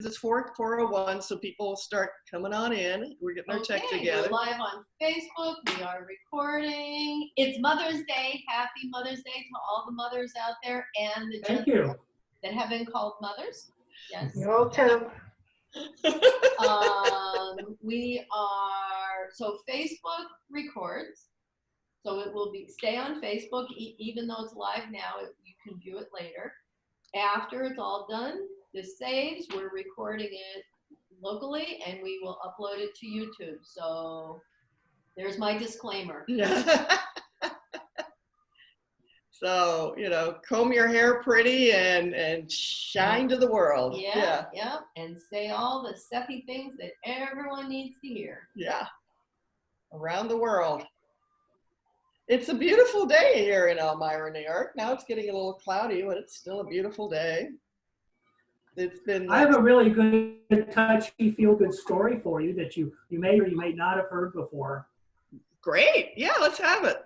it's 4:01, so people will start coming on in. We're getting our tech together. We're live on Facebook. We are recording. It's Mother's Day. Happy Mother's Day to all the mothers out there and the gentlemen that have been called mothers. Yes. You all too. We are, so Facebook records. So it will stay on Facebook, even though it's live now, you can view it later. After it's all done, this saves, we're recording it locally, and we will upload it to YouTube. So there's my disclaimer. Yeah. So, comb your hair pretty and shine to the world. Yeah. And say all the Sethy things that everyone needs to hear. Yeah. Around the world. It's a beautiful day here in Elmira, New York. Now it's getting a little cloudy, but it's still a beautiful day. It's been. I have a really good, touchy, feel-good story for you that you may or you may not have heard before. Great. Yeah, let's have it.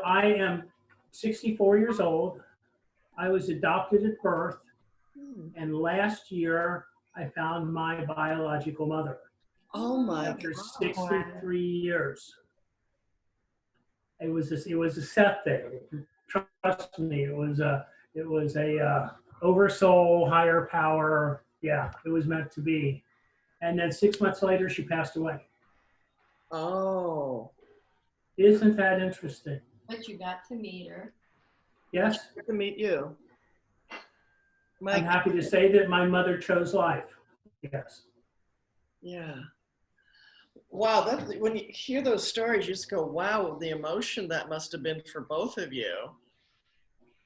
I am 64 years old. I was adopted at birth, and last year I found my biological mother. Oh my After God. 63 years. It was a Seth thing. Trust me, it was a oversoul, higher power. Yeah, it was meant to be. And then 6 months later, she passed away. Oh. Isn't that interesting? But you got to meet her. Yes. Good to meet you. I'm happy to say that my mother chose life. Yes. Yeah. Wow, when you hear those stories, you just go, wow, the emotion that must have been for both of you.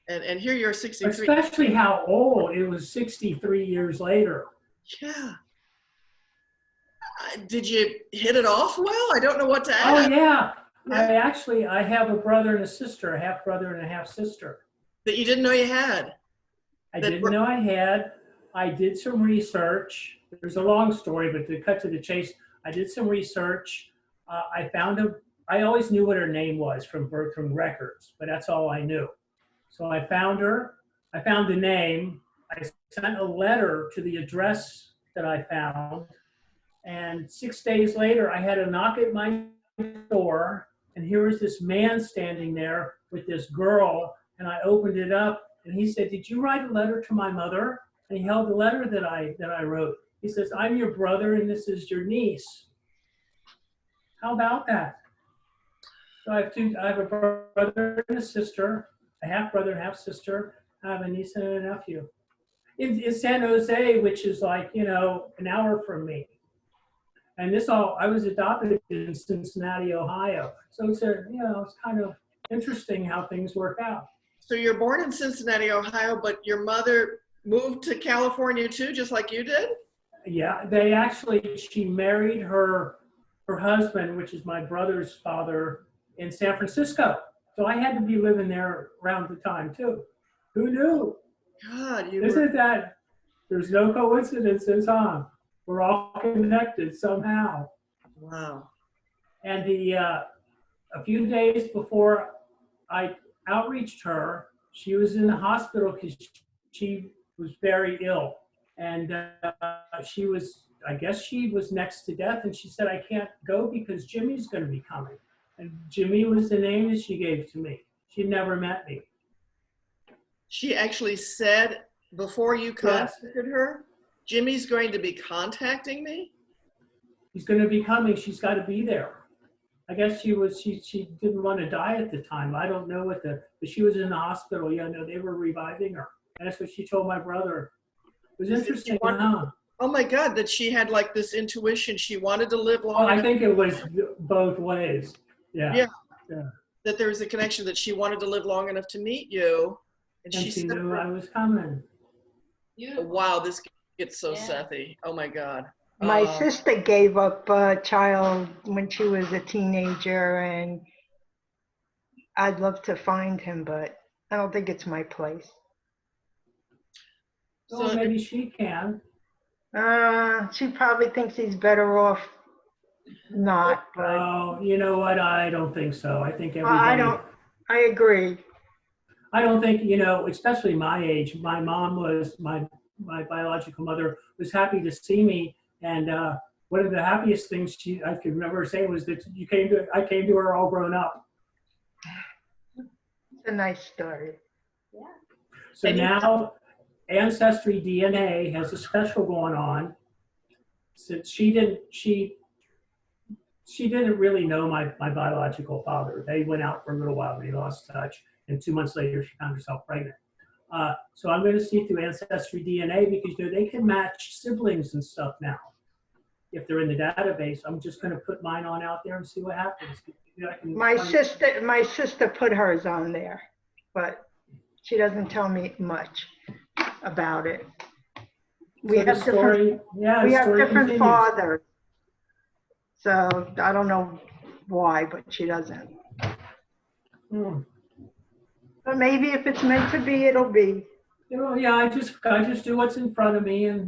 And here you're 63. Especially how old. It was 63 years later. Yeah. Did you hit it off well? I don't know what to add. Oh, yeah. I have a brother and a sister, a half brother and a half sister. That you didn't know you had. I didn't know I had. I did some research. There's a long story, but to cut to the chase, I did some research. I always knew what her name was from records, but that's all I knew. So I found her. I found the name. I sent a letter to the address that I found. And 6 days later, I had a knock at my door, and here was this man standing there with this girl, and I opened it up, and he said, "Did you write a letter to my mother?" And he held the letter that I wrote. He says, "I'm your brother, and this is your niece." How about that? So I have a brother and a sister, a half brother and half sister. I have a niece and a nephew. In San Jose, which is like, an hour from me. And I was adopted in Cincinnati, Ohio. So it's it's kind of interesting how things work out. So you're born in Cincinnati, Ohio, but your mother moved to California too, just like you did? Yeah, she married her husband, which is my brother's father, in San Francisco. So I had to be living there around the time too. Who knew? God, there's no coincidences, huh? We're all connected somehow. Wow. And a few days before I outreached her, she was in the hospital because she was very ill. And I guess she was next to death, and she said, "I can't go because Jimmy's going to be coming." And Jimmy was the name that she gave to me. She'd never met me. She actually said before you contacted her, "Jimmy's going to be contacting me"? He's going to be coming. She's got to be there. I guess she didn't want to die at the time. I don't know but she was in the hospital. Yeah, no, they were reviving her. And that's what she told my brother. It was interesting. Oh my God, that she had like this intuition. She wanted to live long. I think it was both ways. Yeah. That there was a connection, that she wanted to live long enough to meet you. And she knew I was coming. Wow, this gets so Sethy. Oh my God. My sister gave up a child when she was a teenager, and I'd love to find him, but I don't think it's my place. So maybe she can. She probably thinks he's better off not. But oh, you know what? I don't think so. I think everybody. I agree. I don't think, especially my age. My mom was my my biological mother was happy to see me, and one of the happiest things I could remember her saying was that I came to her all grown up. It's a nice story. Yeah. So And now Ancestry DNA has a special going on. Since she didn't really know my biological father. They went out for a little while, they lost touch, and 2 months later she found herself pregnant. So I'm going to see through Ancestry DNA because they can match siblings and stuff now. If they're in the database, I'm just going to put mine on out there and see what happens. My sister put hers on there, but she doesn't tell me much about it. We So have the story, yeah, we the have story different continues. fathers, so I don't know why, but she doesn't. Hmm. But maybe if it's meant to be, it'll be. Yeah, I just do what's in front of me, and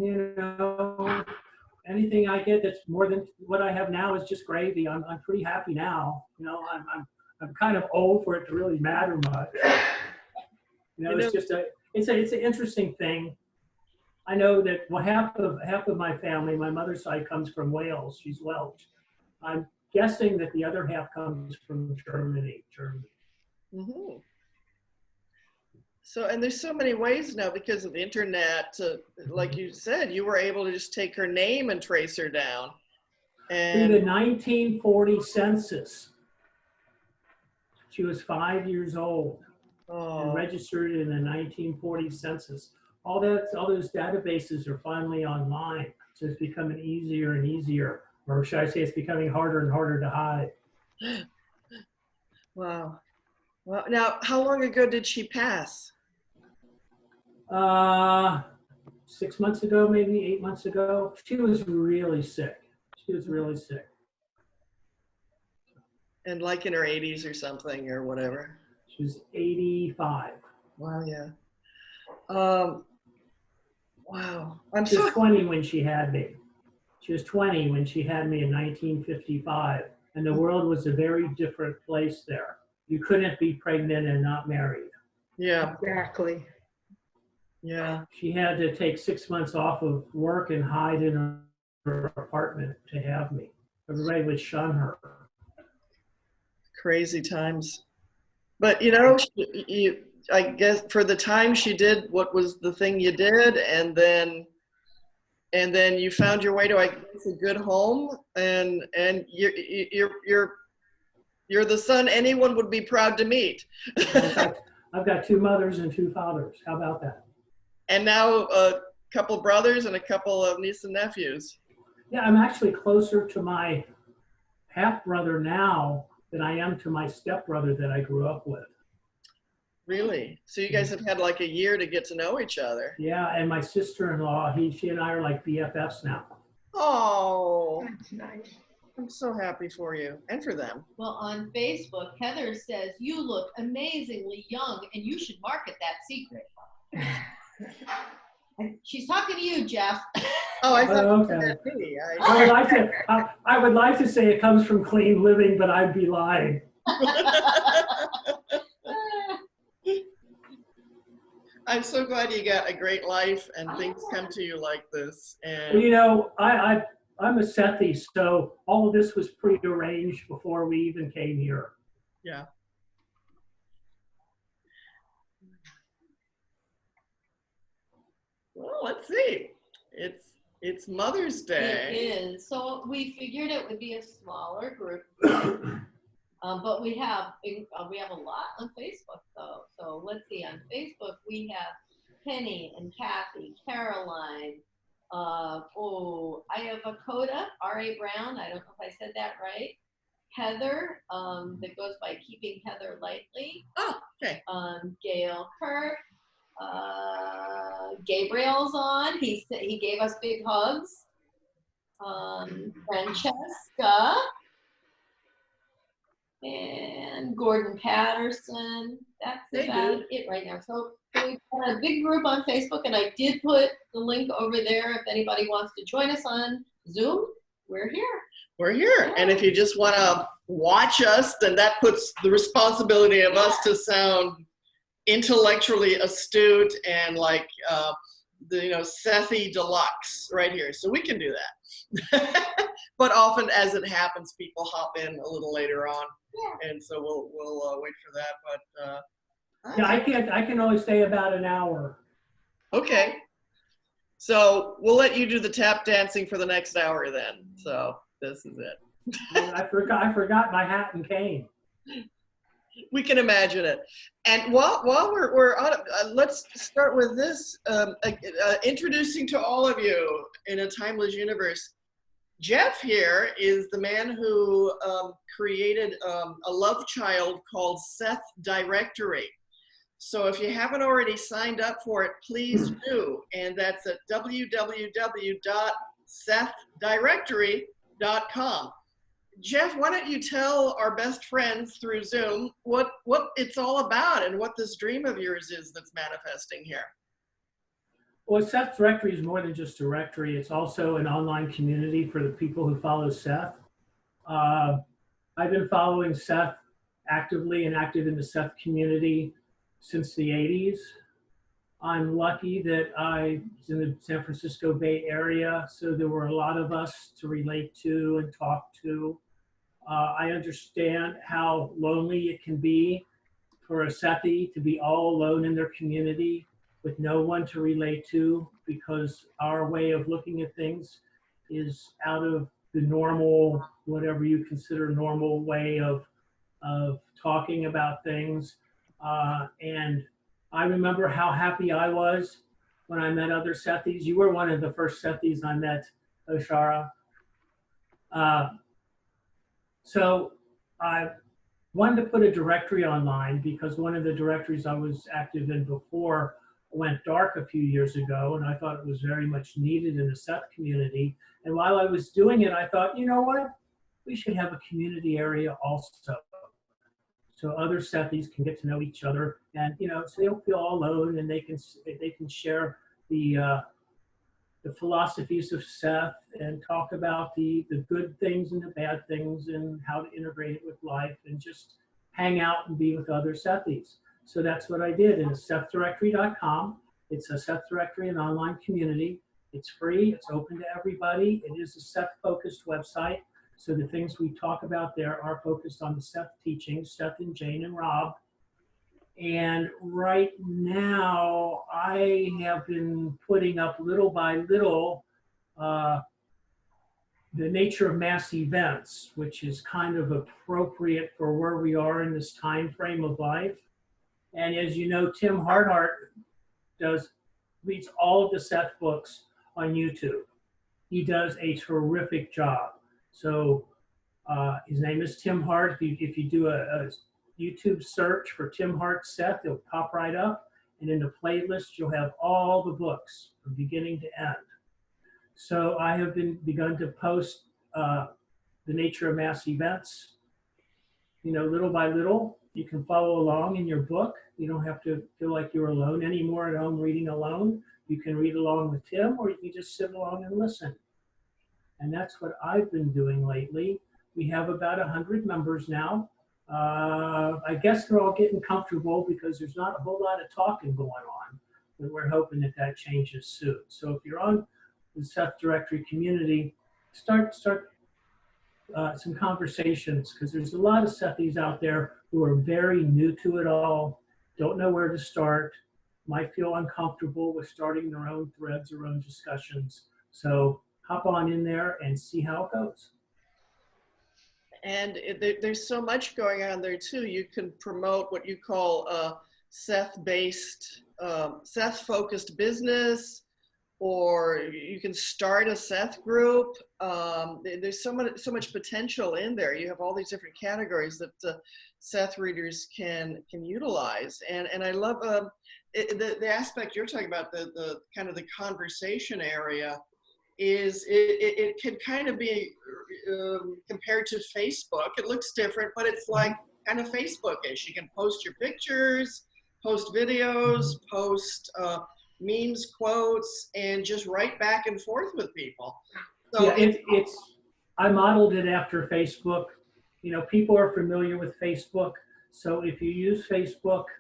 anything I get that's more than what I have now is just gravy. I'm pretty happy now. I'm kind of old for it to really matter much. It's just it's an interesting thing. I know that half of my family, my mother's side, comes from Wales. She's Welsh. I'm guessing that the other half comes from Germany. Mm-hmm. So, and there's so many ways now because of the internet to, like you said, you were able to just take her name and trace her down. Through the 1940 census, she was 5 years old and registered in the 1940 census. All those databases are finally online. So it's becoming easier and easier, or should I say it's becoming harder and harder to hide. Wow. Well, now, how long ago did she pass? 6 months ago, maybe 8 months ago. She was really sick. And like in her 80s or something or whatever. She was 85. Wow, yeah. Wow. She was 20 when she had me. She was 20 when she had me in 1955. And the world was a very different place there. You couldn't be pregnant and not married. Yeah. Exactly. Yeah. She had to take 6 months off of work and hide in her apartment to have me. Everybody would shun her. Crazy times. But I guess for the time she did what was the thing you did, and then you found your way to, I guess, a good home, and you're the son anyone would be proud to meet. I've got 2 mothers and 2 fathers. How about that? And now a couple brothers and a couple of nieces and nephews. Yeah, I'm actually closer to my half brother now than I am to my stepbrother that I grew up with. Really? So you guys have had like a year to get to know each other. Yeah, and my sister-in-law, she and I are like BFFs now. Oh, That's nice. I'm so happy for you and for them. Well, on Facebook, Heather says, you look amazingly young and you should market that secret. And she's talking to you, Jeff. Oh, I thought okay. me. I would like to say it comes from clean living, but I'd be lying. I'm so glad you got a great life and things come to you like this. And Well, I'm a Sethi, so all of this was prearranged before we even came here. yeah. Well, let's see. It's Mother's Day. It is. So we figured it would be a smaller group. But we have a lot on Facebook though. So let's see, on Facebook we have Penny and Kathy, Caroline, I have a Coda, R.A. Brown, I don't know if I said that right. Heather, that goes by Keeping Heather Lightly. Oh, okay. Gail Kirk, Gabriel's on, he gave us big hugs. Francesca, and Gordon Patterson. That's about it right now. So we've got a big group on Facebook, and I did put the link over there if anybody wants to join us on Zoom. We're here. We're here. And if you just want to watch us, then that puts the responsibility of us to sound intellectually astute and like Sethi Deluxe right here. So we can do that. But often, as it happens, people hop in a little later on, and so we'll wait for that. But Yeah, I can only stay about an hour. okay. So we'll let you do the tap dancing for the next hour then. So this is it. I forgot my hat and cane. We can imagine it. And while we're on it, let's start with this. Introducing to all of you in a timeless universe. Jeff here is the man who created a love child called Seth Directory. So if you haven't already signed up for it, please do. And that's at www.sethdirectory.com. Jeff, why don't you tell our best friends through Zoom what it's all about and what this dream of yours is that's manifesting here? Well, Seth Directory is more than just a directory. It's also an online community for the people who follow Seth. I've been following Seth actively and active in the Seth community since the 80s. I'm lucky that I was in the San Francisco Bay Area, so there were a lot of us to relate to and talk to. I understand how lonely it can be for a Sethi to be all alone in their community with no one to relate to, because our way of looking at things is out of the normal, whatever you consider normal way of talking about things. And I remember how happy I was when I met other Sethis. You were one of the first Sethis I met, Oshara. So I wanted to put a directory online because one of the directories I was active in before went dark a few years ago, and I thought it was very much needed in the Seth community. And while I was doing it, I thought, you know what? We should have a community area also, so other Sethis can get to know each other, and so they don't feel all alone, and they can share the philosophies of Seth and talk about the good things and the bad things and how to integrate it with life and just hang out and be with other Sethis. So that's what I did. And it's SethDirectory.com. It's a Seth Directory, an online community. It's free. It's open to everybody. It is a Seth-focused website. So the things we talk about there are focused on the Seth teachings, Seth and Jane and Rob. And right now, I have been putting up little by little the nature of mass events, which is kind of appropriate for where we are in this time frame of life. And as you know, Tim Harthart reads all of the Seth books on YouTube. He does a terrific job. So his name is Tim Hart. If you do a YouTube search for Tim Hart Seth, it'll pop right up. And in the playlist, you'll have all the books from beginning to end. So I have begun to post the nature of mass events, little by little. You can follow along in your book. You don't have to feel like you're alone anymore at home reading alone. You can read along with Tim, or you can just sit along and listen. And that's what I've been doing lately. We have about 100 members now. I guess they're all getting comfortable because there's not a whole lot of talking going on, but we're hoping that changes soon. So if you're on the Seth Directory community, start some conversations, because there's a lot of Sethis out there who are very new to it all, don't know where to start, might feel uncomfortable with starting their own threads or own discussions. So hop on in there and see how it goes. And there's so much going on there too. You can promote what you call Seth-based, Seth-focused business, or you can start a Seth group. There's so much potential in there. You have all these different categories that Seth readers can utilize. And I love the aspect you're talking about, the kind of the conversation area. It can kind of be compared to Facebook. It looks different, but it's like kind of Facebook-ish. You can post your pictures, post videos, post memes, quotes, and just write back and forth with people. So yeah, I modeled it after Facebook. People are familiar with Facebook. So if you use Facebook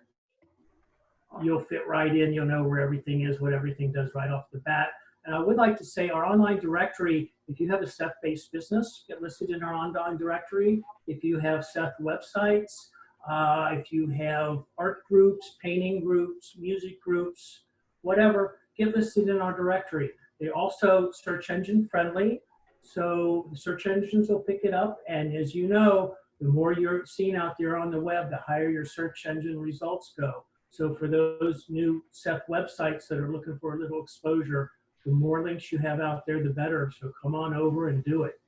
you'll fit right in. You'll know where everything is, what everything does right off the bat. And I would like to say our online directory, if you have a Seth-based business, get listed in our online directory. If you have Seth websites, if you have art groups, painting groups, music groups, whatever, get listed in our directory. They're also search engine friendly, so the search engines will pick it up. And as you know, the more you're seen out there on the web, the higher your search engine results go. So for those new Seth websites that are looking for a little exposure, the more links you have out there, the better. So come on over and do it.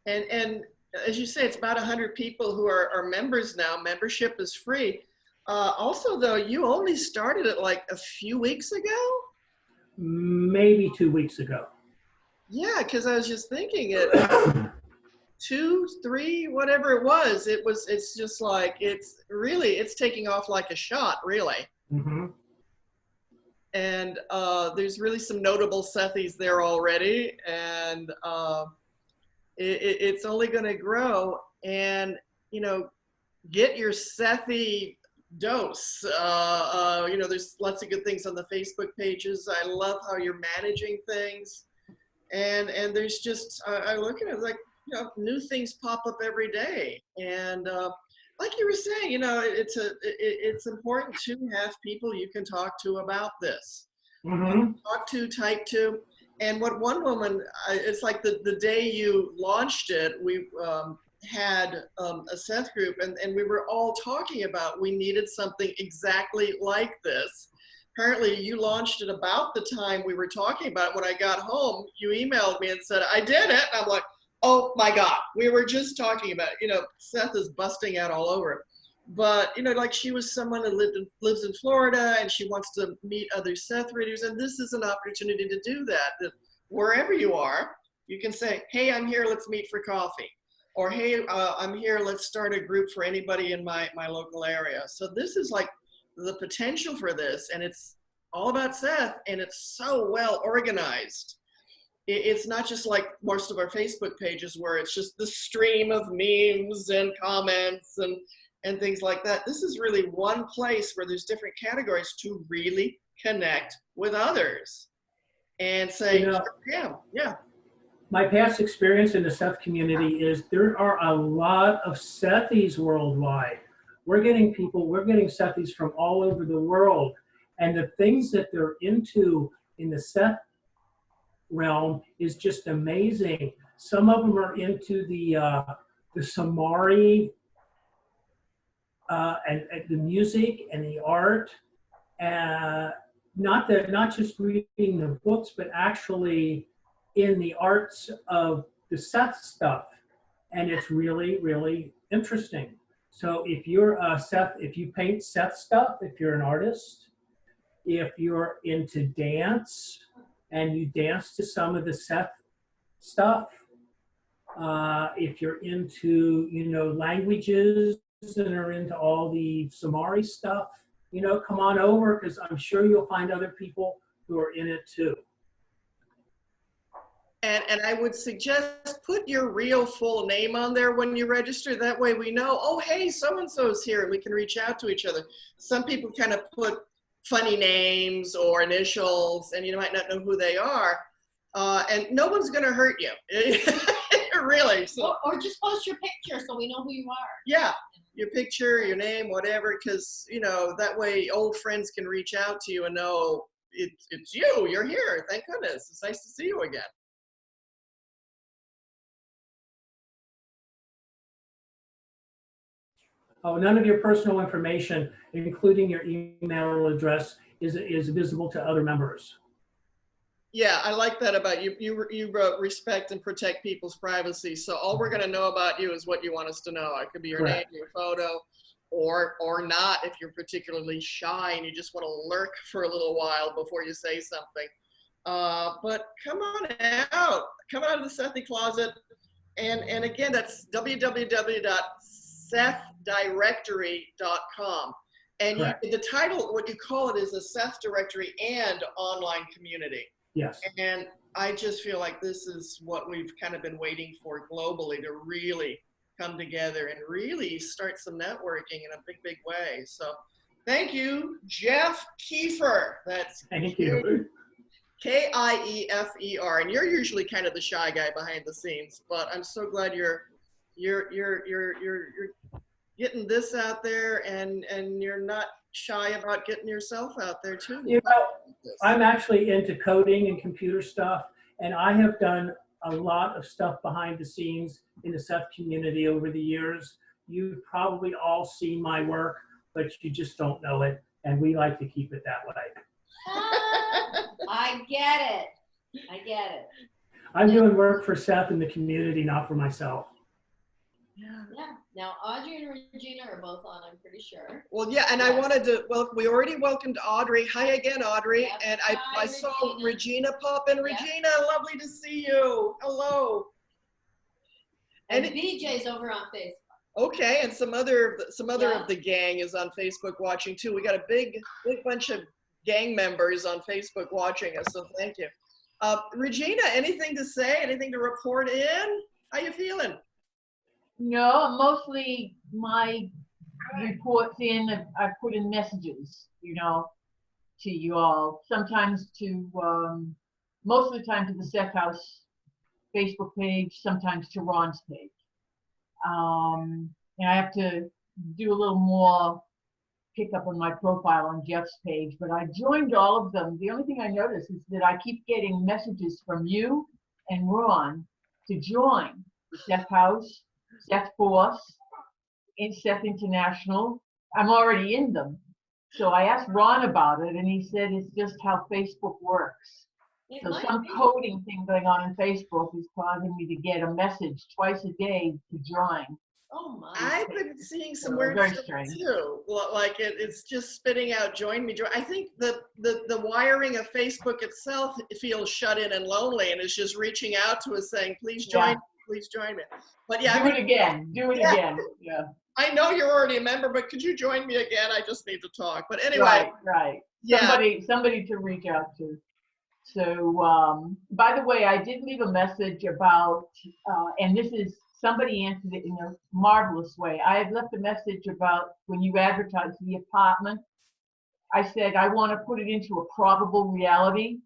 And as you say, it's about 100 people who are members now. Membership is free. Also, though, you only started it like a few weeks ago? Maybe 2 weeks ago. Yeah, because I was just thinking it 2, 3, whatever it was. It's just like, it's taking off like a shot, really. Mm-hmm. And there's really some notable Sethies there already, and it's only going to grow. And get your Sethi dose. There's lots of good things on the Facebook pages. I love how you're managing things, and there's just I look at it like new things pop up every day, and like you were saying, it's important to have people you can talk to about this. Mm-hmm. Talk to, type to. And what one woman, it's like the day you launched it, we had a Seth group, and we were all talking about we needed something exactly like this. Apparently you launched it about the time we were talking about it. When I got home, you emailed me and said, I did it. And I'm like, oh my God, we were just talking about it. Seth is busting out all over it. But, like she was someone who lives in Florida, and she wants to meet other Seth readers. And this is an opportunity to do that wherever you are, you can say, hey, I'm here, let's meet for coffee. Or, hey, I'm here, let's start a group for anybody in my local area. So this is like the potential for this, and it's all about Seth, and it's so well organized. It's not just like most of our Facebook pages where it's just the stream of memes and comments and things like that. This is really one place where there's different categories to really connect with others and say, yeah. My past experience in the Seth community is there are a lot of Sethies worldwide. We're getting Sethies from all over the world. And the things that they're into in the Seth realm is just amazing. Some of them are into the Samari and the music and the art. Not just reading the books, but actually in the arts of the Seth stuff. And it's really, really interesting. So if you're if you paint Seth stuff, if you're an artist, if you're into dance and you dance to some of the Seth stuff, if you're into, languages and are into all the Samari stuff, come on over, because I'm sure you'll find other people who are in it too. And I would suggest put your real full name on there when you register. That way we know, oh, hey, so-and-so's here, and we can reach out to each other. Some people kind of put funny names or initials, and you might not know who they are. And no one's going to hurt you, really. So, or just post your picture so we know who you are. Yeah, your picture, your name, whatever, because, that way old friends can reach out to you and know it's you, you're here. Thank goodness. It's nice to see you again. Oh, none of your personal information, including your email address, is visible to other members. Yeah, I like that about you. You respect and protect people's privacy. So all we're going to know about you is what you want us to know. It could be your Correct. name, your photo, or not if you're particularly shy and you just want to lurk for a little while before you say something. But come on out. Come out of the Sethi closet. And again, that's www.sethdirectory.com. And the title, what you call it, is a Seth directory and online community. Yes. And I just feel like this is what we've kind of been waiting for globally, to really come together and really start some networking in a big, big way. So Thank you, Jeff Kiefer. That's Thank you. Kiefer. And you're usually kind of the shy guy behind the scenes, but I'm so glad you're getting this out there, and you're not shy about getting yourself out there too. You know, I'm actually into coding and computer stuff, and I have done a lot of stuff behind the scenes in the Seth community over the years. You've probably all seen my work, but you just don't know it, and we like to keep it that way. I get it. I get it. I'm doing work for Seth and the community, not for myself. Yeah. Now, Audrey and Regina are both on, I'm pretty sure. Well, yeah, and I wanted to, well, we already welcomed Audrey. Hi again, Audrey. Yep. And Hi, I saw Regina. Regina pop in. Yep. Regina, lovely to see you. Hello. And BJ's over on Facebook. Okay, and some other Yeah. of the gang is on Facebook watching too. We got a big bunch of gang members on Facebook watching us, so thank you. Regina, anything to say? Anything to report in? How you feeling? No, mostly my reports in, I put in messages, to you all. Sometimes to, most of the time to the Seth House Facebook page, sometimes to Ron's page. And I have to do a little more pick up on my profile on Jeff's page, but I joined all of them. The only thing I notice is that I keep getting messages from you and Ron to join the Seth House, Seth Force, in Seth International. I'm already in them. So I asked Ron about it, and he said it's just how Facebook works. It So might some be. coding thing going on in Facebook is causing me to get a message twice a day to join. Oh my. I've been seeing some So weird very stuff strange. too. Like it's just spitting out join me. I think the wiring of Facebook itself feels shut in and lonely, and is just reaching out to us saying, please join, please join me. But yeah, Do it again. Do it again. Yeah. I know you're already a member, but could you join me again? I just need to talk. But anyway. Right. Yeah. Somebody to reach out to. So, by the way, I did leave a message about, and this is, somebody answered it in a marvelous way. I had left a message about when you advertise the apartment. I said, I want to put it into a probable reality.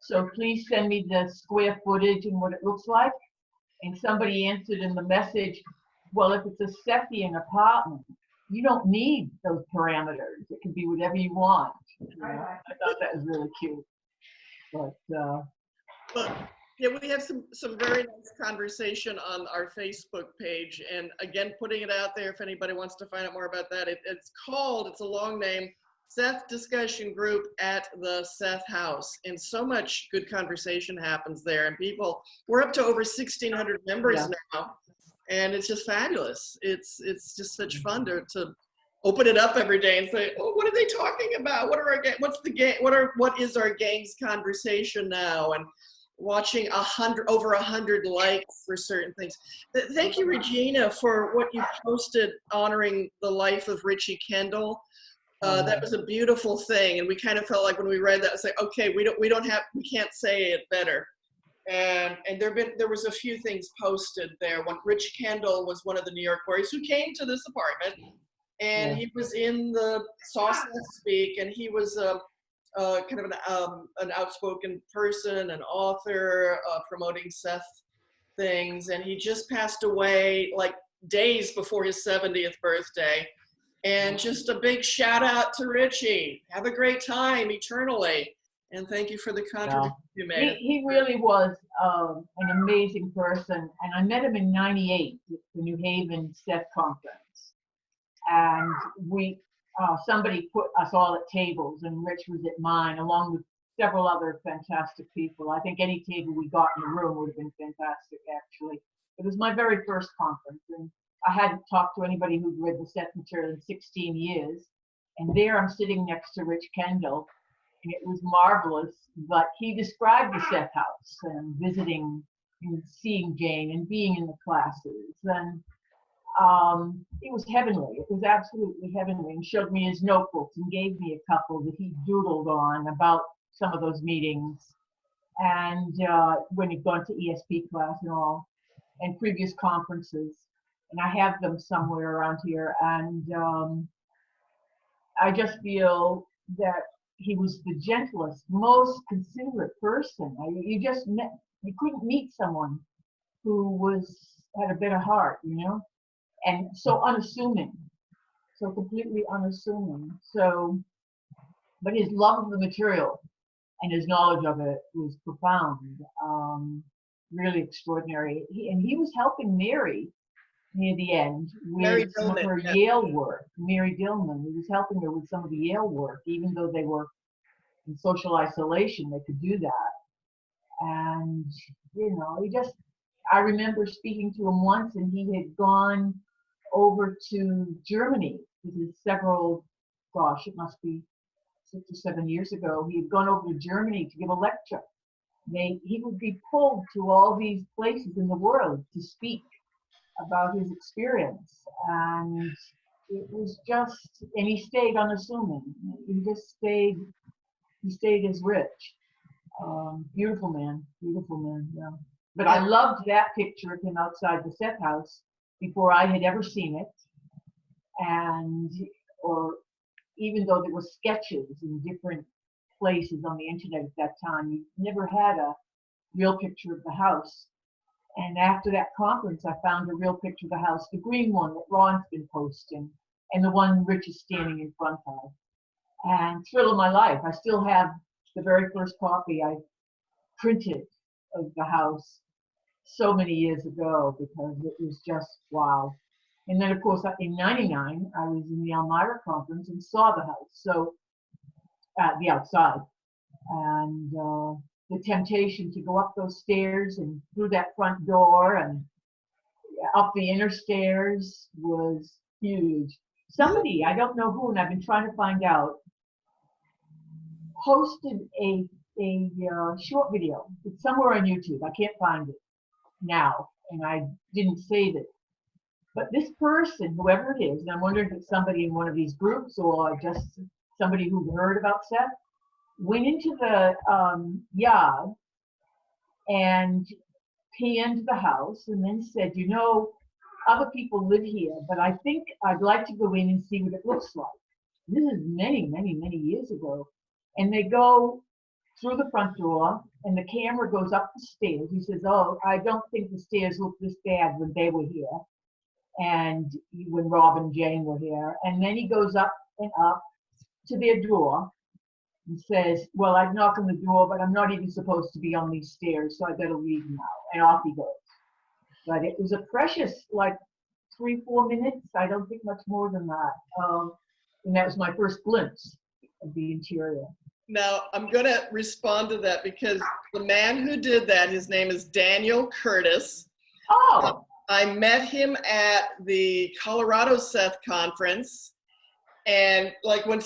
So please send me the square footage and what it looks like. And somebody answered in the message, well, if it's a Sethian apartment, you don't need those parameters. It can be whatever you want. I thought that was really cute. But yeah, we have some very nice conversation on our Facebook page, and again, putting it out there if anybody wants to find out more about that. It's a long name, Seth Discussion Group at the Seth House, and so much good conversation happens there, and we're up to over 1,600 members now, and it's just fabulous. It's just such fun to open it up every day and say, oh, what are they talking about? What is our gang's conversation now? And watching over 100 likes for certain things. Thank you, Regina, for what you posted honoring the life of Richie Kendall. That was a beautiful thing, and we kind of felt like when we read that, it's like, okay, we can't say it better. And there was a few things posted there. When Rich Kendall was one of the New York boys who came to this apartment, and he was in the saw Seth speak, and he was kind of an outspoken person, an author, promoting Seth things, and he just passed away like days before his 70th birthday. And just a big shout out to Richie. Have a great time eternally, and thank you for the contribution you made. He really was an amazing person, and I met him in '98 at the New Haven Seth conference. And somebody put us all at tables, and Rich was at mine, along with several other fantastic people. I think any table we got in the room would have been fantastic, actually. It was my very first conference, and I hadn't talked to anybody who'd read the Seth material in 16 years. And there I'm sitting next to Rich Kendall, and it was marvelous. But he described the Seth House and visiting and seeing Jane and being in the classes. And it was heavenly. It was absolutely heavenly, and showed me his notebooks and gave me a couple that he doodled on about some of those meetings, and when he'd gone to ESP class and all, and previous conferences. And I have them somewhere around here. And I just feel that he was the gentlest, most considerate person. You couldn't meet someone who had a better heart, and so unassuming, so completely unassuming. So, but his love of the material and his knowledge of it was profound, really extraordinary. He was helping Mary near the end Mary with some of Dillman, her yeah. Yale work. Mary Dillman, he was helping her with some of the Yale work, even though they were in social isolation, they could do that. And, I remember speaking to him once, and he had gone over to Germany. This is it must be 6 or 7 years ago. He had gone over to Germany to give a lecture. He would be pulled to all these places in the world to speak about his experience, and it was just, and he stayed unassuming. He stayed as rich. Beautiful man, yeah. But I loved that picture of him outside the Seth house before I had ever seen it, or even though there were sketches in different places on the internet at that time, you never had a real picture of the house. And after that conference, I found a real picture of the house, the green one that Ron's been posting, and the one Rich is standing in front of. And thrill of my life, I still have the very first copy I printed of the house so many years ago, because it was just wow. And then, of course, in '99, I was in the Elmira conference and saw the house, so the outside. And the temptation to go up those stairs and through that front door and up the inner stairs was huge. Somebody, I don't know who, and I've been trying to find out, posted a short video. It's somewhere on YouTube. I can't find it now, and I didn't save it. But this person, whoever it is, and I'm wondering if it's somebody in one of these groups or just somebody who heard about Seth, went into the yard and panned the house and then said, other people live here, but I think I'd like to go in and see what it looks like. This is many, many, many years ago. And they go through the front door, and the camera goes up the stairs. He says, oh, I don't think the stairs looked this bad when they were here, and when Rob and Jane were here. And then he goes up and up to their door and says, well, I'd knock on the door, but I'm not even supposed to be on these stairs, so I better leave now. And off he goes. But it was a precious, 3-4 minutes. I don't think much more than that. And that was my first glimpse of the interior. Now, I'm going to respond to that, because the man who did that, his name is Daniel Curtis. Oh! I met him at the Colorado Seth conference. And when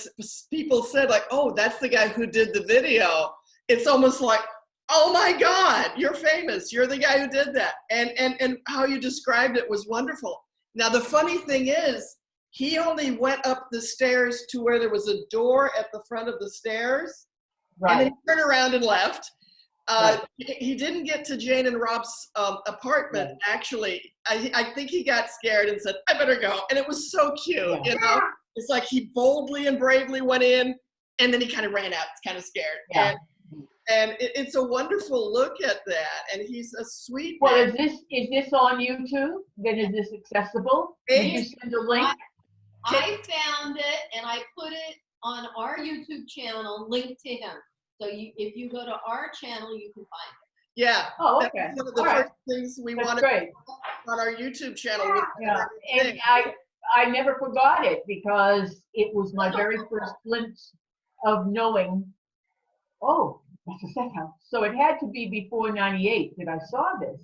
people said, oh, that's the guy who did the video, it's almost like, oh my God, you're famous. You're the guy who did that. And how you described it was wonderful. Now, the funny thing is, he only went up the stairs to where there was a door at the front of the stairs. Right. And then he turned around and left. Right. He didn't get to Jane and Rob's apartment, right. Actually. I think he got scared and said, I better go. And it was so cute, yeah. It's like he boldly and bravely went in, and then he kind of ran out. It's kind of scared. Yeah. And it's a wonderful look at that. And he's a sweet man. Well, is this on YouTube? Then is this accessible? Did you send a link? I found it, and I put it on our YouTube channel, linked to him. So if you go to our channel, you can find it. Yeah. Oh, okay. That's one of the first things we wanted on our YouTube channel. Yeah. And I never forgot it, because it was my very first glimpse of knowing, oh, that's a Seth house. So it had to be before '98 that I saw this.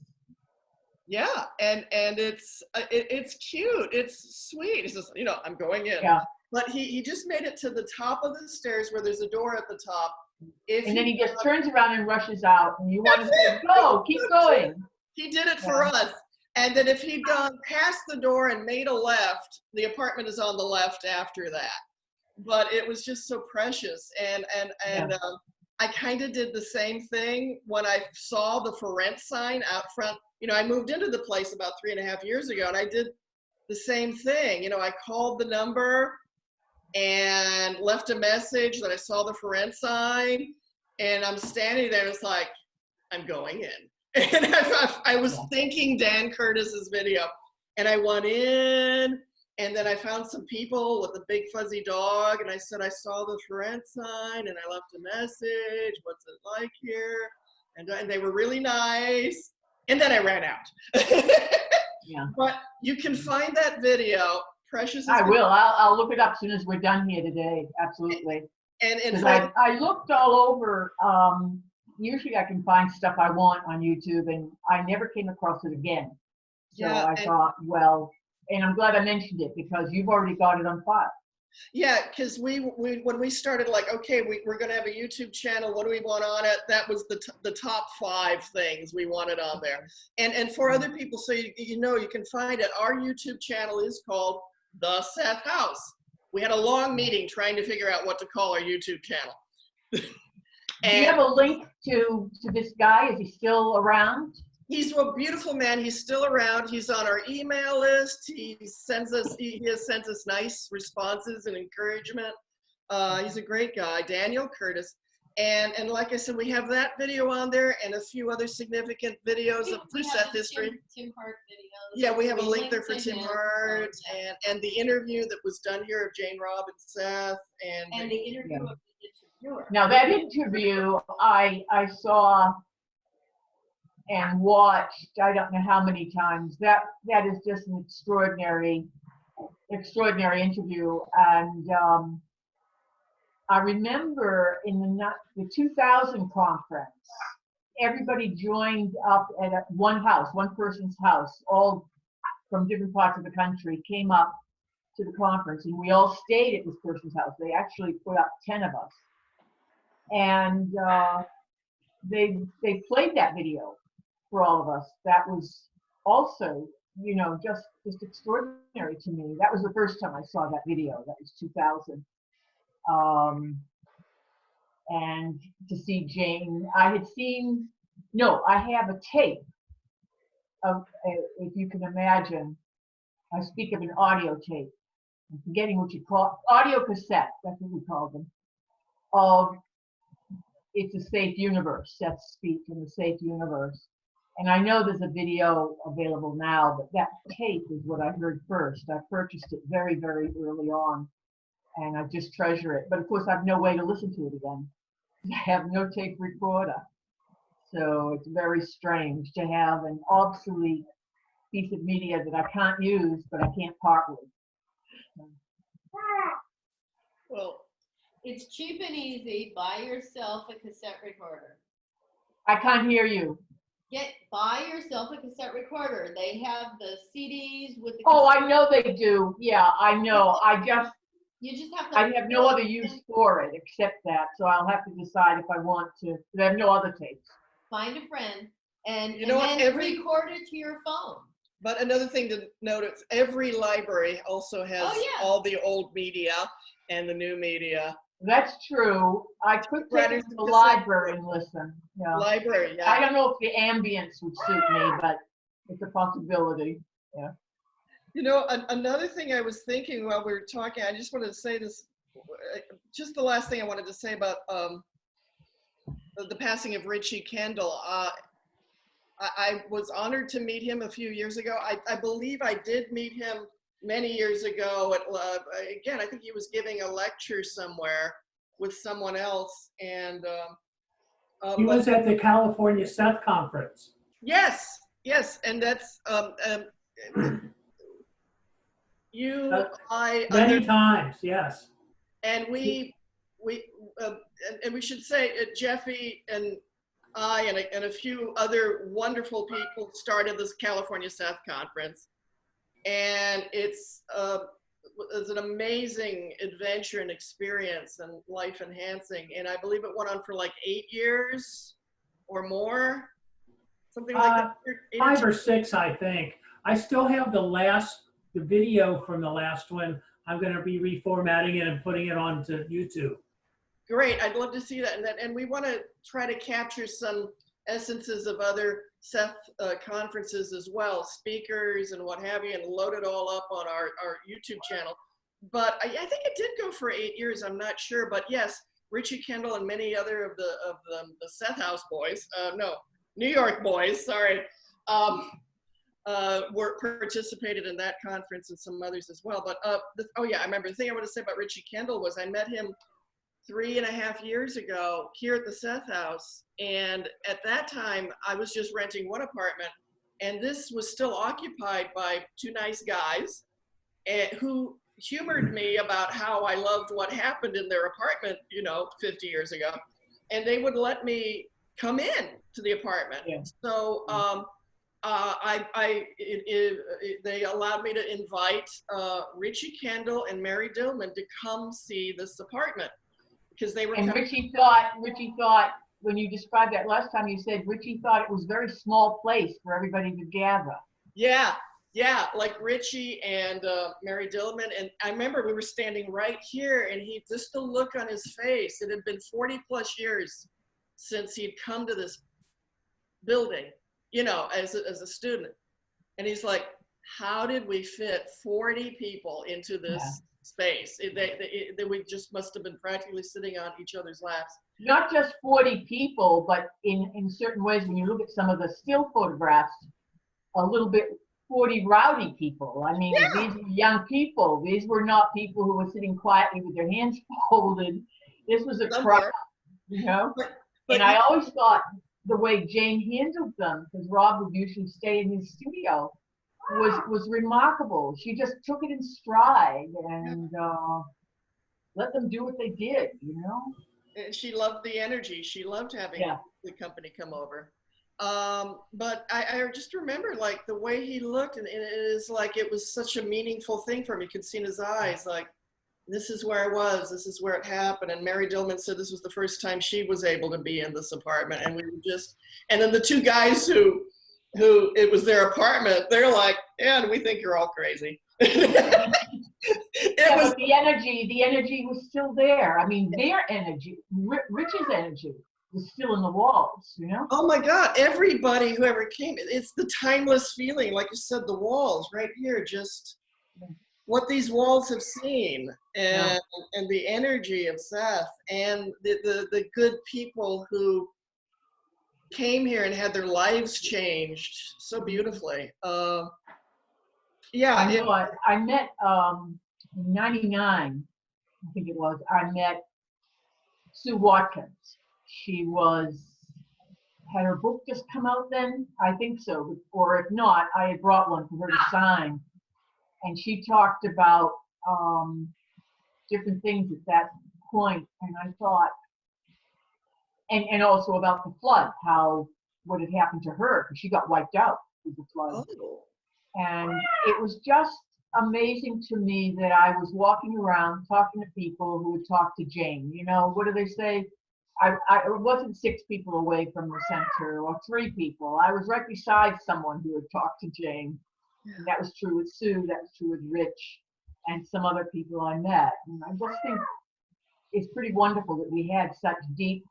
Yeah, and it's cute. It's sweet. It's just, I'm going in. Yeah. But he just made it to the top of the stairs where there's a door at the top. And then he just turns around and rushes out, and you want to say, go, keep going. He did it for us. And then if he'd gone past the door and made a left, the apartment is on the left after that. But it was just so precious. And I kind of did the same thing when I saw the for rent sign out front. I moved into the place about 3.5 years ago, and I did the same thing. I called the number, and left a message that I saw the for rent sign, and I'm standing there, and it's like, I'm going in. And I was thinking Dan Curtis's video, and I went in, and then I found some people with a big fuzzy dog, and I said, I saw the for rent sign, and I left a message, what's it like here? And they were really nice, and then I ran out. Yeah. But you can find that video. Precious. I will. I'll look it up as soon as we're done here today. Absolutely. And in 'Cause fact, I looked all over. Usually I can find stuff I want on YouTube, and I never came across it again. So Yeah, I thought, well, and I'm glad I mentioned it because you've already got it on file. yeah, because we when we started, like, okay, we're going to have a YouTube channel. What do we want on it? That was the top 5 things we wanted on there. And for other people, so you know, you can find it. Our YouTube channel is called The Seth House. We had a long meeting trying to figure out what to call our YouTube channel. Do you have a link to this guy? Is he still around? He's a beautiful man. He's still around. He's on our email list. He has sent us nice responses and encouragement. He's a great guy, Daniel Curtis. And like I said, we have that video on there and a few other significant videos of True Seth history. Tim Hart videos. Yeah, we have a link there for to Tim him. Hart Yeah. and the interview that was done here of Jane Robb and Seth And the interview of the interviewer. Now that interview I saw and watched, I don't know how many times. That is just an extraordinary interview. And I remember in the 2000 conference, everybody joined up at one person's house, all from different parts of the country, came up to the conference, and we all stayed at this person's house. They actually put up 10 of us. And they played that video for all of us. That was also, you know, just extraordinary to me. That was the first time I saw that video. That was 2000. And to see Jane, I have a tape of, if you can imagine, I speak of an audio tape. I'm forgetting what you call it. Audio cassette, that's what we call them, of It's a Safe Universe, Seth's speech in the Safe Universe. And I know there's a video available now, but that tape is what I heard first. I purchased it very, very early on, and I just treasure it. But of course, I have no way to listen to it again. I have no tape recorder. So it's very strange to have an obsolete piece of media that I can't use, but I can't part with. well, It's cheap and easy. Buy yourself a cassette recorder. I can't hear you. Buy yourself a cassette recorder. They have the CDs with the. Oh, I know they do. Yeah, I know. You just have to. I have no other use for it except that. So I'll have to decide if I want to. But I have no other tapes. Find a friend and, You know what, then record it to your phone. but another thing to note is every library also has all the old media and the new media. That's true. I could take it to the Cassette. library and listen. Yeah. Library, yeah. I don't know if the ambience would suit me, but it's a possibility. Yeah. You know, another thing I was thinking while we were talking, I just wanted to say this, just the last thing I wanted to say about the passing of Richie Kendall. I was honored to meet him a few years ago. I believe I did meet him many years ago at, again, I think he was giving a lecture somewhere with someone else. And He was at the California Seth conference. yes, and that's, Many times, yes. And we should say Jeffy and I and a few other wonderful people started this California Seth conference, and it's an amazing adventure and experience and life enhancing. And I believe it went on for like 8 years or more, something like that. 5 or 6, I think. I still have the video from the last one. I'm going to be reformatting it and putting it onto YouTube. Great, I'd love to see that. And we want to try to capture some essences of other Seth conferences as well, speakers and what have you, and load it all up on our YouTube channel. but I think it did go for 8 years. I'm not sure, but yes, Richie Kendall and many other of the Seth House boys, no, New York boys, sorry, were participated in that conference and some others as well. But oh yeah, I remember the thing I want to say about Richie Kendall was I met him 3.5 years ago here at the Seth House, and at that time I was just renting one apartment, and this was still occupied by two nice guys who humored me about how I loved what happened in their apartment, 50 years ago, and they would let me come in to the apartment. Yeah. So they allowed me to invite Richie Kendall and Mary Dillman to come see this apartment because they were. And Richie thought when you described that last time, you said Richie thought it was a very small place for everybody to gather. Yeah, like Richie and Mary Dillman, and I remember we were standing right here, and just the look on his face. It had been 40 plus years since he'd come to this building, as a student, and he's like, "How did we fit 40 people into this space? We just must have been practically sitting on each other's laps." Not just 40 people, but in certain ways, when you look at some of the still photographs, a little bit 40 rowdy people. I mean, These were young people. These were not people who were sitting quietly with their hands folded. This was a crowd, But and I always thought the way Jane handled them, because Rob would usually stay in his studio, was remarkable. She just took it in stride and let them do what they did, And she loved the energy. She loved having the company come over. But I just remember like the way he looked, and it is like it was such a meaningful thing for me. You could see in his eyes, like, this is where I was, this is where it happened. And Mary Dillman said this was the first time she was able to be in this apartment. And we were and then the two guys who it was their apartment, they're like, "Yeah, we think you're all crazy." But the energy was still there. I mean, their energy, Rich's energy, was still in the walls, Oh my God, everybody who ever came, it's the timeless feeling, like you said, the walls right here, just what these walls have seen, and the energy of Seth, and the good people who came here and had their lives changed so beautifully. I met in 99, I think it was, I met Sue Watkins. She had her book just come out then? I think so, or if not, I had brought one for her to sign. And she talked about different things at that point, and I thought, and also about the flood, what had happened to her, because she got wiped out with the flood. Oh. And it was just amazing to me that I was walking around talking to people who would talk to Jane. What do they say? I wasn't 6 people away from the center or 3 people. I was right beside someone who had talked to Jane. And that was true with Sue, that was true with Rich, and some other people I met. And I just think it's pretty wonderful that we had such deep,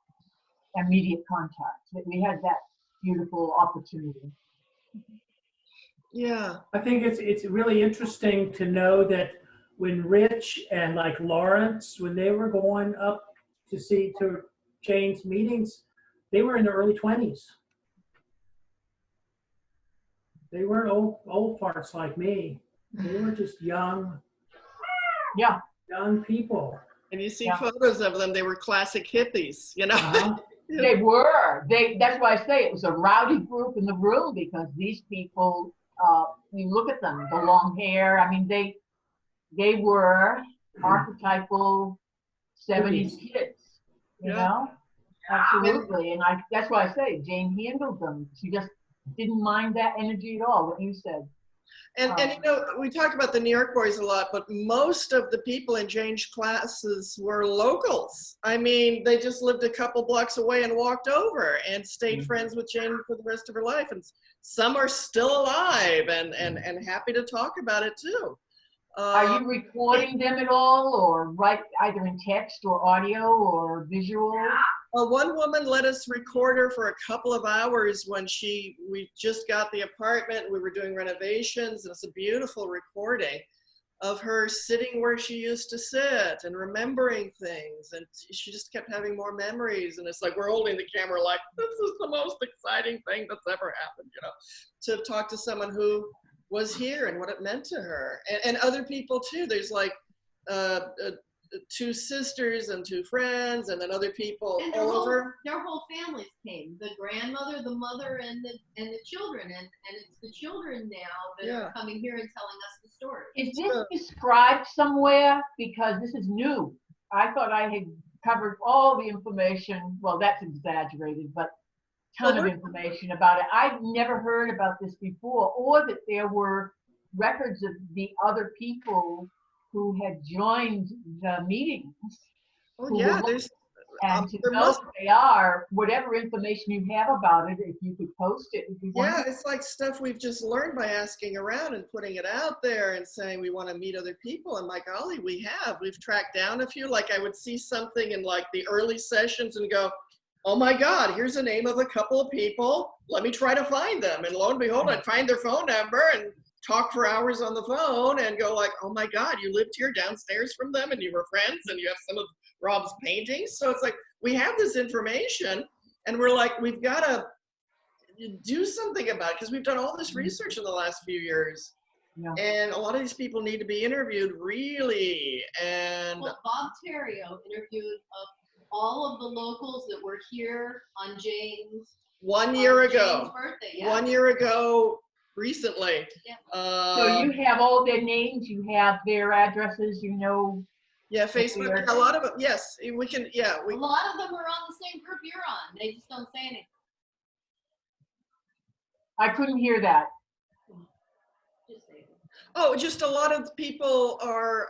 immediate contact, that we had that beautiful opportunity. Yeah. I think it's really interesting to know that when Rich and like Lawrence, when they were going up to Jane's meetings, they were in their early 20s. They weren't old farts like me. They were just young people. And you see photos of them, they were classic hippies, They were. That's why I say it was a rowdy group in the room, because these people, you look at them, the long hair, I mean, they were archetypal 70s kids, you know? Absolutely. And that's why I say Jane handled them. She just didn't mind that energy at all, what you said. And we talk about the New York boys a lot, but most of the people in Jane's classes were locals. I mean, they just lived a couple blocks away and walked over and stayed friends with Jane for the rest of her life. And some are still alive and happy to talk about it too. Are you recording them at all, or either in text or audio or visual? One woman let us record her for a couple of hours when we just got the apartment. We were doing renovations, and it's a beautiful recording. of her sitting where she used to sit and remembering things. And she just kept having more memories. And it's like, we're holding the camera like, this is the most exciting thing that's ever happened, you know, to talk to someone who was here and what it meant to her. And other people too. There's like two sisters and two friends, and then other people And all over. their whole families came. The grandmother, the mother, and the children. And it's the children now that are coming here and telling us the story. Is this described somewhere? Because this is new. I thought I had covered all the information. Well, that's exaggerated, but ton of information about it. I've never heard about this before, or that there were records of the other people who had joined the meetings. Oh yeah, and to know who they are, whatever information you have about it, if you could post it. Yeah, it's like stuff we've just learned by asking around and putting it out there and saying we want to meet other people. And my golly, we've tracked down a few. Like I would see something in like the early sessions and go, oh my God, here's the name of a couple of people. Let me try to find them. And lo and behold, I'd find their phone number and talk for hours on the phone and go like, oh my God, you lived here downstairs from them and you were friends and you have some of Rob's paintings. So it's like, we have this information and we're like, we've got to do something about it because we've done all this research in the last few years. Yeah. And a lot of these people need to be interviewed really. And well, Bob Terrio interviewed all of the locals that were here on Jane's 1 year ago. Jane's birthday, yeah. 1 year ago recently. Yeah. So you have all their names, you have their addresses, you know. Yeah, Facebook, a lot of them, yes, we can, yeah. A lot of them are on the same group you're on. They just don't say anything. I couldn't hear that. Just say it. Oh, just a lot of people are,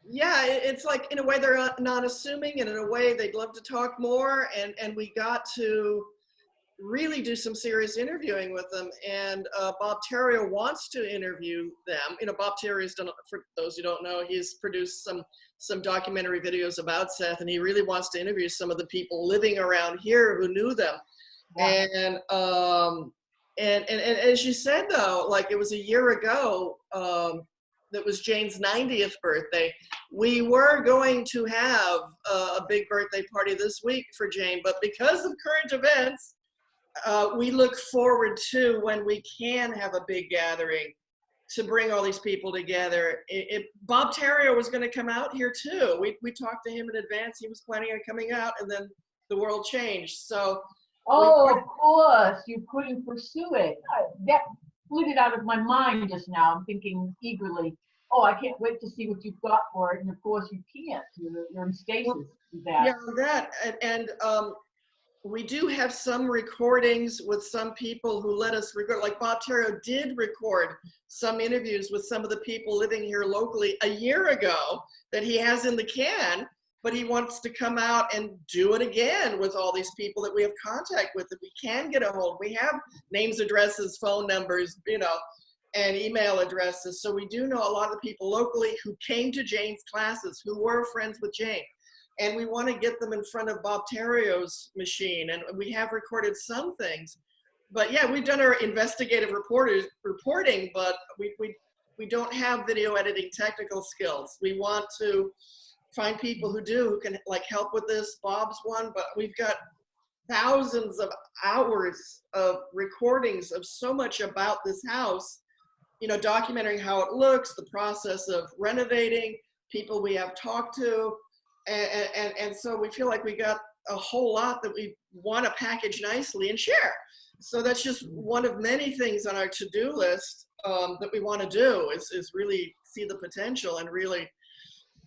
yeah, it's like in a way they're not assuming, and in a way they'd love to talk more, and we got to really do some serious interviewing with them. And Bob Terrio wants to interview them. You know, Bob Terrio's done, for those who don't know, he's produced some documentary videos about Seth, and he really wants to interview some of the people living around here who knew them. Yeah. And as you said though, like it was a year ago, that was Jane's 90th birthday. We were going to have a big birthday party this week for Jane, but because of current events, we look forward to when we can have a big gathering to bring all these people together. Bob Terrio was going to come out here too. We talked to him in advance. He was planning on coming out, and then the world changed. So, oh, of course, you couldn't pursue it. That blew it out of my mind just now. I'm thinking eagerly, oh, I can't wait to see what you've got for it. And of course, you can't. You're in stasis with that. Yeah, that and we do have some recordings with some people who let us record, like Bob Terrio did record some interviews with some of the people living here locally a year ago that he has in the can, but he wants to come out and do it again with all these people that we have contact with, that we can get a hold. We have names, addresses, phone numbers, you know, and email addresses. So we do know a lot of the people locally who came to Jane's classes, who were friends with Jane. And we want to get them in front of Bob Terrio's machine. And we have recorded some things. But yeah, we've done our investigative reporting, but we don't have video editing technical skills. We want to find people who do, who can like help with this. Bob's one, but we've got thousands of hours of recordings of so much about this house, you know, documenting how it looks, the process of renovating, people we have talked to. And so we feel like we got a whole lot that we want to package nicely and share. So that's just one of many things on our to-do list that we want to do is really see the potential and really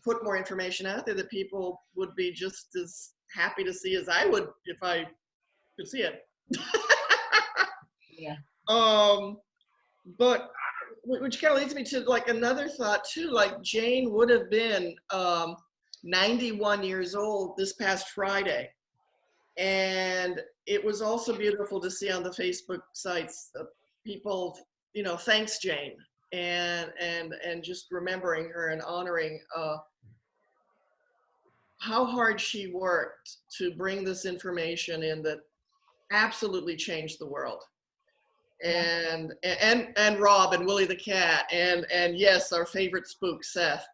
put more information out there that people would be just as happy to see as I would if I could see it. Yeah. But which kind of leads me to like another thought too, like Jane would have been 91 years old this past Friday. And it was also beautiful to see on the Facebook sites people, you know, thanks Jane, and just remembering her and honoring how hard she worked to bring this information in that absolutely changed the world. and Rob and Willie the cat, and yes, our favorite spook, Seth.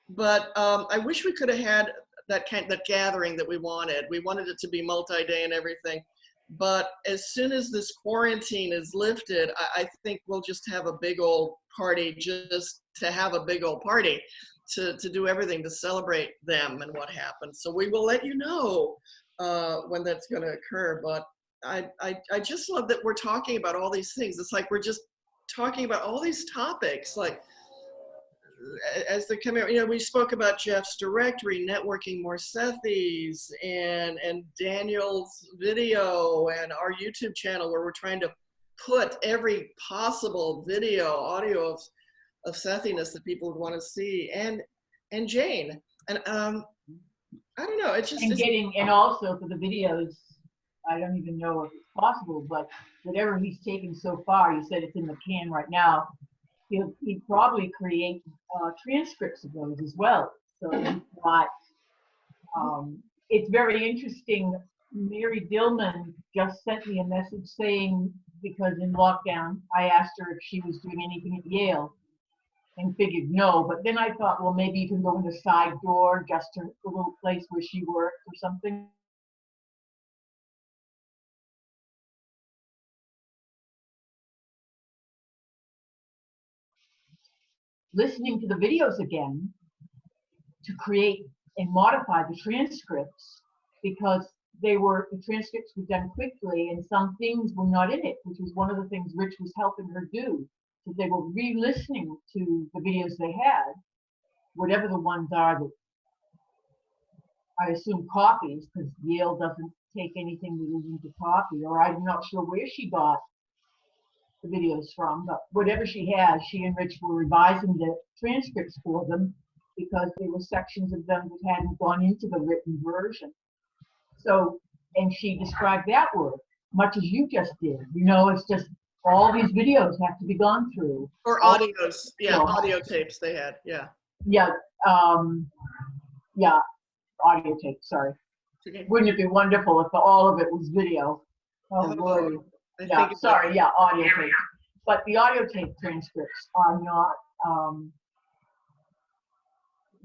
But I wish we could have had that gathering that we wanted. We wanted it to be multi-day and everything. But as soon as this quarantine is lifted, I think we'll just have a big old party, just to have a big old party, to do everything to celebrate them and what happened. So we will let you know when that's going to occur. But I just love that we're talking about all these things. It's like we're just talking about all these topics, like as they're coming out. You know, we spoke about Jeff's directory, networking more Sethies, and Daniel's video, and our YouTube channel, where we're trying to put every possible video, audio of Sethiness that people would want to see, and Jane. And I don't know, it's just and also for the videos, I don't even know if it's possible, but whatever he's taken so far, he said it's in the can right now. He'd probably create transcripts of those as well. So he's got, it's very interesting. Mary Dillman just sent me a message saying, because in lockdown, I asked her if she was doing anything at Yale, and figured no. But then I thought, well, maybe you can go in the side door, just to a little place where she worked or something. Listening to the videos again to create and modify the transcripts, because the transcripts were done quickly and some things were not in it, which was one of the things Rich was helping her do. So they were re-listening to the videos they had, whatever the ones are that I assume copies, because Yale doesn't take anything that isn't a copy, or I'm not sure where she got the videos from, but whatever she has, she and Rich were revising the transcripts for them, because there were sections of them that hadn't gone into the written version. So, and she described that work, much as you just did. You know, it's just all these videos have to be gone through. Or audios, yeah, audio tapes they had, yeah. Yeah, yeah, audio tape, sorry. Okay. Wouldn't it be wonderful if all of it was video? Oh, Lord. Yeah, sorry, yeah, audio tape. But the audio tape transcripts are not,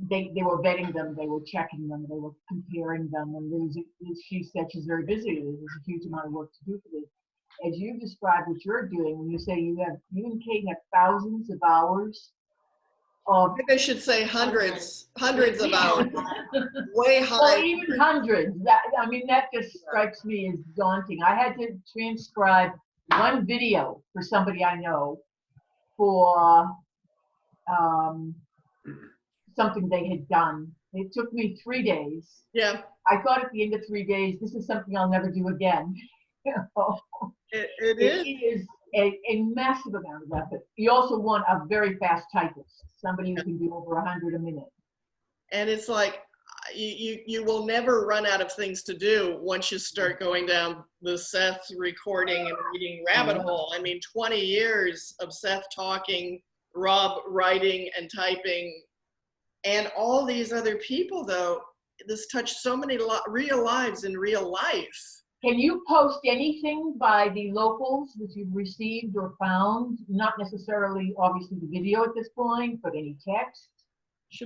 they were vetting them, they were checking them, they were comparing them, and she said she's very busy. There's a huge amount of work to do for this. As you describe what you're doing, when you say you and Kate have thousands of hours of. I think I should say hundreds of hours, way high. Well, even hundreds. That just strikes me as daunting. I had to transcribe one video for somebody I know for something they had done. It took me 3 days. Yeah. I thought at the end of 3 days, this is something I'll never do again. It is a massive amount of effort. You also want a very fast typist, somebody who can do over 100 a minute. And it's like, you will never run out of things to do once you start going down the Seth recording and reading rabbit hole. I mean, 20 years of Seth talking, Rob writing and typing, and all these other people, though. This touched so many real lives in real life. Can you post anything by the locals that you've received or found? Not necessarily, obviously, the video at this point, but any text?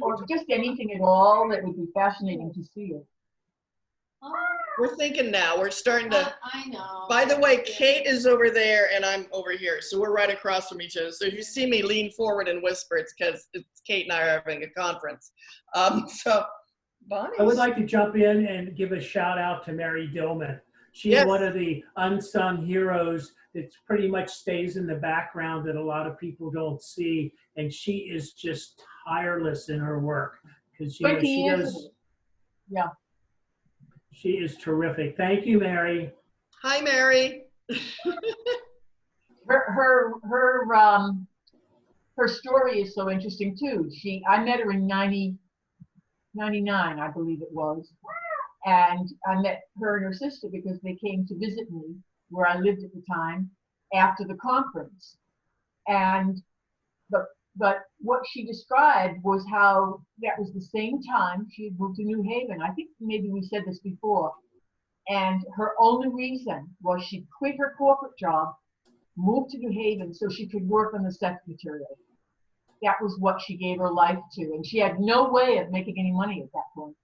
Or just anything at all that would be fascinating to see it. We're thinking now. We're starting to. I know. By the way, Kate is over there and I'm over here, so we're right across from each other. So if you see me lean forward and whisper, it's because Kate and I are having a conference. So, Bonnie. I would like to jump in and give a shout out to Mary Dillman. She's one of the unsung heroes that pretty much stays in the background that a lot of people don't see, and she is just tireless in her work, because she does. Yeah. She is terrific. Thank you, Mary. Hi, Mary. her story is so interesting too. I met her in 99, I believe it was. And I met her and her sister because they came to visit me where I lived at the time after the conference. And but what she described was how that was the same time she had moved to New Haven. I think maybe we said this before. And her only reason was she quit her corporate job moved to New Haven so she could work on the Seth material. That was what she gave her life to, and she had no way of making any money at that point.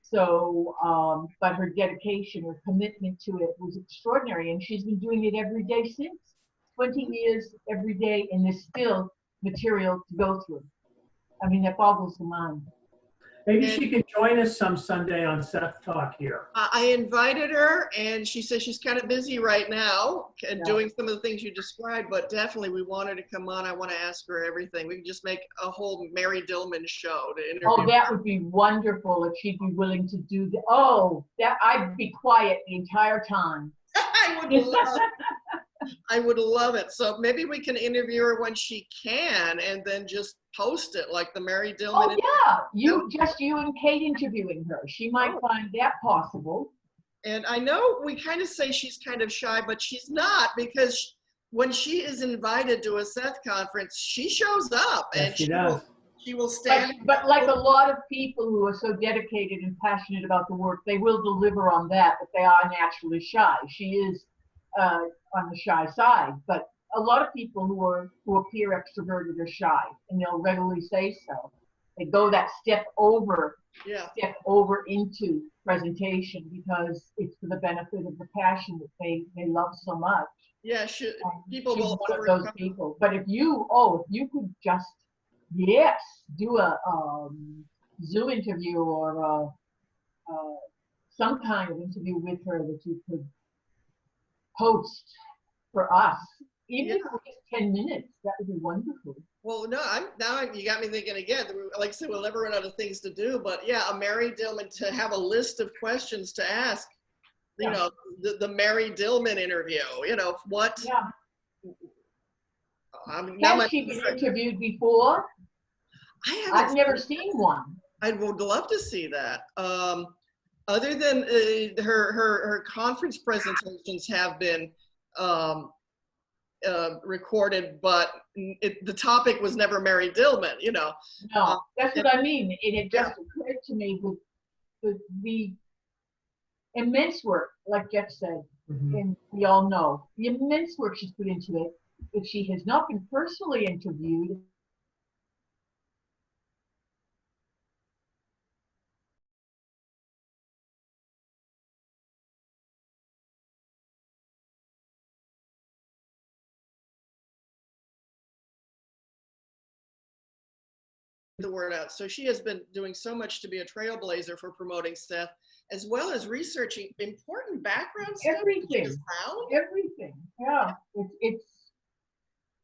So, but her dedication, her commitment to it was extraordinary, and she's been doing it every day since. 20 years every day, and there's still material to go through. I mean, that boggles the mind. Maybe she can join us some Sunday on SethTalk here. I invited her, and she says she's kind of busy right now and Yeah. doing some of the things you described, but definitely we want her to come on. I want to ask her everything. We can just make a whole Mary Dillman show to interview Oh, that her. would be wonderful if she'd be willing to do that. Oh, that I'd be quiet the entire time. I would love it. So maybe we can interview her when she can and then just post it like the Mary Dillman. Oh yeah, you and Kate interviewing her. She might find that possible. And I know we kind of say she's kind of shy, but she's not, because when she is invited to a Seth conference, she shows up. Yes, and she does. She will stand. But like a lot of people who are so dedicated and passionate about the work, they will deliver on that, but they are naturally shy. She is on the shy side, but a lot of people who appear extroverted are shy, and they'll readily say so. They go that step over into presentation because it's for the benefit of the passion that they love so much. Yeah, people will one of those people. But if you could just do a Zoom interview or some kind of interview with her that you could post for us, even if it was just 10 minutes, that would be wonderful. Well, no, you got me thinking again. Like I said, we'll never run out of things to do, but yeah, a Mary Dillman, to have a list of questions to ask, you know, the Mary Dillman interview, you know, what? Yeah. Has she been interviewed before? I've never seen one. I would love to see that. Other than her conference presentations have been recorded, but the topic was never Mary Dillman, you know. No, that's what I mean. And it just occurred to me with the immense work, like Jeff said, and we all know, the immense work she's put into it. If she has not been personally interviewed, the word out. So she has been doing so much to be a trailblazer for promoting Seth, as well as researching important background stuff. Everything. Yeah. It's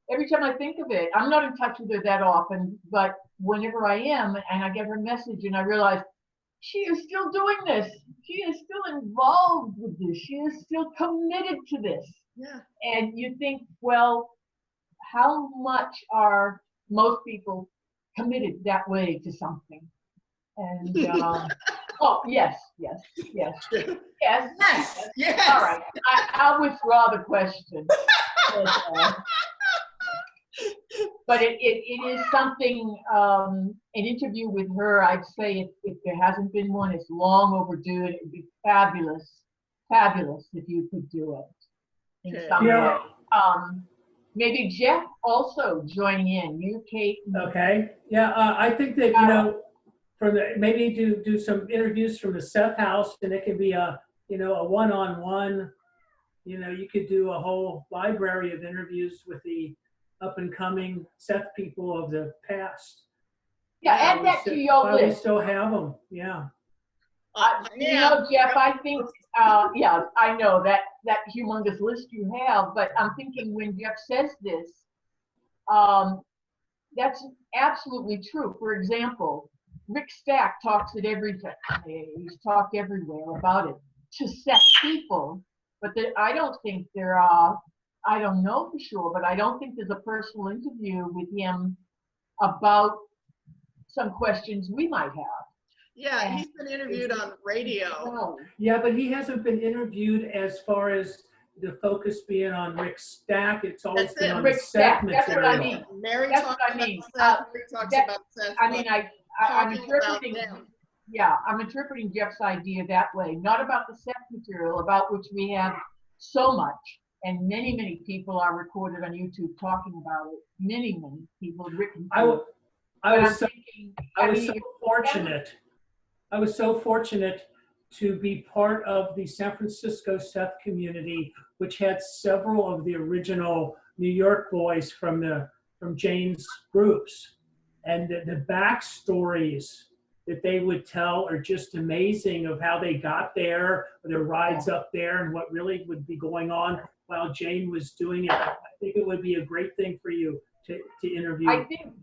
every time I think of it, I'm not in touch with her that often, but whenever I am and I get her message and I realize she is still doing this, she is still involved with this, she is still committed to this. Yeah. And you think, well, how much are most people committed that way to something? And oh, yes. All right, I'll withdraw the question. But it is something, an interview with her, I'd say if there hasn't been one, it's long overdue. It would be fabulous if you could do it in some way. Maybe Jeff also joining in, you, Kate. Okay, yeah, I think that, you know, maybe do some interviews from the Seth house, and it could be a one-on-one, you know, you could do a whole library of interviews with the up-and-coming Seth people of the past. Yeah, add that to your list. We still have them, yeah. You know, Jeff, I think, I know that humongous list you have, but I'm thinking when Jeff says this, that's absolutely true. For example, Rick Stack talks at everything. He's talked everywhere about it to Seth people, but I don't think there are, I don't know for sure, but I don't think there's a personal interview with him about some questions we might have. Yeah, he's been interviewed on radio. Yeah, but he hasn't been interviewed as far as the focus being on Rick Stack. It's always been on Rick Seth Stack. material. That's what I mean. Mary That's talks what I mean. about Seth. Rick talks about Seth. I mean, I'm interpreting. I'm interpreting Jeff's idea that way. Not about the Seth material, about which we have so much, And many, many people are recorded on YouTube talking about it. Many, many people have written. I to it. I But was I'm so, thinking, I was mean, so fortunate. I was so fortunate to be part of the San Francisco Seth community, which had several of the original New York boys from Jane's groups, and the backstories that they would tell are just amazing of how they got there, their rides up there, and what really would be going on while Jane was doing it. I think it would be a great thing for you to interview. I think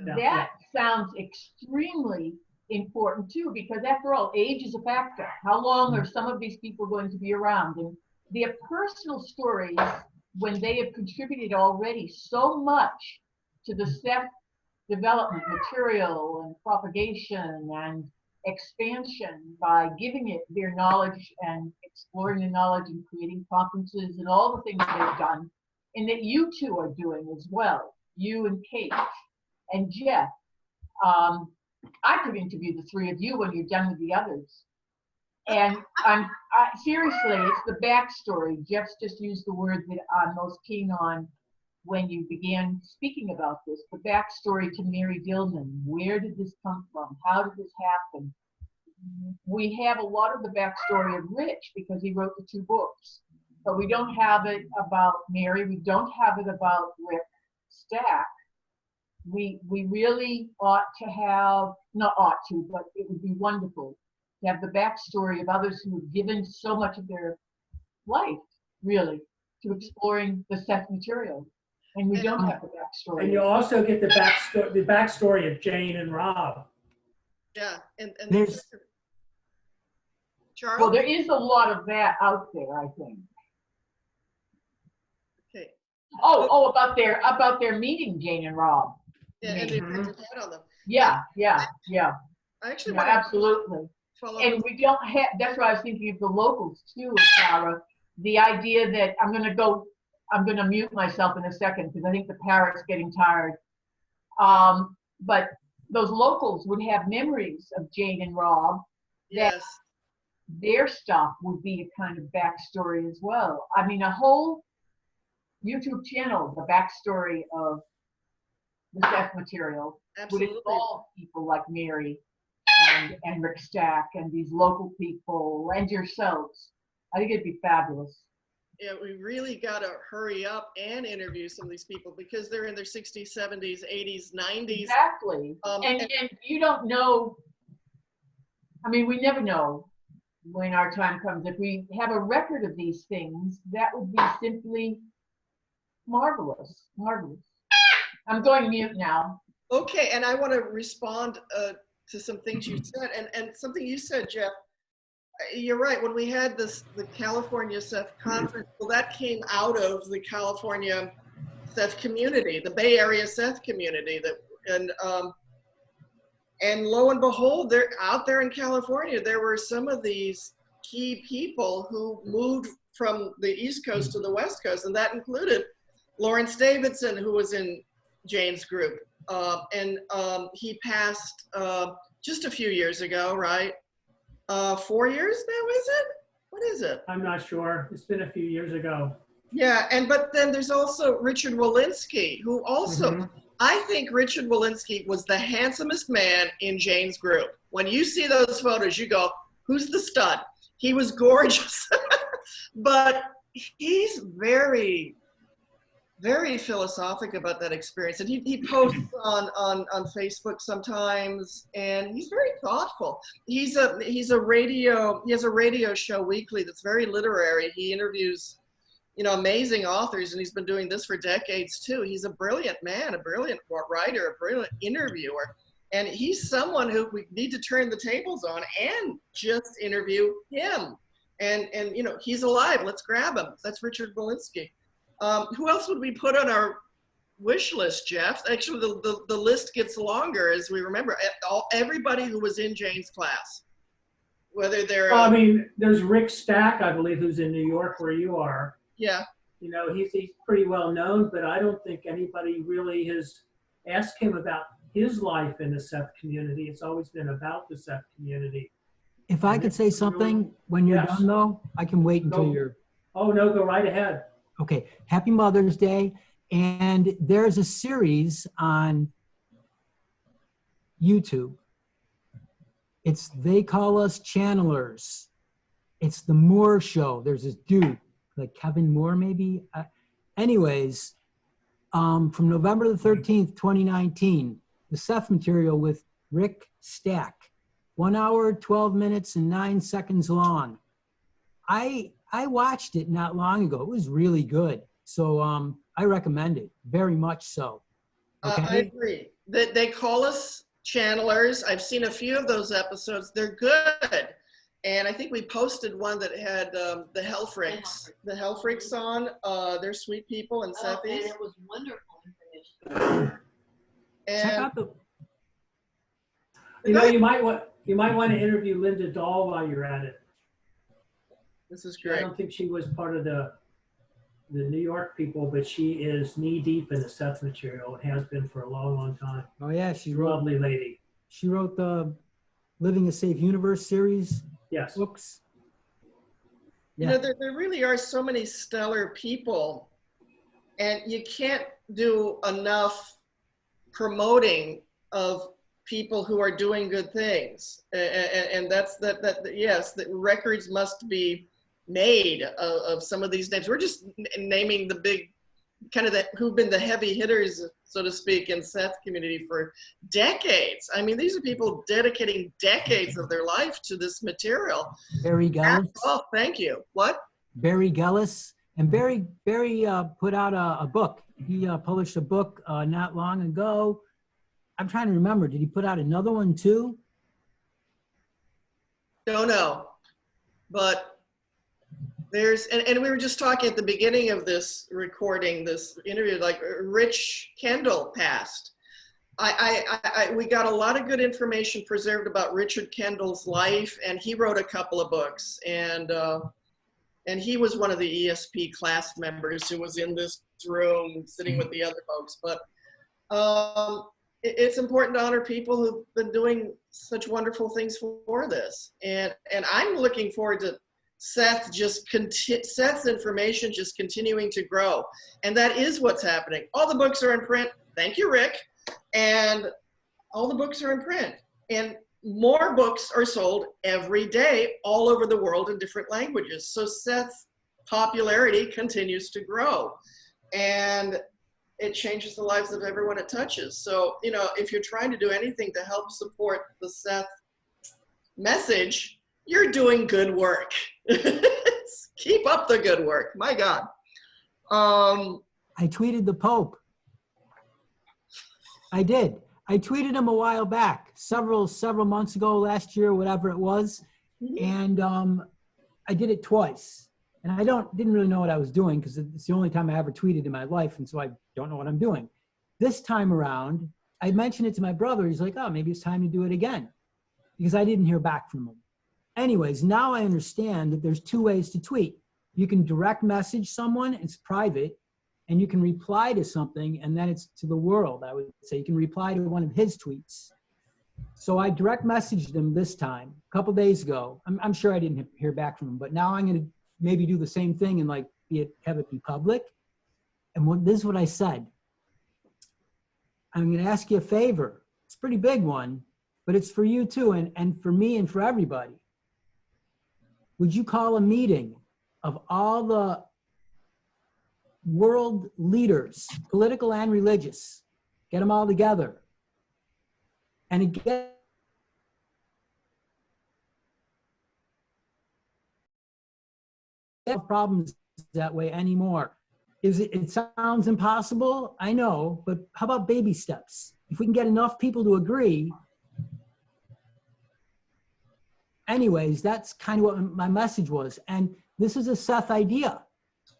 that sounds extremely important too, because after all, age is a factor. How long are some of these people going to be around? And their personal stories, when they have contributed already so much to the Seth development, material and propagation and expansion by giving it their knowledge and exploring the knowledge and creating conferences and all the things they've done, and that you two are doing as well, you and Kate and Jeff. I could interview the three of you when you're done with the others. And seriously, it's the backstory. Jeff's just used the word that I'm most keen on when you began speaking about this, the backstory to Mary Dillman. Where did this come from? How did this happen? We have a lot of the backstory of Rich because he wrote the 2 books, but we don't have it about Mary. We don't have it about Rick Stack. We really ought to have, not ought to, but it would be wonderful to have the backstory of others who have given so much of their life, really, to exploring the Seth material. And we don't have the backstory. And you also get the backstory of Jane and Rob. Yeah, and There's- Charles? Well, there is a lot of that out there, I think. Okay. Oh, about their meeting, Jane and Rob. Yeah, and the effect it had on them. Yeah. I actually Yeah, want to absolutely. follow And up. we don't have, that's why I was thinking of the locals too, Sarah. The idea that I'm going to mute myself in a second because I think the parrot's getting tired. But those locals would have memories of Jane and Rob. Yes. Their stuff would be a kind of backstory as well. I mean, a whole YouTube channel, the backstory of the Seth material, would Absolutely. involve people like Mary and Rick Stack and these local people and yourselves. I think it'd be fabulous. Yeah, we really got to hurry up and interview some of these people because they're in their 60s, 70s, 80s, 90s. Exactly. And you don't know, I mean, we never know when our time comes. If we have a record of these things, that would be simply marvelous, marvelous. I'm going mute now. Okay, and I want to respond to some things you said, and something you said, Jeff. You're right. When we had the California Seth conference, well, that came out of the California Seth community, the Bay Area Seth community. And lo and behold, they're out there in California. There were some of these key people who moved from the East Coast to the West Coast, and that included Lawrence Davidson, who was in Jane's group, and he passed just a few years ago, right? 4 years now, is it? What is it? I'm not sure. It's been a few years ago. Yeah, but then there's also Richard Wollensky, who also, I think Richard Wollensky was the handsomest man in Jane's group. When you see those photos, you go, who's the stud? He was gorgeous, but he's very, very philosophic about that experience. And he posts on Facebook sometimes, and he's very thoughtful. He has a radio show weekly that's very literary. He interviews, amazing authors, and he's been doing this for decades too. He's a brilliant man, a brilliant writer, a brilliant interviewer. And he's someone who we need to turn the tables on and just interview him. And he's alive. Let's grab him. That's Richard Wollensky. Who else would we put on our wish list, Jeff? Actually, the list gets longer as we remember. Everybody who was in Jane's class, whether they're... Well, I mean, there's Rick Stack, I believe, who's in New York where you are. Yeah. He's pretty well known, but I don't think anybody really has asked him about his life in the Seth community. It's always been about the Seth community. If I could say something when you're Yes. done, though, I can wait until Go. you're... Oh, no, go right ahead. Okay, happy Mother's Day. And there's a series on YouTube. It's They Call Us Channelers. It's the Moore Show. There's this dude, like Kevin Moore maybe. Anyways, from November the 13th, 2019, the Seth material with Rick Stack. 1 hour, 12 minutes, and 9 seconds long. I watched it not long ago. It was really good. So I recommend it, very much so. Okay? I agree. They call us channelers. I've seen a few of those episodes. They're good. And I think we posted one that had the Hellfreaks on. They're sweet people and Sethies. And it was wonderful information. Check out the... You know, you might want to interview Linda Dahl while you're at it. This is I great. don't think she was part of the New York people, but she is knee deep in the Seth material and has been for a long, long time. Oh yeah, She's a lovely lady. She wrote the Living a Safe Universe series Yes. books. You know, there really are so many stellar people, and you can't do enough promoting of people who are doing good things. And that's yes, the records must be made of some of these names. We're just naming the big, kind of who've been the heavy hitters, so to speak, in Seth community for decades. I mean, these are people dedicating decades of their life to this material. Barry Gellis. Oh, thank you. What? Barry Gellis. And Barry put out a book. He published a book not long ago. I'm trying to remember. Did he put out another one too? Don't know. But there's, and we were just talking at the beginning of this recording, this interview, like Rich Kendall passed. We got a lot of good information preserved about Richard Kendall's life, and he wrote a couple of books, and he was one of the ESP class members who was in this room sitting with the other folks. But it's important to honor people who've been doing such wonderful things for this, and I'm looking forward to Seth's information just continuing to grow. And that is what's happening. All the books are in print. Thank you, Rick. And all the books are in print. And more books are sold every day all over the world in different languages. So Seth's popularity continues to grow. And it changes the lives of everyone it touches. So, you know, if you're trying to do anything to help support the Seth message, you're doing good work. Keep up the good work. My God. I tweeted the Pope. I did. I tweeted him a while back, several months ago, last year, whatever it was. And I did it twice. And I didn't really know what I was doing because it's the only time I ever tweeted in my life. And so I don't know what I'm doing. This time around, I mentioned it to my brother. He's like, oh, maybe it's time to do it again, because I didn't hear back from him. Anyways, now I understand that there's two ways to tweet. You can direct message someone, it's private, and you can reply to something, and then it's to the world, I would say. You can reply to one of his tweets. So I direct messaged him this time, a couple days ago. I'm sure I didn't hear back from him, but now I'm going to maybe do the same thing and like have it be public. And this is what I said. I'm going to ask you a favor. It's a pretty big one, but it's for you too, and for me and for everybody. Would you call a meeting of all the world leaders, political and religious, get them all together, and get problems that way anymore? It sounds impossible, I know, but how about baby steps? If we can get enough people to agree. Anyways, that's kind of what my message was. And this is a Seth idea.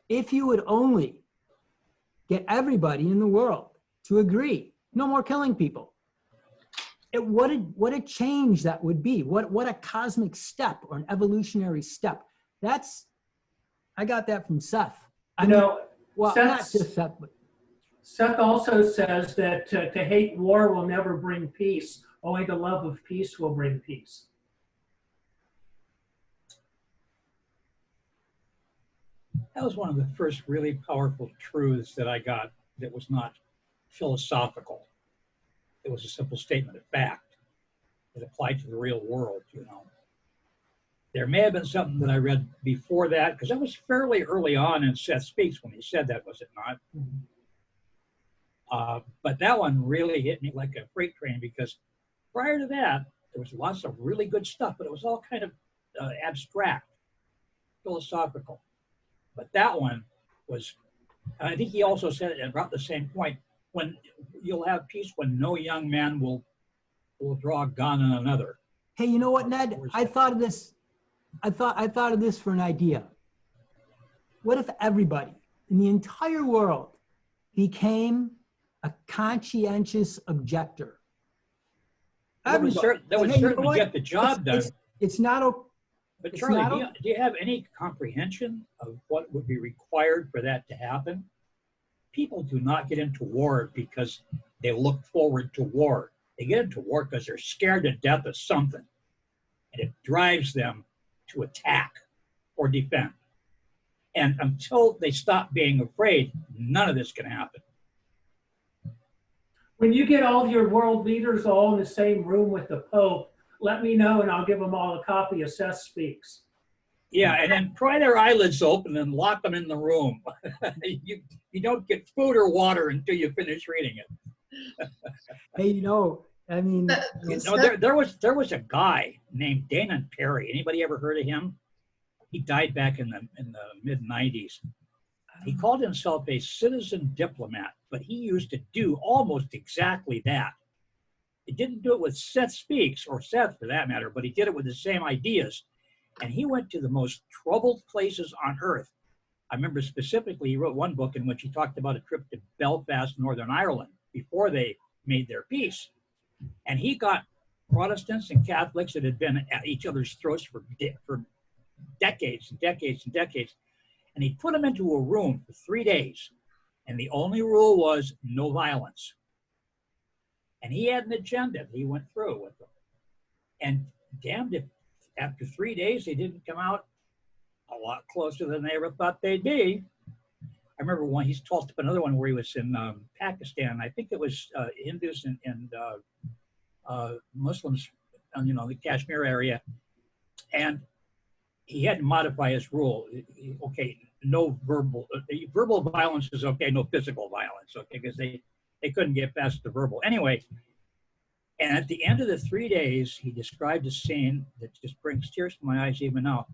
If you would only get everybody in the world to agree, no more killing people, what a change that would be. What a cosmic step or an evolutionary step. I got that from Seth. Well, not just Seth, but Seth also says that to hate war will never bring peace. Only the love of peace will bring peace. That was one of the first really powerful truths that I got that was not philosophical. It was a simple statement of fact that applied to the real world, you know. There may have been something that I read before that, because that was fairly early on in Seth Speaks when he said that, was it not? But that one really hit me like a freight train, because prior to that, there was lots of really good stuff, but it was all kind of abstract, philosophical. But that one was, I think he also said it at about the same point, when you'll have peace when no young man will draw a gun on another. Hey, you know what, Ned? I thought of this. I thought of this for an idea. What if everybody in the entire world became a conscientious objector? That would certainly get the job done. It's not a. But Charlie, do you have any comprehension of what would be required for that to happen? People do not get into war because they look forward to war. They get into war because they're scared to death of something, and it drives them to attack or defend. And until they stop being afraid, none of this can happen. When you get all your world leaders all in the same room with the Pope, let me know and I'll give them all a copy of Seth Speaks. Yeah, and then pry their eyelids open and lock them in the room. You don't get food or water until you finish reading it. Hey, you know, I mean, there was a guy named Dana Perry. Anybody ever heard of him? He died back in the mid-90s. He called himself a citizen diplomat, but he used to do almost exactly that. He didn't do it with Seth Speaks, or Seth for that matter, but he did it with the same ideas. And he went to the most troubled places on earth. I remember specifically he wrote one book in which he talked about a trip to Belfast, Northern Ireland, before they made their peace. And he got Protestants and Catholics that had been at each other's throats for decades and decades and decades. And he put them into a room for 3 days. And the only rule was no violence. And he had an agenda that he went through with them. And damned if after 3 days they didn't come out a lot closer than they ever thought they'd be. I remember one, he's talked about another one where he was in Pakistan. I think it was Hindus and Muslims, you know, the Kashmir area. And he had to modify his rule. Okay, no verbal violence is okay, no physical violence, okay, because they couldn't get past the verbal. Anyway, and at the end of the 3 days, he described a scene that just brings tears to my eyes even now.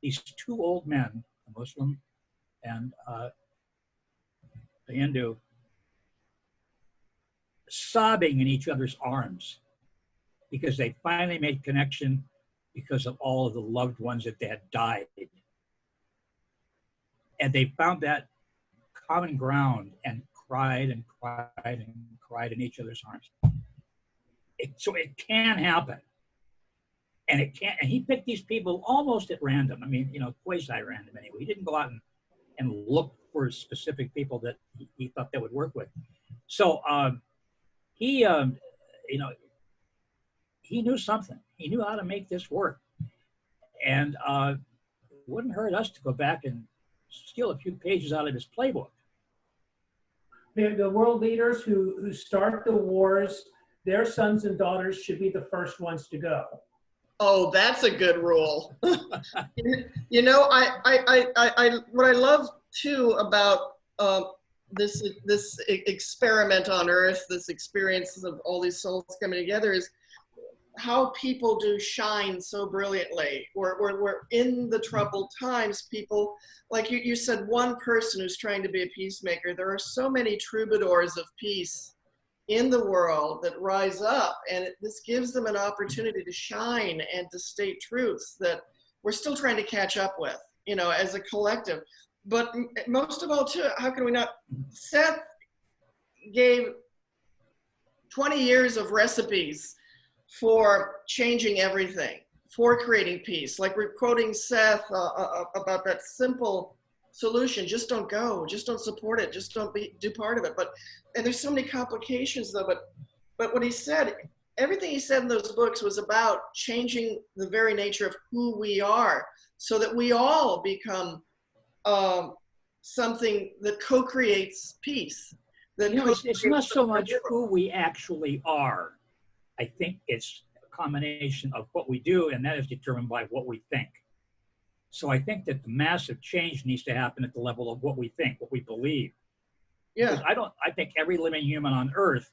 These two old men, a Muslim and the Hindu, sobbing in each other's arms because they finally made connection because of all of the loved ones that they had died. And they found that common ground and cried and cried and cried in each other's arms. So it can happen. And it can't, and he picked these people almost at random. I mean, you know, quasi-random anyway. He didn't go out and look for specific people that he thought that would work with. So he, you know, he knew something. He knew how to make this work. And it wouldn't hurt us to go back and steal a few pages out of his playbook. The world leaders who start the wars, their sons and daughters should be the first ones to go. Oh, that's a good rule. You know, what I love too about this experiment on Earth, this experience of all these souls coming together, is how people do shine so brilliantly. We're in the troubled times, people, like you said, one person who's trying to be a peacemaker. There are so many troubadours of peace in the world that rise up, and this gives them an opportunity to shine and to state truths that we're still trying to catch up with, you know, as a collective. But most of all too, how can we not? Seth gave 20 years of recipes for changing everything, for creating peace. Like we're quoting Seth about that simple solution: just don't go, just don't support it, just don't do part of it. And there's so many complications though, but what he said, everything he said in those books was about changing the very nature of who we are, so that we all become something that co-creates peace. That You know, it's not so much co-creates who we actually are. I think it's a combination of what we do, and that is determined by what we think. So I think that the massive change needs to happen at the level of what we think, what we believe. Yeah. Because I think every living human on earth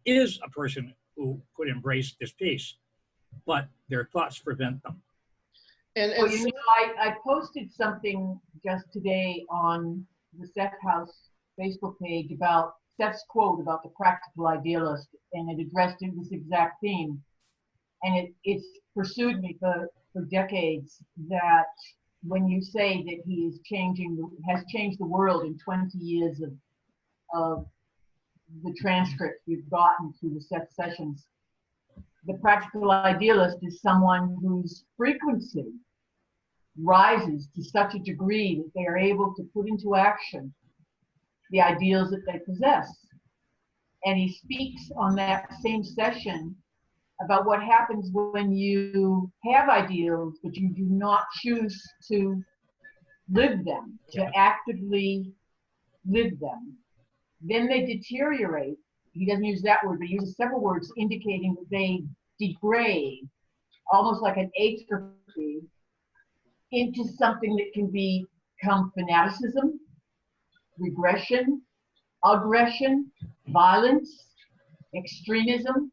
is a person who could embrace this peace, but their thoughts prevent them. And Well, you know, I posted something just today on the Seth House Facebook page about Seth's quote about the practical idealist, and it addressed this exact theme. And it's pursued me for decades, that when you say that he is has changed the world in 20 years of the transcripts we've gotten through the Seth sessions, the practical idealist is someone whose frequency rises to such a degree that they are able to put into action the ideals that they possess. And he speaks on that same session about what happens when you have ideals, but you do not choose to live them, to actively live them. Then they deteriorate. He doesn't use that word, but he uses several words indicating that they degrade, almost like an atrophy, into something that can become fanaticism, regression, aggression, violence, extremism,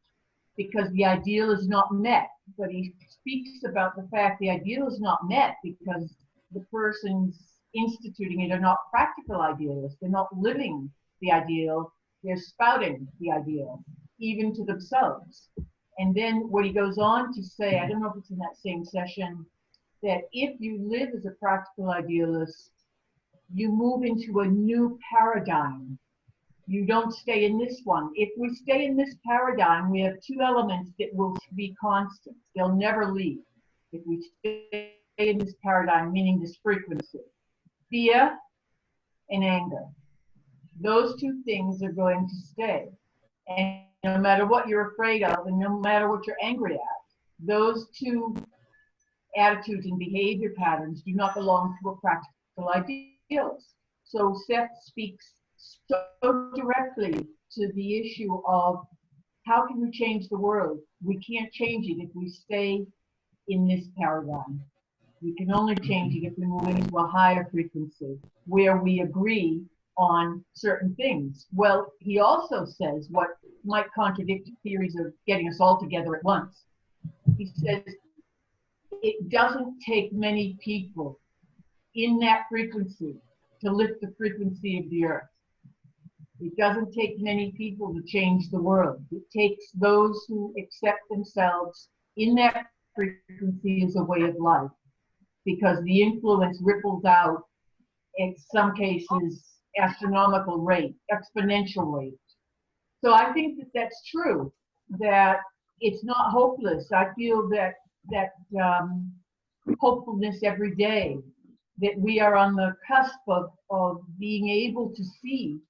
because the ideal is not met. But he speaks about the fact the ideal is not met because the persons instituting it are not practical idealists. They're not living the ideal. They're spouting the ideal, even to themselves. And then what he goes on to say, I don't know if it's in that same session, that if you live as a practical idealist, you move into a new paradigm. You don't stay in this one. If we stay in this paradigm, we have two elements that will be constant. They'll never leave. If we stay in this paradigm, meaning this frequency, fear and anger. Those two things are going to stay. And no matter what you're afraid of, and no matter what you're angry at, those two attitudes and behavior patterns do not belong to a practical idealist. So Seth speaks so directly to the issue of how can we change the world? We can't change it if we stay in this paradigm. We can only change it if we move into a higher frequency where we agree on certain things. Well, he also says what might contradict theories of getting us all together at once. He says it doesn't take many people in that frequency to lift the frequency of the earth. It doesn't take many people to change the world. It takes those who accept themselves in that frequency as a way of life, because the influence ripples out, in some cases, astronomical rate, exponential rate. So I think that that's true, that it's not hopeless. I feel that hopefulness every day, that we are on the cusp of being able to see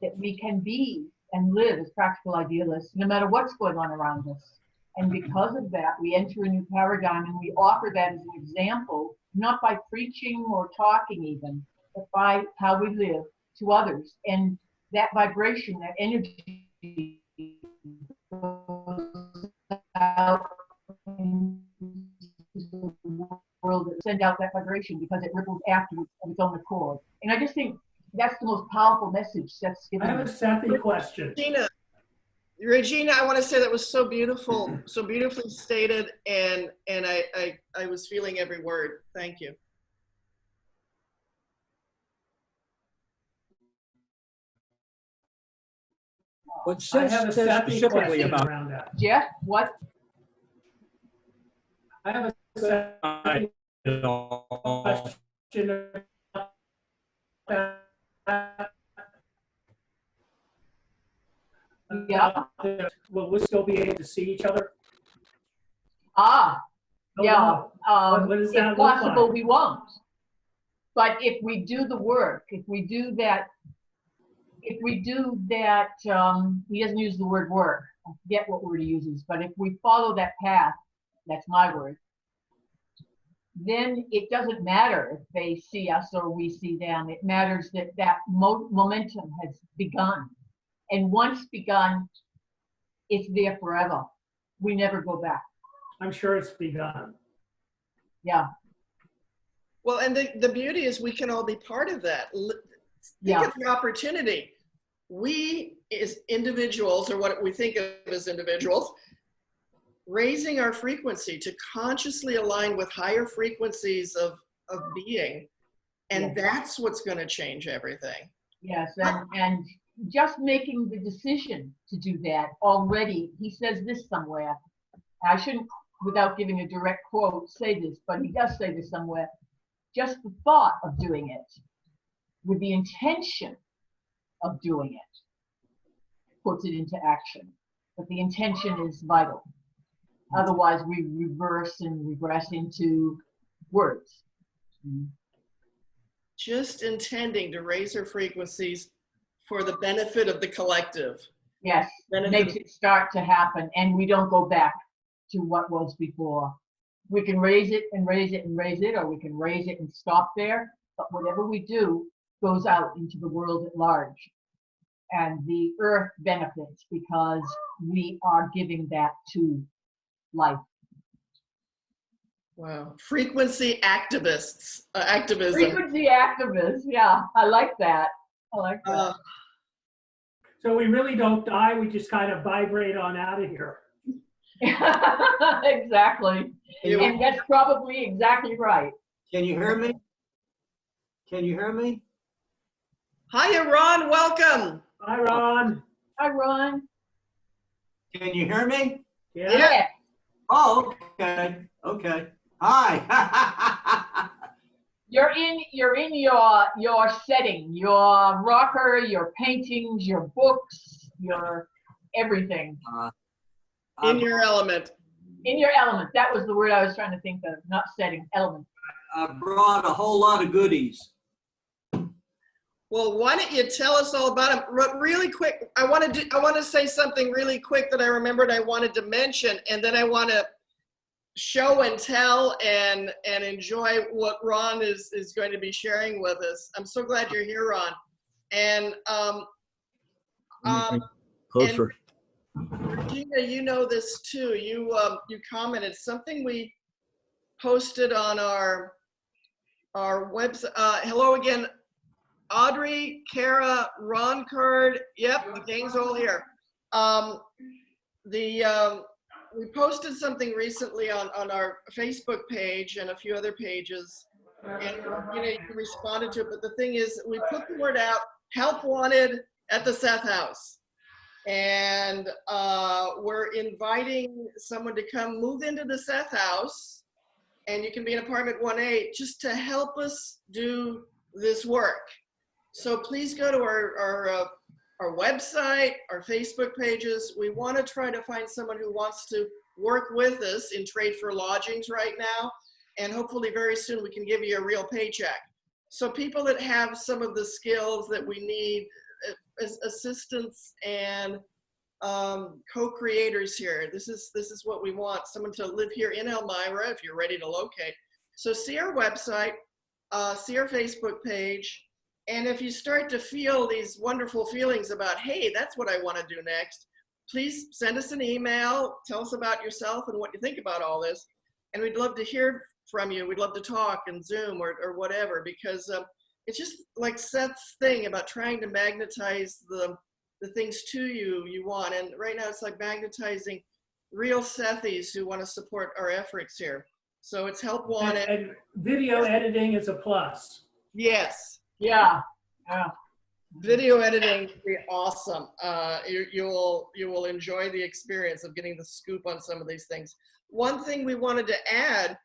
that we can be and live as practical idealists no matter what's going on around us. And because of that, we enter a new paradigm, and we offer that as an example, not by preaching or talking even, but by how we live to others. And that vibration, that energy goes out into the world, that send out that vibration because it ripples afterwards of its own accord. And I just think that's the most powerful message Seth's given. I have a Sethy question. Regina, I want to say that was so beautiful, so beautifully stated, and I was feeling every word. Thank you. What I Seth have a says Sethy specifically question about around that. Jeff, what? I have a Sethy question about Yeah. Will we still be able to see each other? Ah, Oh, yeah. wow. What does that If look possible, like? we won't. But if we do the work, if we do that, he doesn't use the word work. I forget what word he uses, but if we follow that path, that's my word. then it doesn't matter if they see us or we see them. It matters that that momentum has begun. And once begun, it's there forever. We never go back. I'm sure it's begun. Yeah. Well, and the beauty is we can all be part of that. Think Yeah. of the opportunity. We as individuals, or what we think of as individuals, raising our frequency to consciously align with higher frequencies of being. And Yes. that's what's going to change everything. Yes, and just making the decision to do that already, he says this somewhere. I shouldn't, without giving a direct quote, say this, but he does say this somewhere. Just the thought of doing it with the intention of doing it puts it into action. But the intention is vital. Otherwise, we reverse and regress into words. Just intending to raise our frequencies for the benefit of the collective. Yes, makes it start to happen, and we don't go back to what was before. We can raise it and raise it and raise it, or we can raise it and stop there, but whatever we do goes out into the world at large. And the earth benefits because we are giving that to life. Wow. Frequency activists, activism. Frequency activists, yeah, I like that. I like that. So we really don't die, we just kind of vibrate on out of here. Exactly. And that's probably exactly right. Can you hear me? Can you hear me? Hiya, Ron, welcome. Hi, Ron. Hi, Ron. Can you hear me? Yeah. Yeah. Oh, okay. Okay. Hi. You're in your setting, your rocker, your paintings, your books, your everything. In your element. In your element. That was the word I was trying to think of, not setting, element. I brought a whole lot of goodies. Well, why don't you tell us all about them? Really quick, I want to say something really quick that I remembered I wanted to mention, and then I want to show and tell and enjoy what Ron is going to be sharing with us. I'm so glad you're here, Ron. And closer. Regina, you know this too. You commented something we posted on our website. Hello again, Audrey, Kara, Ron Curd. Yep, the gang's all here. We posted something recently on our Facebook page and a few other pages, and you responded to it. But the thing is, we put the word out: help wanted at the Seth House, and we're inviting someone to come move into the Seth House, and you can be in apartment 1A just to help us do this work. So please go to our website, our Facebook pages. We want to try to find someone who wants to work with us in trade for lodgings right now. And hopefully very soon we can give you a real paycheck. So people that have some of the skills that we need as assistants and co-creators here. This is what we want, someone to live here in Elmira if you're ready to locate. So see our website, see our Facebook page. And if you start to feel these wonderful feelings about, hey, that's what I want to do next, please send us an email, tell us about yourself and what you think about all this. And we'd love to hear from you. We'd love to talk and Zoom or whatever, because it's just like Seth's thing about trying to magnetize the things to you want. And right now it's like magnetizing real Sethies who want to support our efforts here. So it's help wanted. And video editing is a plus. Yes. Yeah. Yeah. Video editing would be awesome. You will enjoy the experience of getting the scoop on some of these things. One thing we wanted to add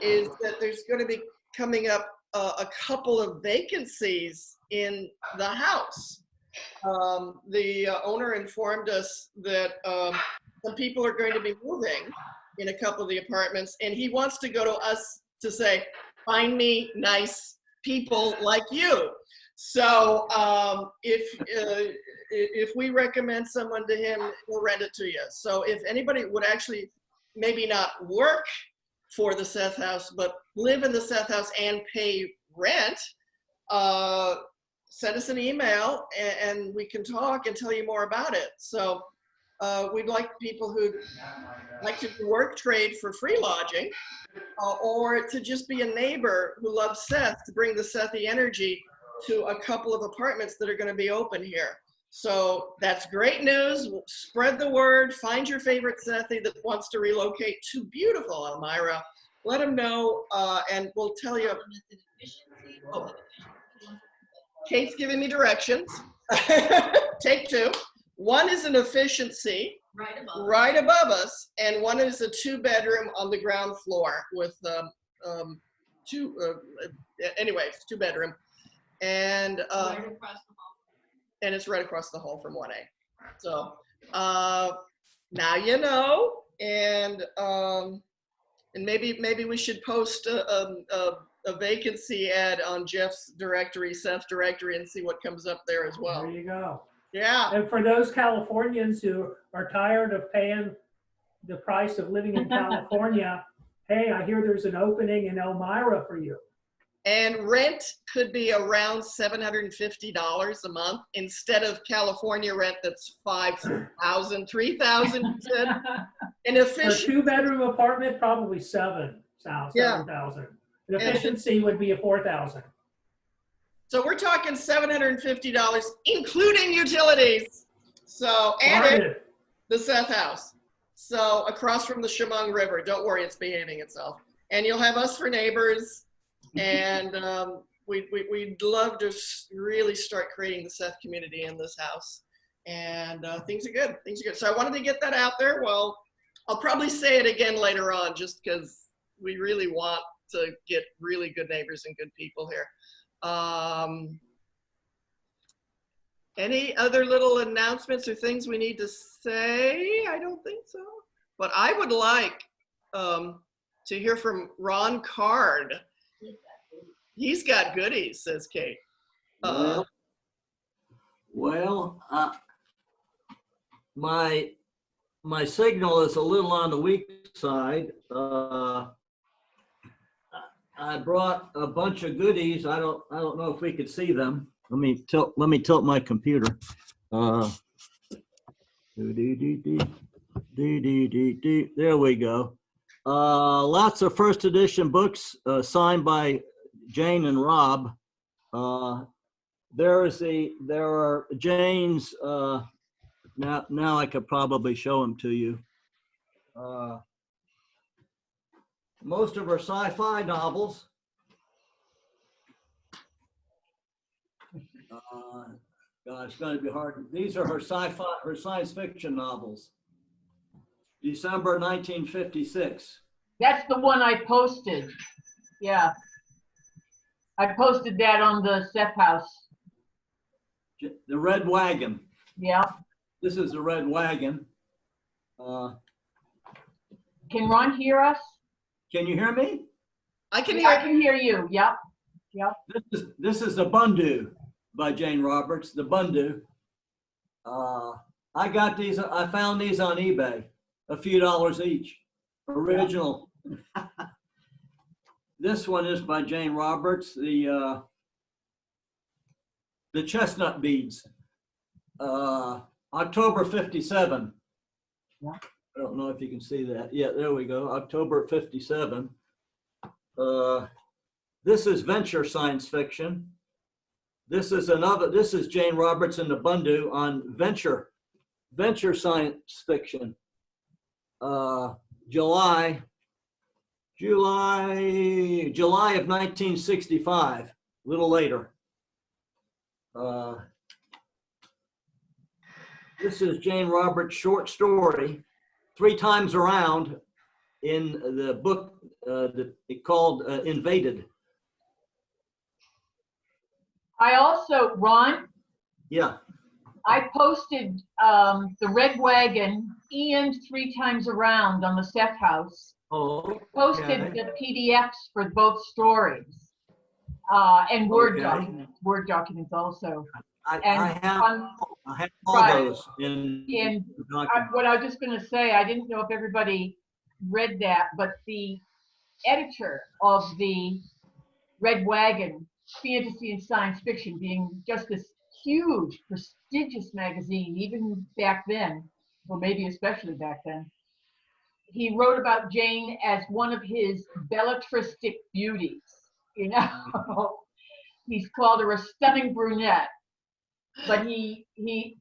is that there's going to be coming up a couple of vacancies in the house. The owner informed us that some people are going to be moving in a couple of the apartments, and he wants to go to us to say, find me nice people like you. So if we recommend someone to him, we'll rent it to you. So if anybody would actually maybe not work for the Seth House, but live in the Seth House and pay rent, send us an email and we can talk and tell you more about it. So we'd like people who like to work trade for free lodging, or to just be a neighbor who loves Seth, to bring the Sethi energy to a couple of apartments that are going to be open here. So that's great news. Spread the word. Find your favorite Sethi that wants to relocate to beautiful Elmira. Let them know, and we'll tell you. Oh, Kate's giving me directions. Take two. One is an efficiency right above us, and one is a 2-bedroom on the ground floor with anyway, it's 2-bedroom, and Right across the hall. and it's right across the hall from 1A. So now you know, and maybe we should post a vacancy ad on Jeff's directory, Seth's directory, and see what comes up there as well. There you go. Yeah. And for those Californians who are tired of paying the price of living in California, hey, I hear there's an opening in Elmira for you. And rent could be around $750 a month instead of California rent that's $5,000, $3,000. You said an For a efficient. 2-bedroom apartment, probably $7,000. Yeah. An efficiency would be a $4,000. So we're talking $750, including utilities. So and the Seth House. So across from the Chemung River. Don't worry, it's behaving itself. And you'll have us for neighbors. And we'd love to really start creating the Seth community in this house. And things are good. Things are good. So I wanted to get that out there. Well, I'll probably say it again later on, just because we really want to get really good neighbors and good people here. Any other little announcements or things we need to say? I don't think so. But I would like to hear from Ron Card. He's got goodies, says Kate. My signal is a little on the weak side. I brought a bunch of goodies. I don't know if we could see them. Let me tilt my computer. There we go. Lots of first edition books signed by Jane and Rob. There are Jane's. Now I could probably show them to you. Most of her sci-fi novels. God, it's going to be hard. These are her science fiction novels. December 1956. That's the one I posted. Yeah. I posted that on the Seth House. The Red Wagon. Yeah. This is the Red Wagon. Can Ron hear us? Can you hear me? I can hear. I can hear you. Yep. Yep. This is the Bundu by Jane Roberts. The Bundu. I got these. I found these on eBay, a few dollars each. Original. This one is by Jane Roberts. The Chestnut Beads. October 57. Yeah. I don't know if you can see that. Yeah, there we go. October 57. This is venture science fiction. This is Jane Roberts and the Bundu on venture science fiction. July of 1965, a little later. This is Jane Roberts' short story, 3 Times Around, in the book called Invaded. I also, Ron, Yeah. I posted the Red Wagon and 3 Times Around on the Seth House. Oh. Posted Okay. the PDFs for both stories and Word Okay. documents. Word documents also. I And have all right. those in the document. what I was just going to say, I didn't know if everybody read that, but the editor of the Red Wagon Fantasy and Science Fiction, being just this huge, prestigious magazine, even back then, or maybe especially back then. He wrote about Jane as one of his belletristic beauties, you know. He's called her a stunning brunette, but he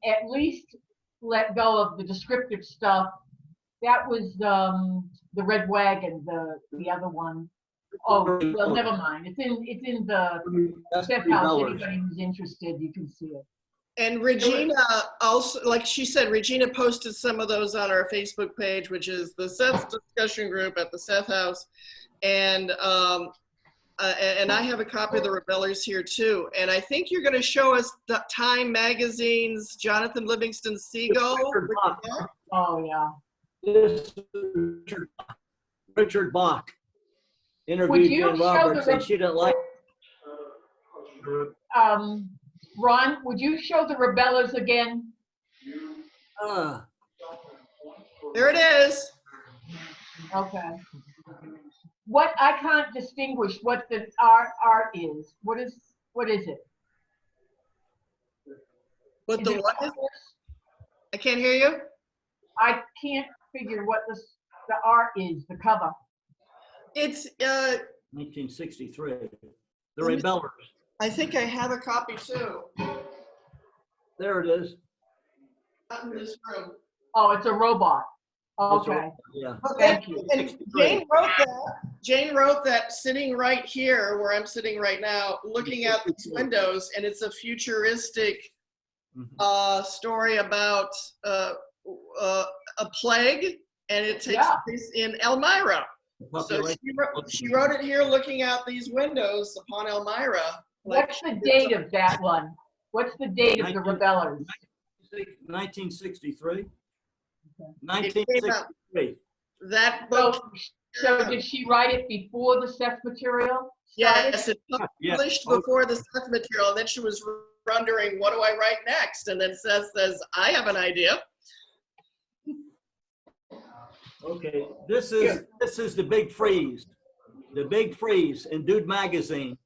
at least let go of the descriptive stuff. That was the Red Wagon, the other one. Oh, well, never mind. It's in the Seth House. Anybody who's interested, you can see it. And Regina also, like she said, Regina posted some of those on our Facebook page, which is the Seth discussion group at the Seth House. And I have a copy of the Rebellers here too. And I think you're going to show us the Time Magazine's Jonathan Livingston Seagull. Oh, yeah. This is Richard Bach interviewed Jane Roberts, and she didn't like it. Ron, would you show the Rebellers again? There it is. Okay. What, I can't distinguish what the art is. What is it? What the what is? I can't hear you. I can't figure what the art is, the cover. It's 1963. The Rebellers. I think I have a copy too. There it is. Not in this room. Oh, it's a robot. Okay. Yeah. Thank you. And Jane wrote that sitting right here, where I'm sitting right now, looking out these windows, and it's a futuristic story about a plague, and it takes place in Elmira. So she wrote it here, looking out these windows upon Elmira. What's the date of that one? What's the date of the Rebellers? 1963. 1963. That book. So did she write it before the Seth material? Yes, it published before the Seth material, and then she was wondering, what do I write next? And then Seth says, I have an idea. Okay, this is the Big Freeze. The Big Freeze in Dude Magazine.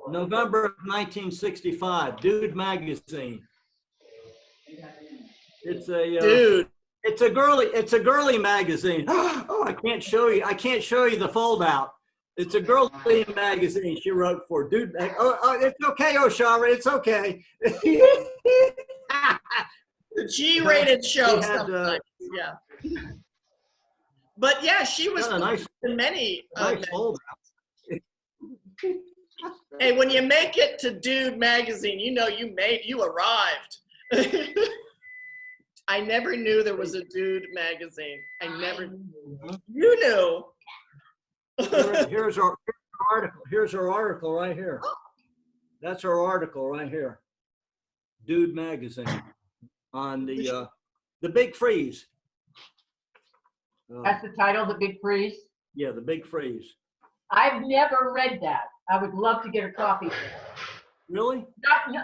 November of 1965, Dude Magazine. It's a Dude. It's a girly magazine. Oh, I can't show you the fold out. It's a girly magazine she wrote for Dude. Oh, it's okay, O'Shara, it's okay. The G-rated show sometimes. Yeah. But yeah, she was in many. Nice fold out. Hey, when you make it to Dude Magazine, you know you arrived. I never knew there was a Dude Magazine. I never knew. You knew. Here's our article. Here's our article right here. That's our article right here. Dude Magazine on the Big Freeze. That's the title, The Big Freeze? Yeah, The Big Freeze. I've never read that. I would love to get a copy. Really?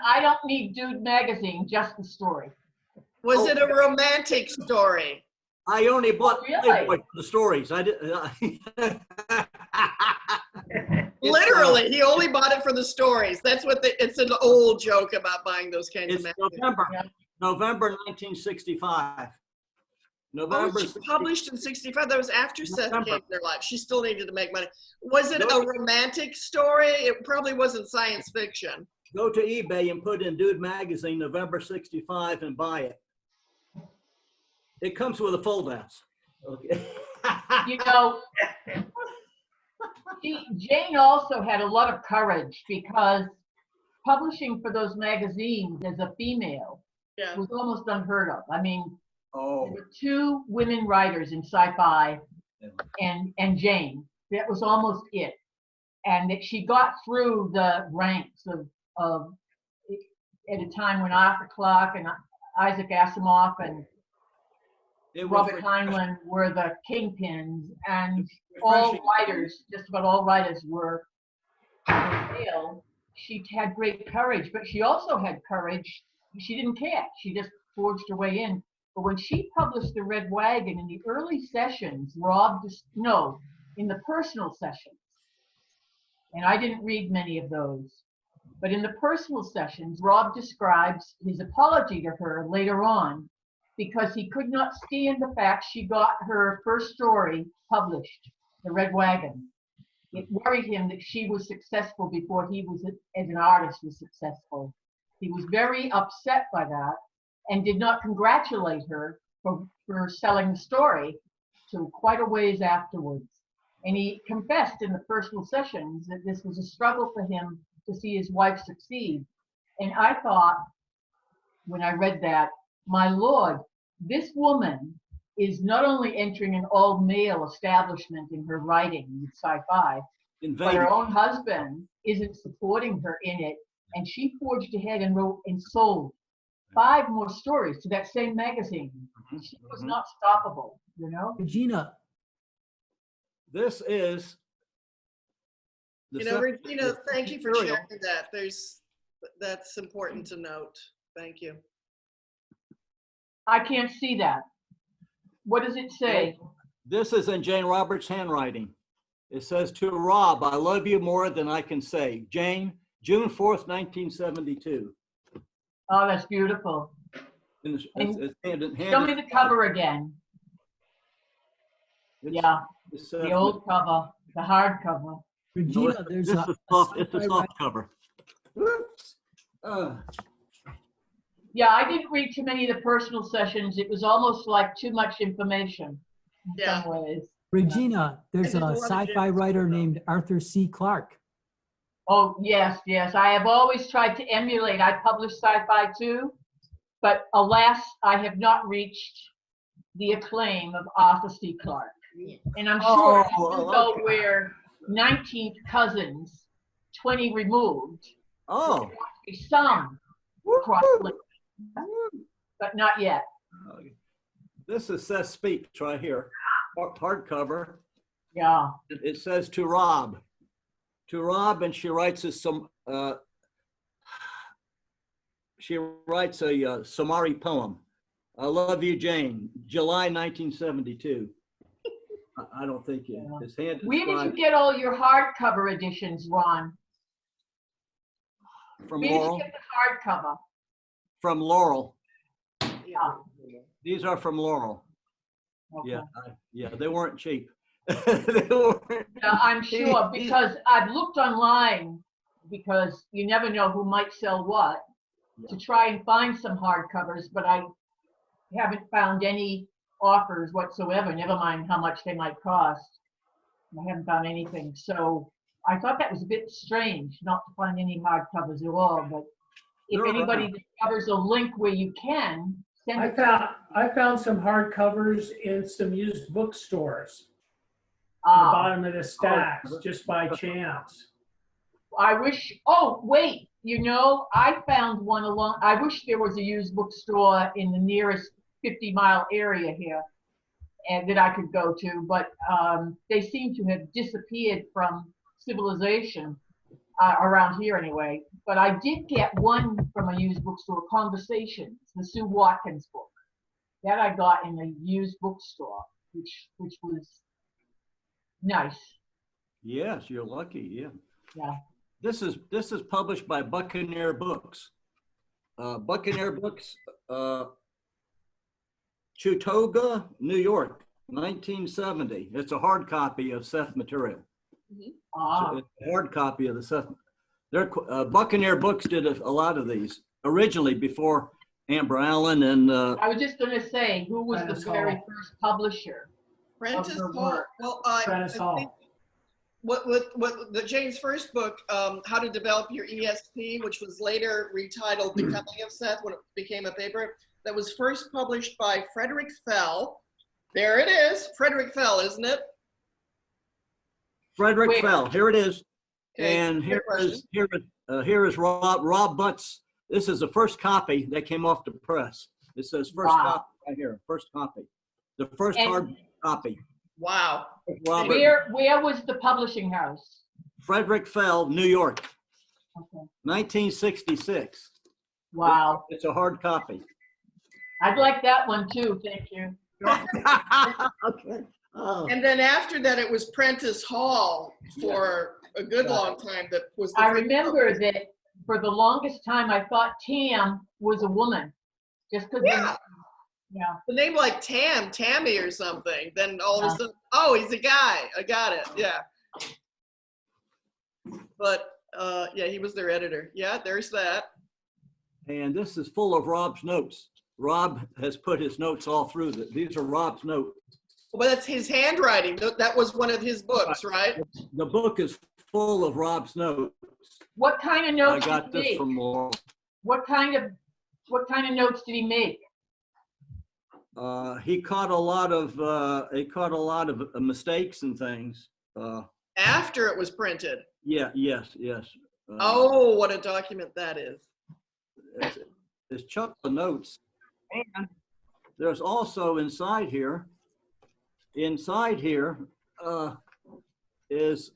I don't need Dude Magazine, just the story. Was it a romantic story? I only bought Playboy for the stories. I did. Literally, he only bought it for the stories. That's what it's an old joke about buying those kinds of magazines. November 1965. November. She published in 65. That was after Seth came to their life. She still needed to make money. Was it a romantic story? It probably wasn't science fiction. Go to eBay and put in Dude Magazine, November 65, and buy it. It comes with a fold-outs. Okay. You know, Jane also had a lot of courage, because publishing for those magazines as a female was almost unheard of. I mean, there were two women writers in sci-fi, and Jane. That was almost it. And that she got through the ranks of at a time when Arthur Clarke and Isaac Asimov and Robert Heinlein were the kingpins, and all writers, just about all writers were male. She had great courage, but she also had courage. She didn't care. She just forged her way in. But when she published The Red Wagon in the early sessions, in the personal sessions. And I didn't read many of those. But in the personal sessions, Rob describes his apology to her later on because he could not stand the fact she got her first story published, The Red Wagon. It worried him that she was successful before he was, as an artist, was successful. He was very upset by that and did not congratulate her for selling the story till quite a ways afterwards. And he confessed in the personal sessions that this was a struggle for him to see his wife succeed. And I thought, when I read that, my Lord, this woman is not only entering an all-male establishment in her writing with sci-fi, but her own husband isn't supporting her in it. And she forged ahead and wrote and sold 5 more stories to that same magazine. She was not stoppable, you know? Regina, This is. Regina, thank you for sharing that. That's important to note. Thank you. I can't see that. What does it say? This is in Jane Roberts' handwriting. It says, "To Rob, I love you more than I can say. Jane, June 4th, 1972. Oh, that's beautiful. And Show me the cover again. Yeah, the old cover, the hard cover. Regina, there's it's a soft cover. Whoops. Yeah, I didn't read too many of the personal sessions. It was almost like too much information in some ways. Regina, there's a sci-fi writer named Arthur C. Clarke. Oh, yes, yes. I have always tried to emulate. I published sci-fi too, but alas, I have not reached the acclaim of Arthur C. Clarke. And I'm sure though we're 19th cousins, 20 removed, there must be some cross-link, but not yet. This is Seth Speaks right here, hardcover. Yeah. It says to Rob, and she writes some. She writes a Samari poem. I love you, Jane. July 1972. I don't think his hand. Where did you get all your hardcover editions, Ron? From Where Laurel. did you get the hardcover? From Laurel. Yeah. These are from Laurel. Okay. Yeah, they weren't cheap. They weren't. Yeah, I'm sure, because I've looked online, because you never know who might sell what, to try and find some hardcovers, but I haven't found any offers whatsoever, never mind how much they might cost. I haven't found anything. So I thought that was a bit strange not to find any hardcovers at all, but if anybody discovers a link where you can, send it. I found some hardcovers in some used bookstores at the bottom of the stacks, just by chance. I wish, oh, wait, I found one I wish there was a used bookstore in the nearest 50-mile area here and that I could go to, but they seem to have disappeared from civilization around here anyway. But I did get one from a used bookstore, Conversations, the Sue Watkins book. That I got in a used bookstore, which was nice. Yes, you're lucky. Yeah. Yeah. This is published by Buccaneer Books. Buccaneer Books, Chautauqua, New York, 1970. It's a hard copy of Seth material. So it's a hard copy of the Seth. Buccaneer Books did a lot of these originally before Amber Allen and. I was just going to say, who was the very first publisher? Prentice Hall. Well, I think Jane's first book, How to Develop Your ESP, which was later retitled Becoming of Seth when it became a paper, that was first published by Frederick Fell. There it is, Frederick Fell, isn't it? Frederick Fell. Here it is. Okay, and here is Rob Butts. This is the first copy that came off the press. It says first copy right here. First copy. The first hard copy. Wow. Where was the publishing house? Frederick Fell, New York. Okay. 1966. Wow. It's a hard copy. I'd like that one too. Thank you. Okay. Oh, And then after that, it was Prentice Hall for a good long time. That was. I remember that for the longest time, I thought Tam was a woman, just because. Yeah. Yeah. The name like Tammy or something. Then all of a Yeah. sudden, oh, he's a guy. I got it. Yeah. But yeah, he was their editor. Yeah, there's that. and this is full of Rob's notes. Rob has put his notes all through. These are Rob's notes. Well, that's his handwriting. That was one of his books, right? The book is full of Rob's notes. What kind of I notes got did he this make? from Laurel. What kind of notes did he make? He caught a lot of mistakes and things. After it was printed. Yes. Oh, what a document that is. It's chock full of notes. And there's also inside here is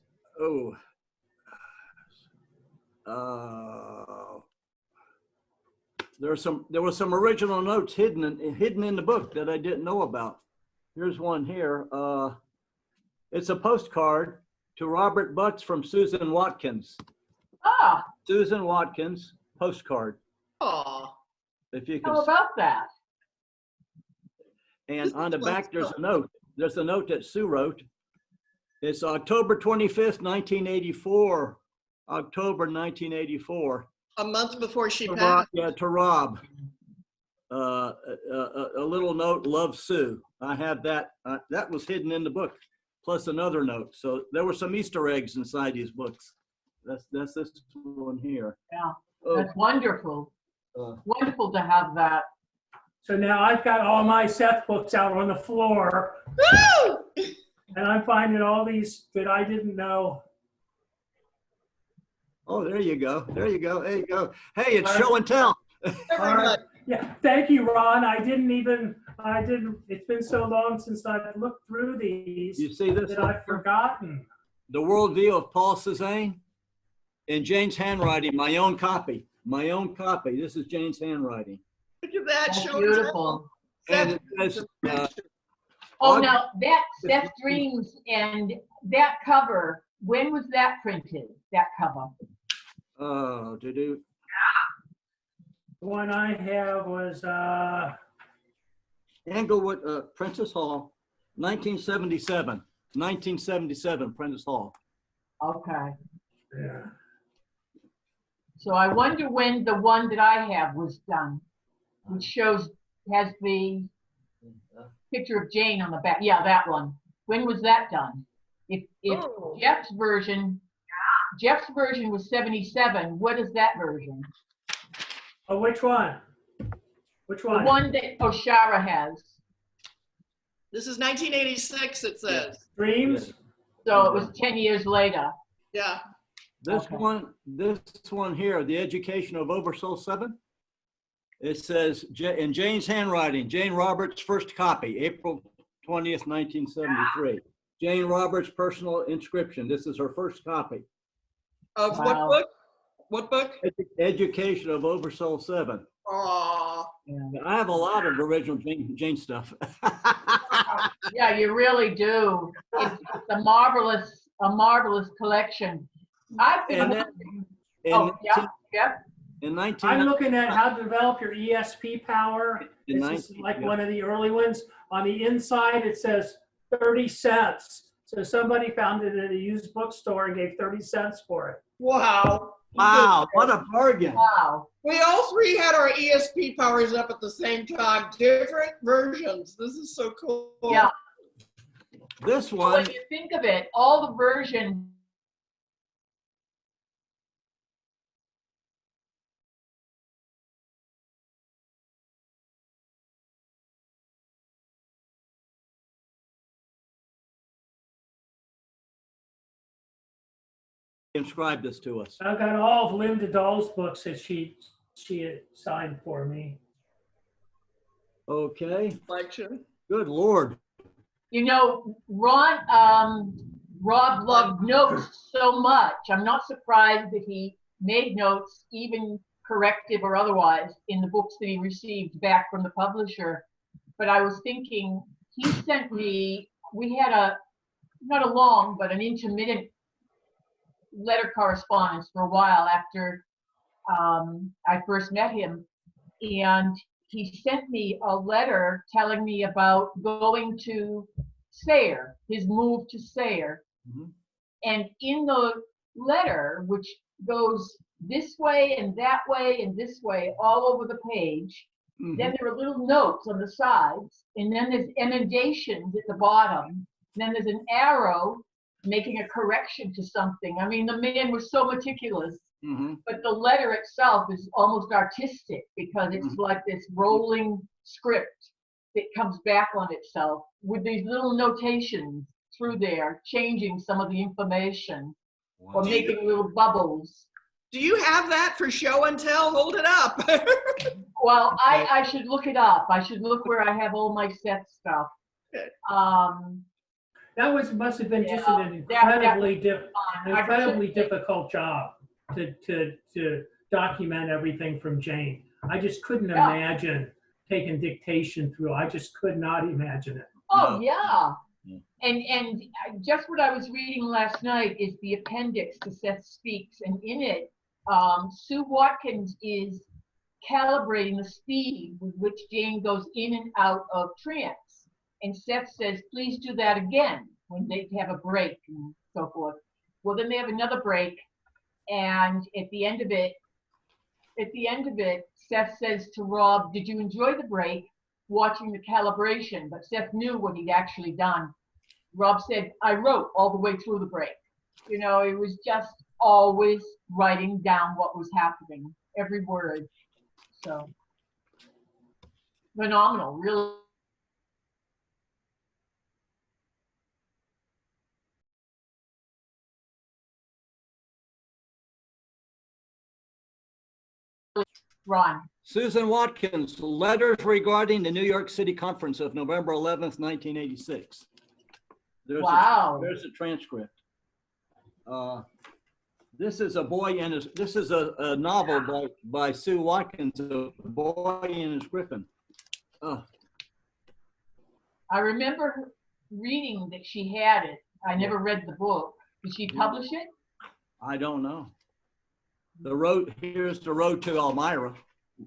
there were some original notes hidden in the book that I didn't know about. Here's one here. It's a postcard to Robert Butts from Susan Watkins. Ah, Susan Watkins postcard. Oh, If you can. how about that? And on the back, there's a note. There's a note that Sue wrote. It's October 25th, 1984. October 1984. a month before she To Rob, passed. yeah, to Rob. A little note, love Sue. I have that. That was hidden in the book, plus another note. So there were some Easter eggs inside these books. That's this one here. Yeah, Oh, that's wonderful. uh, Wonderful to have that. So now I've got all my Seth books out on the floor, Woo! and I'm finding all these that I didn't know. oh, there you go. There you go. There you go. Hey, it's show and tell. Everybody. Yeah, thank you, Ron. It's been so long since I've looked through these You see this? that I've forgotten. The Worldview of Paul Cézanne in Jane's handwriting, my own copy. My own copy. This is Jane's handwriting. Look at that. That's show beautiful. And Seth, it says, Oh, now that Seth Dreams and that cover, when was that printed, that cover? to The one I have was, Englewood, Prentice Hall, 1977. 1977, Prentice Hall. Okay. yeah. So I wonder when the one that I have was done, which has the picture of Jane on the back. Yeah, that one. When was that done? If Oh. Jeff's version was 77, what is that version? Oh, which one? Which The one? one that Oshara has. This is 1986, it says. Dreams? So it was 10 years later. Yeah. This Okay. one here, The Education of Oversoul 7. It says, in Jane's handwriting, Jane Roberts' first copy, April 20th, 1973. Jane Roberts' personal inscription. This is her first copy. Of Wow. what book? What book? Education of Oversoul 7. Aw. Yeah. I have a lot of original Jane stuff. Yeah, you really do. It's a marvelous collection. I've been And then, wondering- in, oh, yeah, 19 yeah. in 19 I'm looking at how to develop your ESP power. In This is 19 like yeah. one of the early ones. On the inside, it says 30 cents. So somebody found it at a used bookstore and gave 30 cents for it. Wow. Wow, what a bargain. Wow. We all three had our ESP powers up at the same time, different versions. This is so cool. Yeah. This When one, you think of it, all the versions inscribe this to us. I've got all of Linda Dahl's books that she had signed for me. Okay, Collection. good Lord. You know, Rob loved notes so much. I'm not surprised that he made notes, even corrective or otherwise, in the books that he received back from the publisher. But I was thinking, he sent me we had not a long, but an intermittent letter correspondence for a while after I first met him. And he sent me a letter telling me about going to Sayre, his move to Sayre. Mhm. And in the letter, which goes this way and that way and this way all over the page, then there are little notes on the sides, and then there's emendations at the bottom, and then there's an arrow making a correction to something. I mean, the man was so meticulous, but the letter itself is almost artistic because it's like this rolling script that comes back on itself with these little notations through there, changing some of the information or making little bubbles. Do you have that for show and tell? Hold it up. Well, I should look it up. I should look where I have all my Seth stuff. That must have been just an incredibly difficult job to document everything from Jane. I just couldn't imagine taking dictation through. I just could not imagine it. Oh, yeah. And just what I was reading last night is the appendix to Seth Speaks, and in it, Sue Watkins is calibrating the speed with which Jane goes in and out of trance. And Seth says, please do that again when they have a break and so forth. Well, then they have another break, and at the end of it, Seth says to Rob, did you enjoy the break watching the calibration? But Seth knew what he'd actually done. Rob said, I wrote all the way through the break. You know, it was just always writing down what was happening, every word. So, phenomenal, really. Ron. Susan Watkins, letters regarding the New York City Conference of November 11th, 1986. Wow. There's a transcript. This is a boy and his, this is a novel by Sue Watkins, A Boy and His Griffin. I remember reading that she had it. I never read the book. Did she publish it? I don't know. Here's the road to Elmira.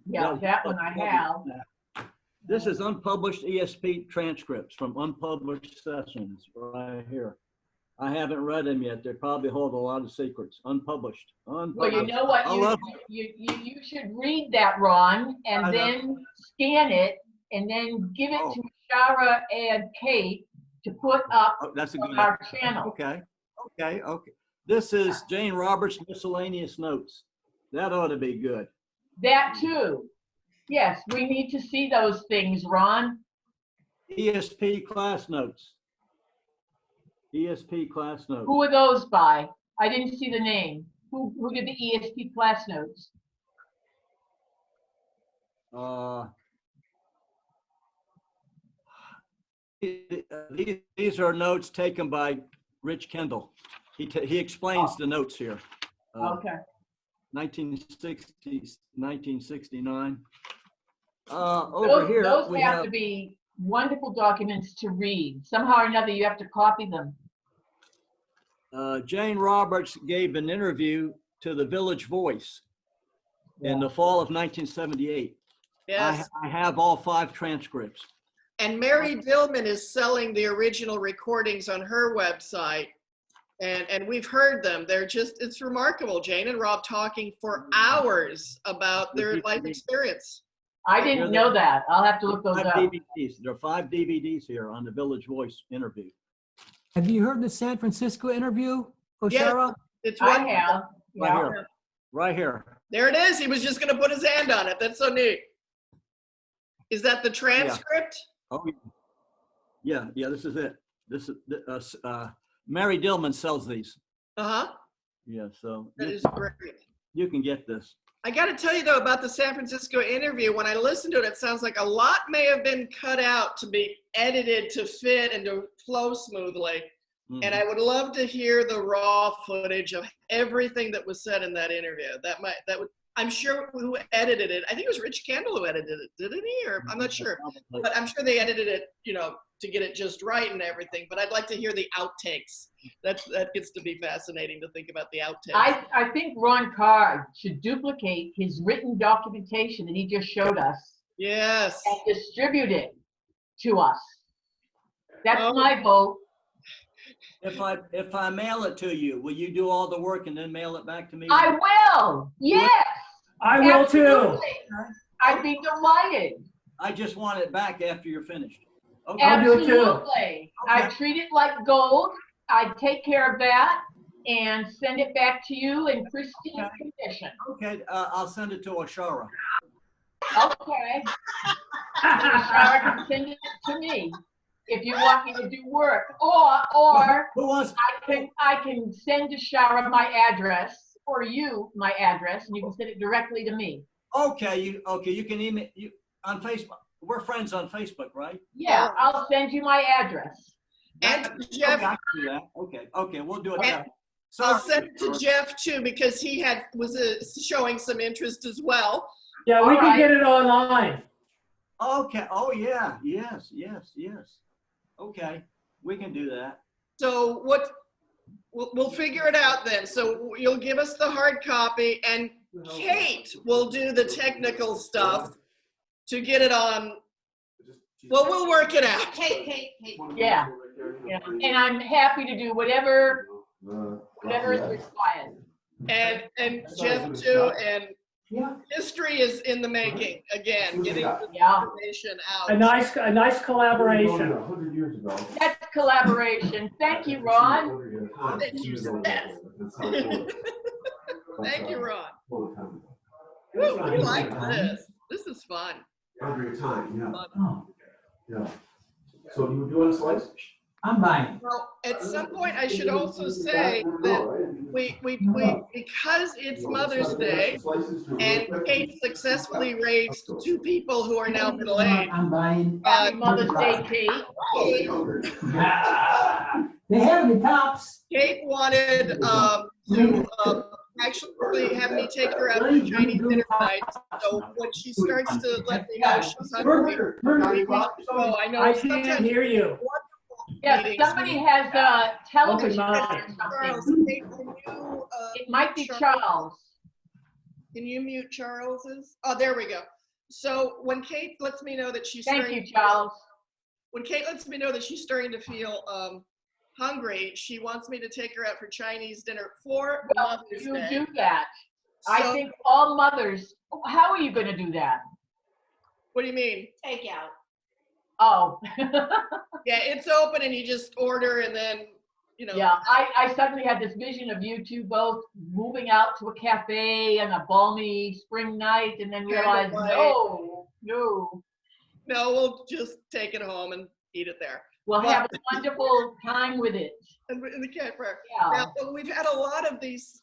Yeah, that one I have. This is unpublished ESP transcripts from unpublished sessions right here. I haven't read them yet. They probably hold a lot of secrets. Unpublished. Well, you know what? You should read that, Ron, and then scan it, and then give it to Shara and Kate to put up on our channel. Okay. This is Jane Roberts' Miscellaneous Notes. That ought to be good. That too. Yes, we need to see those things, Ron. ESP class notes. ESP class notes. Who are those by? I didn't see the name. Who did the ESP class notes? These are notes taken by Rich Kendall. He explains the notes here. Okay. 1960s, 1969. Over here, those have to be wonderful documents to read. Somehow or another, you have to copy them. Jane Roberts gave an interview to the Village Voice in the fall of 1978. Yes. I have all 5 transcripts. And Mary Dillman is selling the original recordings on her website. And we've heard them. They're just, it's remarkable. Jane and Rob talking for hours about their life experience. I didn't know that. I'll have to look those up. DVDs. There are 5 DVDs here on the Village Voice interview. Have you heard the San Francisco interview, Oshara? Yes, it's I have. Right here. There it is. He was just going to put his hand on it. That's so neat. Is that the transcript? Oh, yeah. This is it. This is Mary Dillman sells these. Yeah, so that is great. You can get this. I got to tell you though about the San Francisco interview. When I listened to it, it sounds like a lot may have been cut out to be edited to fit and to flow smoothly. And I would love to hear the raw footage of everything that was said in that interview. I'm sure who edited it. I think it was Rich Kendall who edited it, didn't he? Or I'm not sure, but I'm sure they edited it, you know, to get it just right and everything. But I'd like to hear the outtakes. That gets to be fascinating to think about the outtakes. I think Ron Carr should duplicate his written documentation that he just showed us Yes. and distribute it to us. That's Oh. my vote. If I mail it to you, will you do all the work and then mail it back to me? I will. Yes. I will too. Absolutely. I'd be delighted. I just want it back after you're finished. Okay. I'll do it too. Absolutely. I treat it like gold. I take care of that and send it back to you in pristine condition. Okay, I'll send it to Ashara. Okay. Ashara can send it to me if you want me to do work, or Who wants? I can send Ashara my address, or you my address, and you can send it directly to me. Okay, you can email you on Facebook. We're friends on Facebook, right? Yeah, I'll send you my address. And Jeff, Okay, I can do that. Okay, we'll do it. And So I'll send it to Jeff too, because he was showing some interest as well. Yeah, we can get it online. okay. Oh yeah. Yes. Okay, we can do that. So we'll figure it out then. So you'll give us the hard copy, and Kate will do the technical stuff to get it on. Well, we'll work it out. Kate. Yeah. And I'm happy to do whatever is required. And Jeff too, and history is in the making again, getting the information out. A nice collaboration. That's collaboration. Thank you, Ron. Thank you, Seth. Thank you, Ron. Woo, we like this. This is fun. Under your time, yeah. So you doing slice? I'm buying. Well, at some point, I should also say that we because it's Mother's Day, and Kate successfully raised 2 people who are now middle-aged. I'm buying. Happy Mother's Day, Kate. They have the tops. Kate wanted to actually have me take her out to Chinese dinner tonight. So when she starts to let me know she's hungry, so I know I can't sometimes hear you. Yeah, somebody has a television Okay, or Charles, something. Kate, can you, It might be Charles. Can you mute Charles's? Oh, there we go. So when Kate lets me know that she's Thank you, Charles. when Kate lets me know that she's starting to feel hungry, she wants me to take her out for Chinese dinner for Mother's You Day. do that. I So- think all mothers. How are you going to do that? What do you mean? Take out. Oh. Yeah, it's open and you just order and then, you know. Yeah, I suddenly had this vision of you two both moving out to a cafe on a balmy spring night, and then realized, no. No, we'll just take it home and eat it there. We'll have a wonderful time with it. And in the campfire. Yeah. Now, we've had a lot of these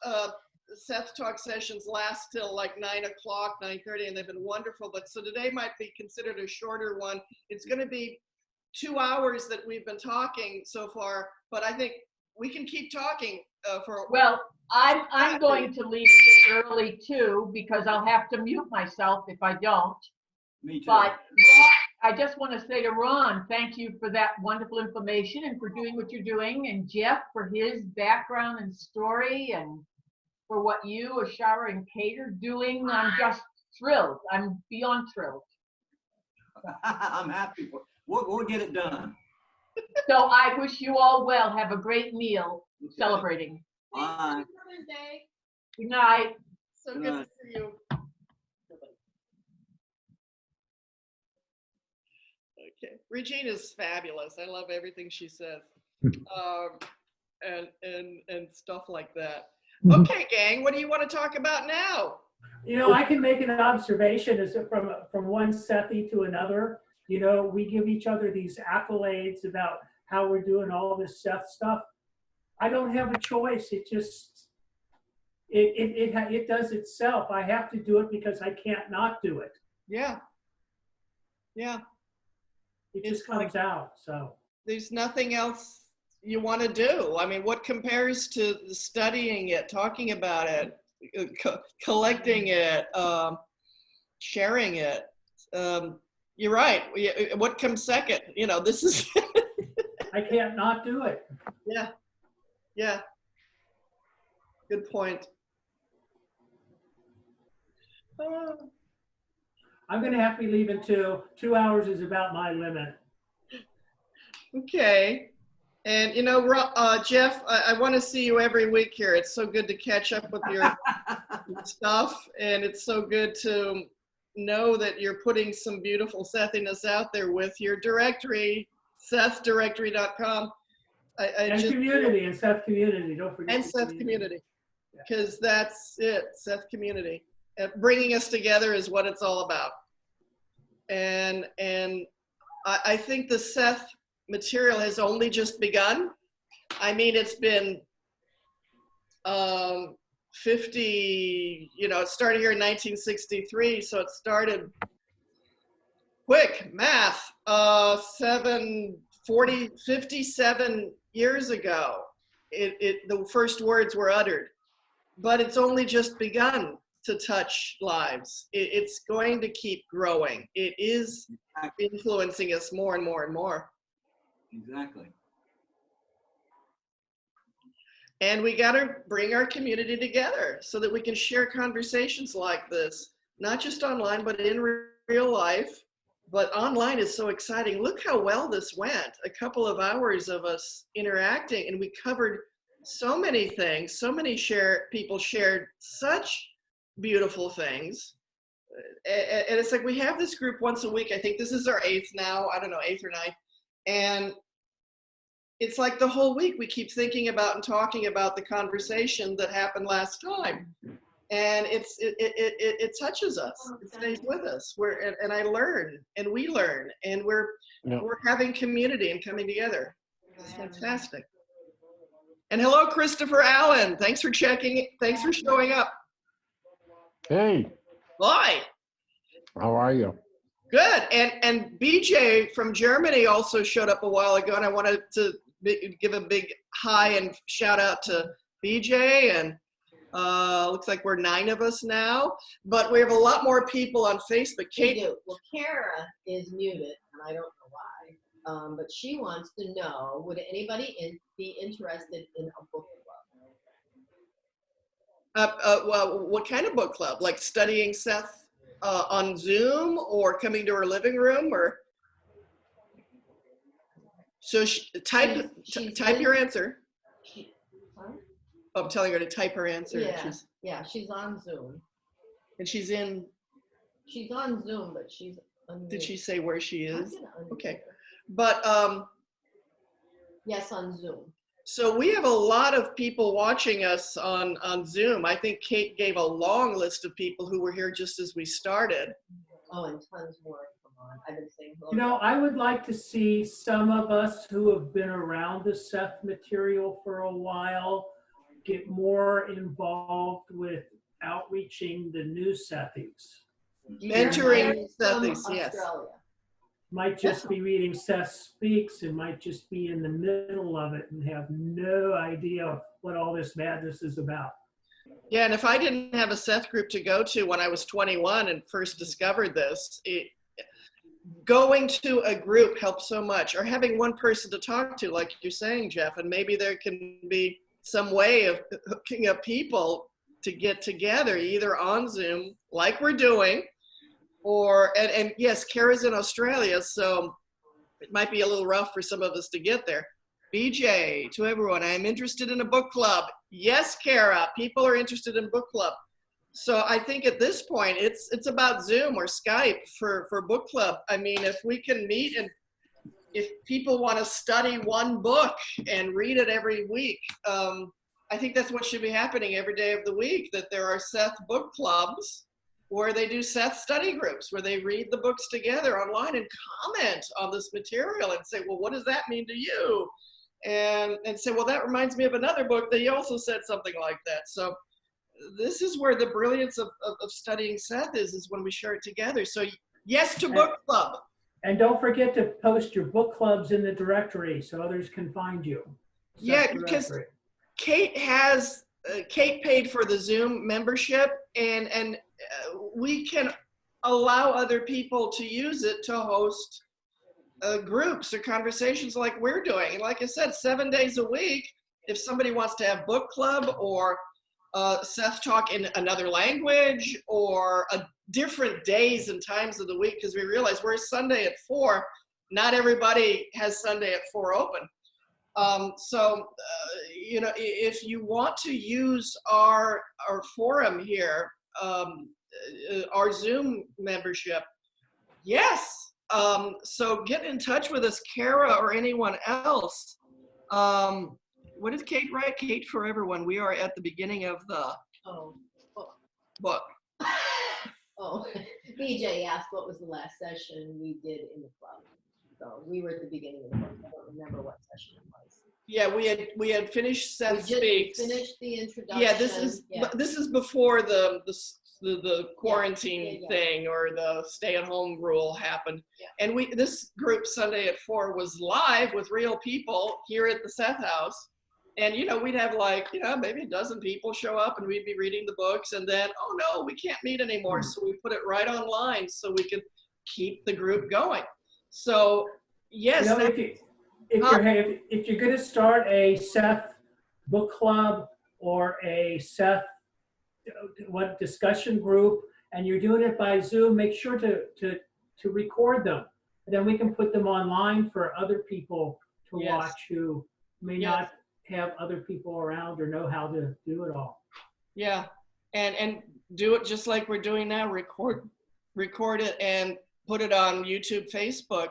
Seth Talk sessions last till like 9 o'clock, 9:30, and they've been wonderful. But so today might be considered a shorter one. It's going to be 2 hours that we've been talking so far, but I think we can keep talking for. Well, I'm going to leave early too, because I'll have to mute myself if I don't. Me too. But I just want to say to Ron, thank you for that wonderful information and for doing what you're doing, and Jeff for his background and story, and for what you, Ashara, and Kate are doing. I'm just thrilled. I'm beyond thrilled. I'm happy for. We'll get it done. So I wish you all well. Have a great meal celebrating. Bye. Mother's Day. Good night. So good to see you. Okay, Regina's fabulous. I love everything she says, and stuff like that. Okay, gang, what do you want to talk about now? You know, I can make an observation as if from one Sethi to another. You know, we give each other these accolades about how we're doing all this Seth stuff. I don't have a choice. It just, it does itself. I have to do it because I can't not do it. Yeah. It just comes out, so. There's nothing else you want to do. I mean, what compares to studying it, talking about it, collecting it, sharing it. You're right. What comes second? You know, this is. I can't not do it. Yeah. Yeah. Good point. I'm going to have to be leaving too. 2 hours is about my limit. Okay. And you know, Jeff, I want to see you every week here. It's so good to catch up with your stuff, and it's so good to know that you're putting some beautiful Sethiness out there with your directory, SethDirectory.com. And community, and Seth Community. Don't forget. And Seth Community, because that's it. Seth Community, bringing us together is what it's all about. And I think the Seth material has only just begun. I mean, it's been 50, you know, it started here in 1963, so it started quick math, 57 years ago. The first words were uttered, but it's only just begun to touch lives. It's going to keep growing. It is influencing us more and more and more. Exactly. And we got to bring our community together so that we can share conversations like this, not just online, but in real life. But online is so exciting. Look how well this went. A couple of hours of us interacting, and we covered so many things. So many people shared such beautiful things. And it's like we have this group once a week. I think this is our 8th now. I don't know, 8th or 9th. And it's like the whole week we keep thinking about and talking about the conversation that happened last time. And it touches us. It stays with us. And I learn, and we learn, and we're having community and coming together. It's fantastic. And hello, Christopher Allen. Thanks for checking. Thanks for showing up. Hey. Hi. How are you? Good. And BJ from Germany also showed up a while ago, and I wanted to give a big hi and shout out to BJ. And looks like we're 9 of us now, but we have a lot more people on Facebook. Kate, well, Kara is muted, and I don't know why, but she wants to know, would anybody be interested in a book club? Well, what kind of book club? Like studying Seth on Zoom, or coming to her living room, or? So type your answer. I'm telling her to type her answer. Yeah, she's on Zoom. And she's on Zoom, but she's unmuted. Did she say where she is? Okay. Her. But yes, on Zoom. So we have a lot of people watching us on Zoom. I think Kate gave a long list of people who were here just as we started. Oh, and tons more. Come on. I've been saying hello. You know, I would like to see some of us who have been around the Seth material for a while get more involved with outreaching the new Sethies. Mentoring Sethies, yes. Might just be reading Seth Speaks, and might just be in the middle of it and have no idea what all this madness is about. Yeah, and if I didn't have a Seth group to go to when I was 21 and first discovered this, going to a group helps so much, or having one person to talk to, like you're saying, Jeff, and maybe there can be some way of hooking up people to get together, either on Zoom, like we're doing, or, and yes, Kara's in Australia, so it might be a little rough for some of us to get there. BJ, to everyone, I am interested in a book club. Yes, Kara, people are interested in book club. So I think at this point, it's about Zoom or Skype for book club. I mean, if we can meet, and if people want to study one book and read it every week, I think that's what should be happening every day of the week, that there are Seth book clubs where they do Seth study groups, where they read the books together online and comment on this material and say, well, what does that mean to you? And say, well, that reminds me of another book that you also said something like that. So this is where the brilliance of studying Seth is when we share it together. So yes to book club. And don't forget to post your book clubs in the directory so others can find you. Yeah, because Kate has Kate paid for the Zoom membership, and we can allow other people to use it to host groups or conversations like we're doing. And like I said, 7 days a week, if somebody wants to have book club or Seth Talk in another language or different days and times of the week, because we realize we're Sunday at 4, not everybody has Sunday at 4 open. You know, if you want to use our forum here, our Zoom membership, yes. So get in touch with us, Kara or anyone else. What did Kate write? Kate for everyone. We are at the beginning of the book. Oh, BJ asked what was the last session we did in the club. So we were at the beginning of the book. I don't remember what session it was. Yeah, we had finished Seth Speaks. Finished the introduction. Yeah, this is before the quarantine thing or the stay-at-home rule happened. Yeah. And this group Sunday at 4 was live with real people here at the Seth House. And, you know, we'd have like, you know, maybe a dozen people show up and we'd be reading the books, and then, oh no, we can't meet anymore. So we put it right online so we could keep the group going. So, yes. You know, if you're going to start a Seth book club or a Seth discussion group, and you're doing it by Zoom, make sure to record them. And then we can put them online for other people to watch who may not have other people around or know how to do it all. Yeah, and do it just like we're doing now. Record it and put it on YouTube, Facebook,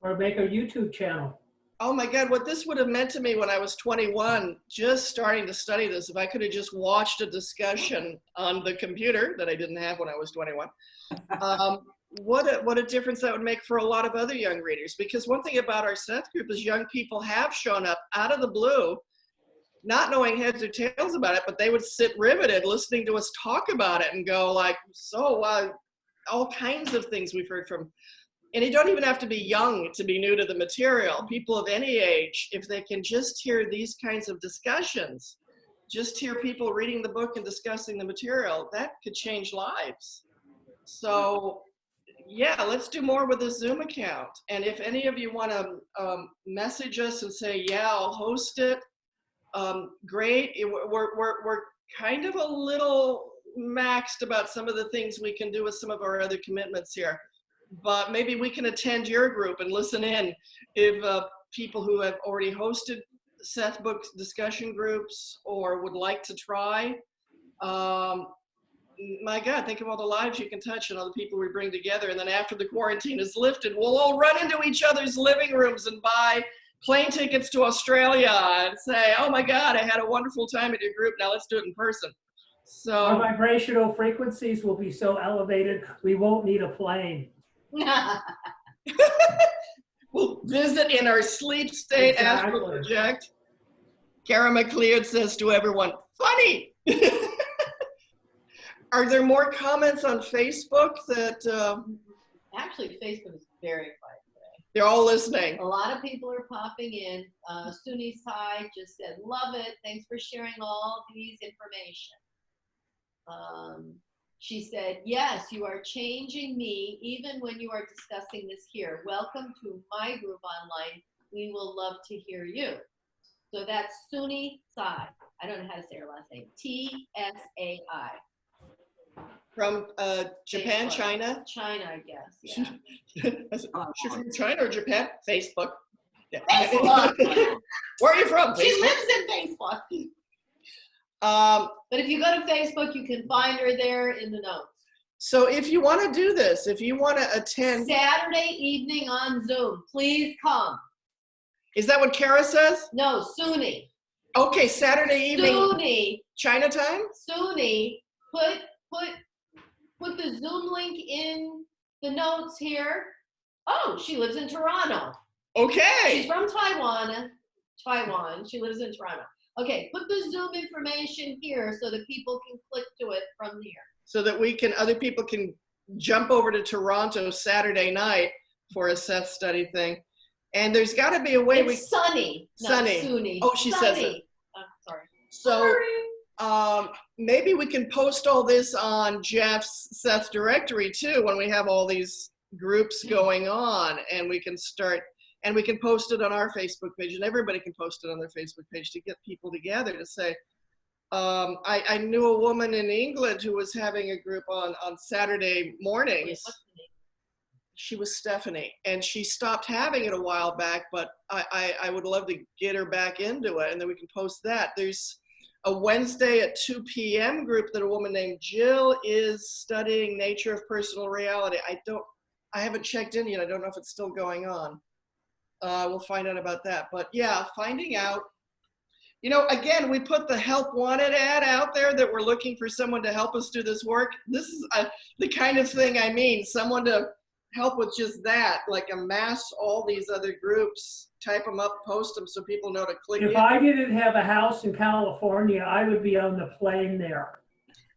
or make a YouTube channel. Oh my God, what this would have meant to me when I was 21, just starting to study this, if I could have just watched a discussion on the computer that I didn't have when I was 21. What a difference that would make for a lot of other young readers. Because one thing about our Seth group is young people have shown up out of the blue, not knowing heads or tails about it, but they would sit riveted listening to us talk about it and go like, so all kinds of things we've heard from. And you don't even have to be young to be new to the material. People of any age, if they can just hear these kinds of discussions, just hear people reading the book and discussing the material, that could change lives. So yeah, let's do more with the Zoom account. And if any of you want to message us and say, yeah, I'll host it, great. We're kind of a little maxed about some of the things we can do with some of our other commitments here. But maybe we can attend your group and listen in if people who have already hosted Seth book discussion groups or would like to try. My God, think of all the lives you can touch and all the people we bring together. And then after the quarantine is lifted, we'll all run into each other's living rooms and buy plane tickets to Australia and say, oh my God, I had a wonderful time at your group. Now let's do it in person. So our vibrational frequencies will be so elevated, we won't need a plane. We'll visit in our sleep state astral project. Kara McLeod says to everyone, funny. Are there more comments on Facebook that? Actually, Facebook is very quiet today. They're all listening. A lot of people are popping in. Suni Sai just said, love it. Thanks for sharing all these information. She said, yes, you are changing me even when you are discussing this here. Welcome to my group online. We will love to hear you. So that's Suni Sai. I don't know how to say her last name. T-S-A-I. From Japan, Facebook. China? China, I guess. Yeah. She's from China or Japan? Facebook. Yeah. Facebook. Where are you from? She Facebook? lives in Facebook. But if you go to Facebook, you can find her there in the notes. So if you want to do this, if you want to attend. Saturday evening on Zoom, please come. Is that what Kara says? No, Suni. Okay, Saturday evening. Suni. China time? Suni, put the Zoom link in the notes here. Oh, she lives in Toronto. Okay. She's from Taiwan. She lives in Toronto. Okay, put the Zoom information here so that people can click to it from here. So that other people can jump over to Toronto Saturday night for a Seth study thing. And there's got to be a way it's Sunny, not Sunny. Suni. Oh, she Sunny. says it. Sorry. So maybe we can post all this on Jeff's Seth directory too when we have all these groups going on, and we can post it on our Facebook page, and everybody can post it on their Facebook page to get people together to say, I knew a woman in England who was having a group on Saturday mornings. She was Stephanie, and she stopped having it a while back, but I would love to get her back into it, and then we can post that. There's a Wednesday at 2 p.m. group that a woman named Jill is studying nature of personal reality. I haven't checked in yet. I don't know if it's still going on. We'll find out about that. But yeah, finding out, again, we put the help wanted ad out there that we're looking for someone to help us do this work. This is the kind of thing I mean, someone to help with just that, like amass all these other groups, type them up, post them so people know to click in. If I didn't have a house in California, I would be on the plane there.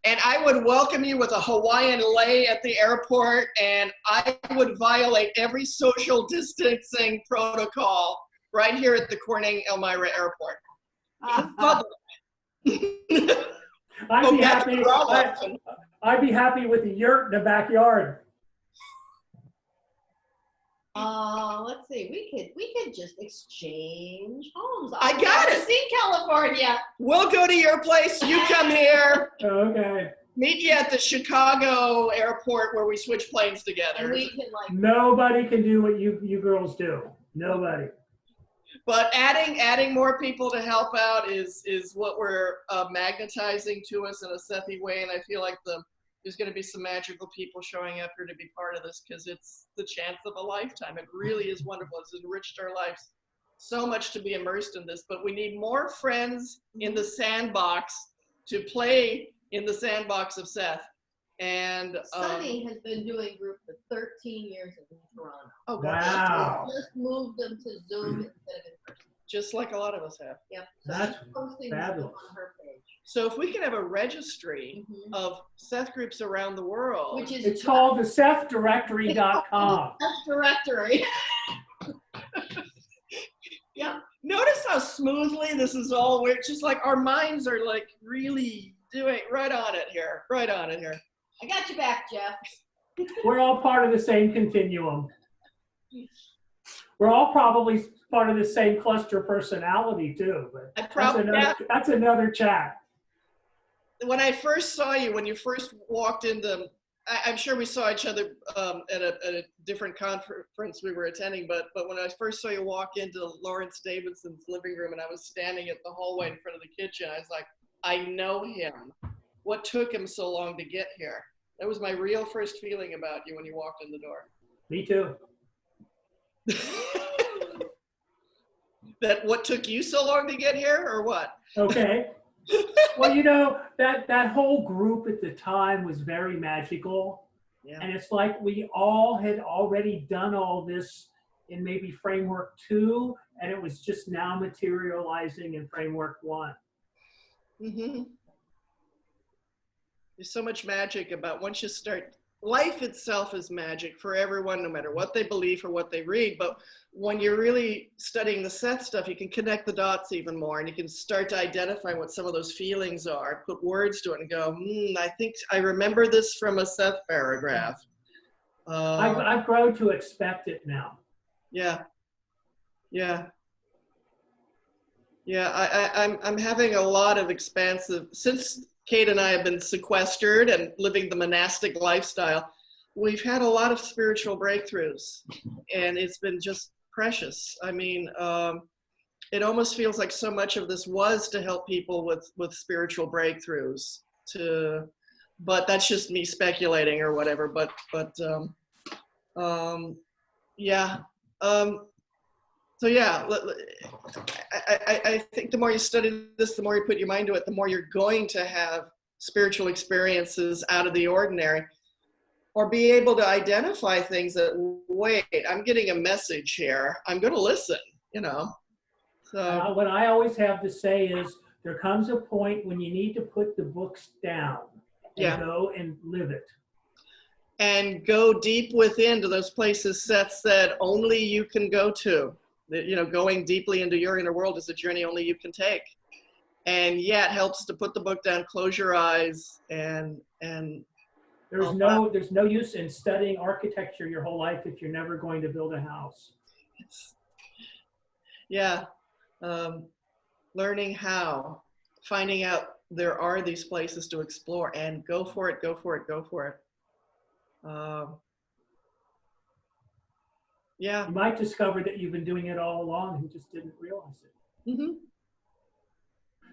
And I would welcome you with a Hawaiian lei at the airport, and I would violate every social distancing protocol right here at the Corning Elmira Airport. In public. I'd be happy with the yurt in the backyard. Let's see. We could just exchange homes. I got it. See California. We'll go to your place. You come here. Okay. Meet you at the Chicago airport where we switch planes together. And we can Nobody can do what you girls do. Nobody. But adding more people to help out is what we're magnetizing to us in a Sethi way, and I feel like there's going to be some magical people showing up here to be part of this, because it's the chance of a lifetime. It really is wonderful. It's enriched our lives so much to be immersed in this, but we need more friends in the sandbox to play in the sandbox of Seth. And Sunny has been doing group for 13 years in Toronto. Oh, gosh. Wow. Just moved them to Zoom instead of in person. Just like a lot of us have. Yep. That's posting fabulous. on her page. So if we can have a registry of Seth groups around the world. Which is It's called the SethDirectory.com. Seth directory. Yeah. Notice how smoothly this is all, we're just like our minds are like really doing right on it here. Right on it here. I got you back, Jeff. We're all part of the same continuum. We're all probably part of the same cluster personality too, but that's another chat. When I first saw you, when you first walked into, I'm sure we saw each other at a different conference we were attending, but when I first saw you walk into Lawrence Davidson's living room and I was standing at the hallway in front of the kitchen, I was like, I know him. What took him so long to get here? That was my real first feeling about you when you walked in the door. Me too. That what took you so long to get here, or what? Okay. Well, that whole group at the time was very magical. Yeah. And it's like we all had already done all this in maybe framework 2, and it was just now materializing in framework 1. Mm-hmm. There's so much magic about once you start, life itself is magic for everyone, no matter what they believe or what they read. But when you're really studying the Seth stuff, you can connect the dots even more, and you can start to identify what some of those feelings are, put words to it and go, I think I remember this from a Seth paragraph. I've grown to expect it now. Yeah. Yeah. Yeah, I'm having a lot of expansive, since Kate and I have been sequestered and living the monastic lifestyle, we've had a lot of spiritual breakthroughs, and it's been just precious. I mean, it almost feels like so much of this was to help people with spiritual breakthroughs, but that's just me speculating or whatever, yeah. So yeah, I think the more you study this, the more you put your mind to it, the more you're going to have spiritual experiences out of the ordinary, or be able to identify things that, wait, I'm getting a message here. I'm going to listen, So what I always have to say is there comes a point when you need to put the books down and go and live it. And go deep within to those places Seth said only you can go to. Going deeply into your inner world is a journey only you can take. and yeah, it helps to put the book down, close your eyes, and There's no use in studying architecture your whole life if you're never going to build a house. yeah, learning how, finding out there are these places to explore, and go for it, go for it, go for it. Yeah. You might discover that you've been doing it all along and just didn't realize it. Mm-hmm.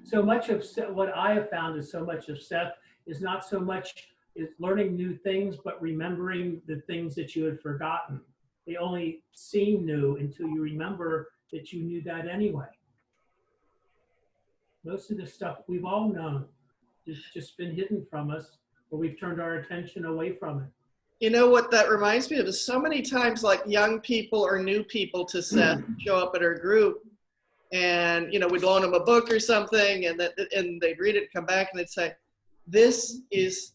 So much of what I have found is so much of Seth is not so much is learning new things, but remembering the things that you had forgotten. They only seem new until you remember that you knew that anyway. Most of the stuff we've all known, it's just been hidden from us, or we've turned our attention away from it. You know what that reminds me of is so many times, like, young people or new people to Seth show up at our group, and, you know, we'd loan them a book or something, and they'd read it, come back, and they'd say, this is,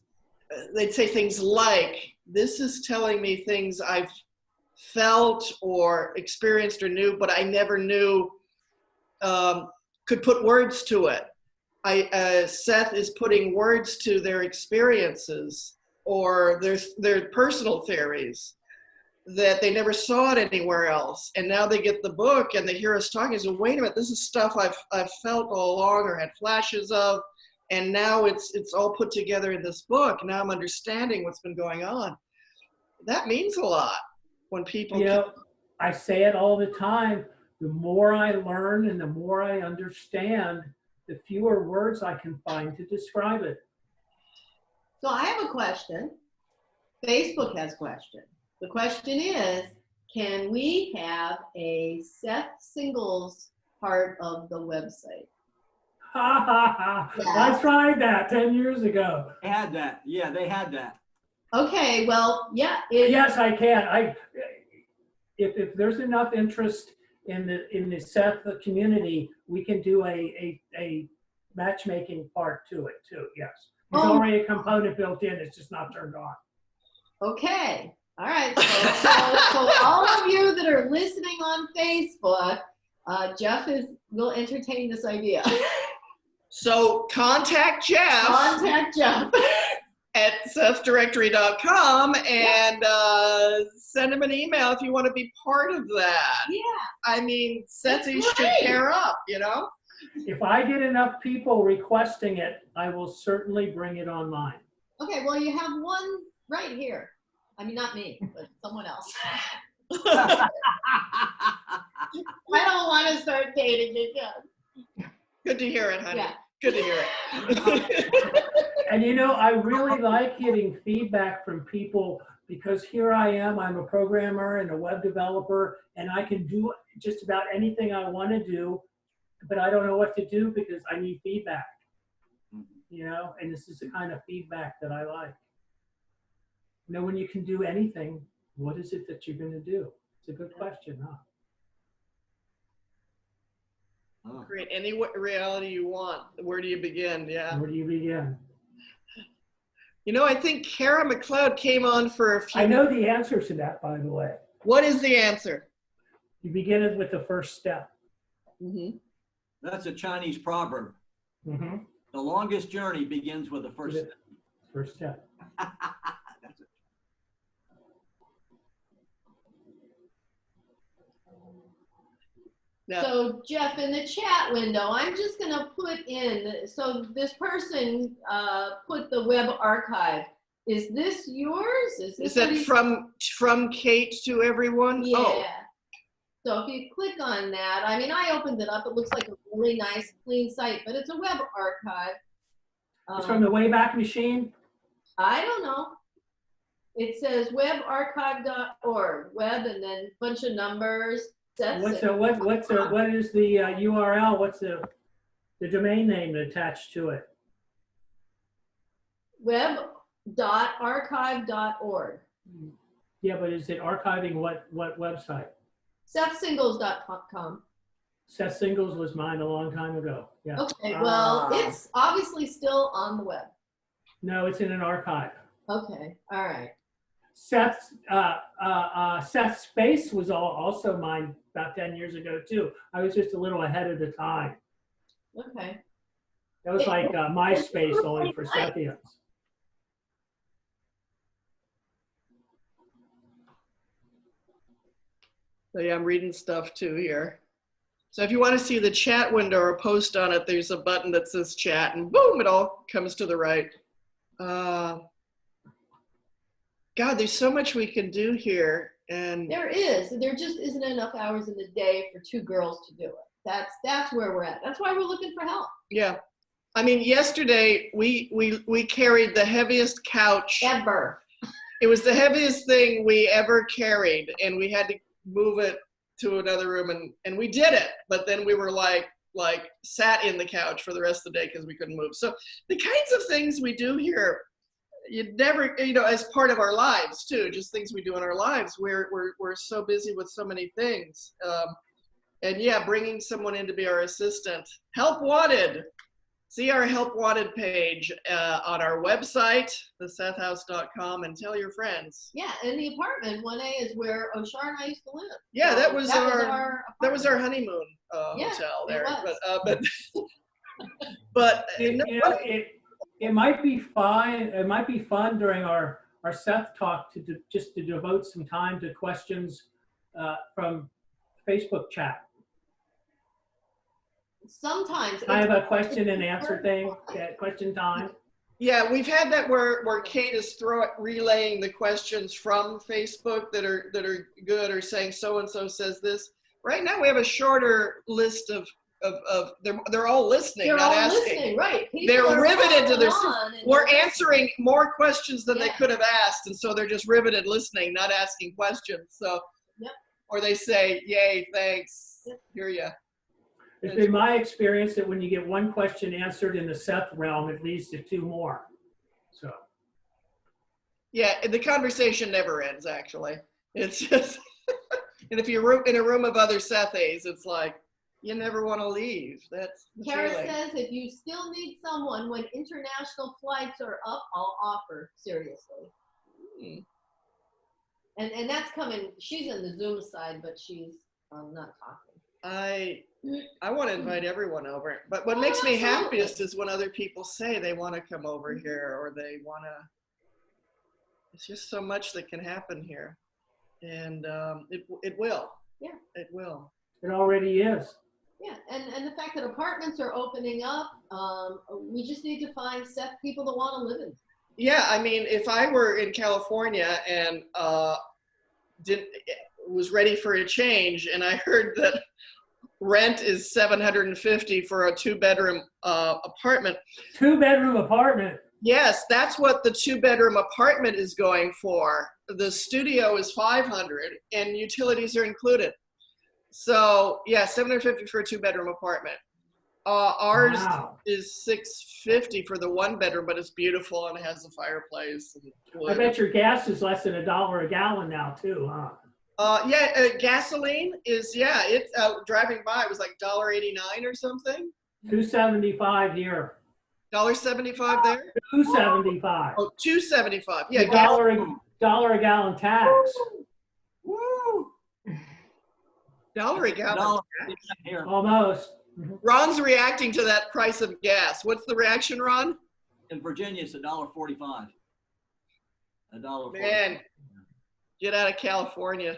they'd say things like, this is telling me things I've felt or experienced or knew, but I never knew could put words to it. Seth is putting words to their experiences or their personal theories that they never saw it anywhere else. And now they get the book and they hear us talking and say, wait a minute, this is stuff I've felt all along or had flashes of. And now it's all put together in this book. Now I'm understanding what's been going on. That means a lot when people. You know, I say it all the time. The more I learn and the more I understand, the fewer words I can find to describe it. So I have a question. Facebook has a question. The question is, can we have a Seth Singles part of the website? Ha ha ha. Yeah. I tried that 10 years ago. They had that. Yeah, they had that. Okay, well, yeah. Yes, I can. If there's enough interest in the Seth community, we can do a matchmaking part to it too. Yes, there's already a component built in. It's just not turned on. Okay. All right. So all of you that are listening on Facebook, Jeff will entertain this idea. So contact Jeff. Contact Jeff. At SethDirectory.com and send him an email if you want to be part of that. Yeah. I mean, Sethy should pair up, you know? If I get enough people requesting it, I will certainly bring it online. Okay, well, you have one right here. I mean, not me, but someone else. I don't want to start dating again. Good to hear it, honey. Yeah. Good to hear it. And you know, I really like getting feedback from people because here I am, I'm a programmer and a web developer, and I can do just about anything I want to do, but I don't know what to do because I need feedback, you know, and this is the kind of feedback that I like. You know, when you can do anything, what is it that you're going to do? It's a good question, huh? Create any reality you want. Where do you begin? Yeah. Where do you begin? You know, I think Kara McLeod came on for a few. I know the answer to that, by the way. What is the answer? You begin it with the first step. Mm-hmm. That's a Chinese proverb. Mm-hmm. The longest journey begins with the first step. First step. That's it. Yeah. So Jeff, in the chat window, I'm just going to put in, so this person put the web archive. Is this yours? Is that from Kate to everyone? Yeah. Oh. So if you click on that, I mean, I opened it up. It looks like a really nice, clean site, but it's a web archive. It's from the Wayback Machine? I don't know. It says webarchive.org, web, and then a bunch of numbers. What is the URL? What's the domain name attached to it? web.archive.org. Yeah, but is it archiving what website? SethSingles.com. Seth Singles was mine a long time ago. Yeah. Okay, well, it's obviously still on the web. No, it's in an archive. Okay, all right. Seth's Space was also mine about 10 years ago too. I was just a little ahead of the time. Okay. That was like MySpace only for Sethians. So yeah, I'm reading stuff too here. So if you want to see the chat window or post on it, there's a button that says chat, and boom, it all comes to the right. God, there's so much we can do here. And There is. There just isn't enough hours in the day for two girls to do it. That's where we're at. That's why we're looking for help. yeah. I mean, yesterday we carried the heaviest couch Ever. It was the heaviest thing we ever carried, and we had to move it to another room, and we did it. But then we were like sat in the couch for the rest of the day because we couldn't move. So the kinds of things we do here, you'd never, as part of our lives too, just things we do in our lives. We're so busy with so many things. And yeah, bringing someone in to be our assistant. Help wanted. See our help wanted page on our website, thesethhouse.com, and tell your friends. Yeah, and the apartment 1A is where Oshar and I used to live. Yeah, So that was our apartment. honeymoon hotel there. It But it might be fine. It might be fun during our Seth talk to devote some time to questions from Facebook chat. Sometimes I have a question and answer thing. Question time. Yeah, we've had that where Kate is relaying the questions from Facebook that are good, or saying so and so says this. Right now we have a shorter list of they're all listening, They're not all asking. listening, right? People They're are riveted to this. We're they're answering more questions than they Yeah. could have asked, and so they're just riveted listening, not asking questions. So, Yep. or they say, "Yay, thanks, Yep. hear ya." It's been my experience that when you get one question answered in the Seth realm, it leads to two more. So. Yeah, the conversation never ends. Actually, it's just, and if you're in a room of other Sethies, it's like you never want to leave. That's the Kara feeling. says, if you still need someone when international flights are up, I'll offer, seriously. And that's coming. She's in the Zoom side, but she's not talking. I want to invite everyone over, but what makes me happiest is when other people say they want to come over here, or they want to. It's just so much that can happen here, and it will. Yeah. It will. It already is. Yeah, and the fact that apartments are opening up, we just need to find people that want to live in. Yeah, I mean, if I were in California and was ready for a change, and I heard that rent is $750 for a 2-bedroom apartment. 2-bedroom apartment. Yes, that's what the 2-bedroom apartment is going for. The studio is $500, and utilities are included. So yeah, $750 for a 2-bedroom apartment. Ours is $650 for the 1-bedroom, but it's beautiful and it has a fireplace. And I bet your gas is less than $1 a gallon now too, huh? Gasoline is, it's driving by, it was like $1.89 or something. $2.75 here. $1.75 there? $2.75. Oh, $2.75. Yeah, $1 a gallon tax. Woo! $1 a gallon. Here. Almost. Ron's reacting to that price of gas. What's the reaction, Ron? In Virginia, it's $1.45. $1.45. Man, get out of California,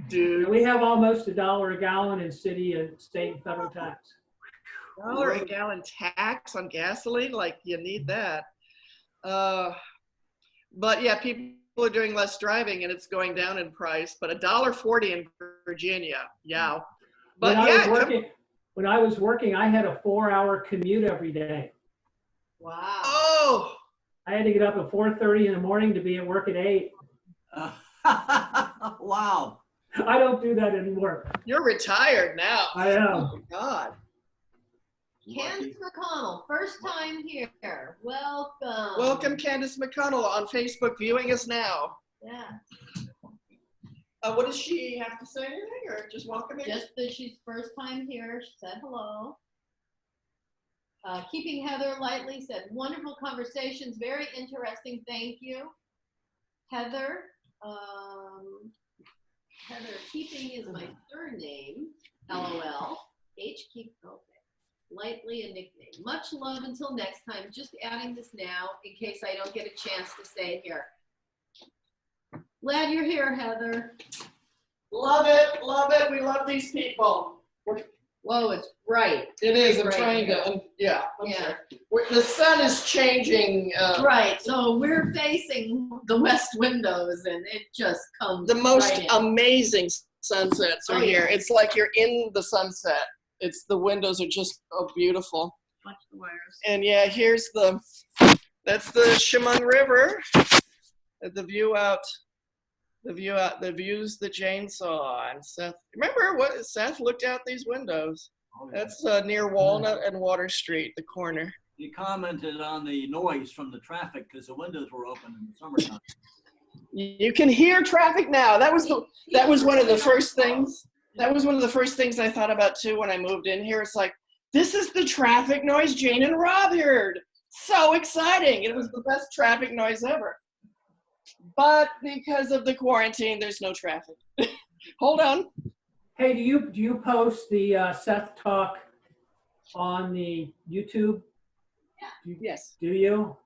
dude. We have almost $1 a gallon in city and state and federal tax. $1 a gallon tax on gasoline? Like, you need that. But yeah, people are doing less driving and it's going down in price, but $1.40 in Virginia. Yeah. But when I was working, I had a 4-hour commute every day. Wow. Oh. I had to get up at 4:30 in the morning to be at work at 8. Wow. I don't do that anymore. You're retired now. I am. Oh my God. Candace McConnell, first time here. Welcome. Welcome, Candace McConnell, on Facebook, viewing us now. Yeah. What does she have to say? Anything, or just welcoming? Just that she's first time here. She said hello. Keeping Heather lightly said, wonderful conversations, very interesting. Thank you. Heather, Heather, keeping is my surname. LOL. Keep, okay. Lightly a nickname. Much love until next time. Just adding this now in case I don't get a chance to say it here. Glad you're here, Heather. Love it, love it. We love these people. Whoa, it's bright. It is. I'm Right trying here. to. Yeah. Yeah. The sun is changing. Right. So we're facing the west windows, and it just comes. The most right in. amazing sunsets are Oh, yeah. here. It's like you're in the sunset. It's the windows are just beautiful. Watch the wires. And yeah, here's that's the Chemung River. The view out. The views that Jane saw. And Seth, remember what Seth looked out these windows? Oh, yeah. That's near Walnut and Water Street, the corner. He commented on the noise from the traffic because the windows were open in the summertime. You can hear traffic now. That was one of the first things. That was one of the first things I thought about too when I moved in here. It's like, this is the traffic noise Jane and Rob heard. So exciting. It was the best traffic noise ever. But because of the quarantine, there's no traffic. Hold on. Hey, do you post the SethTalk on the YouTube? Yes. Do you?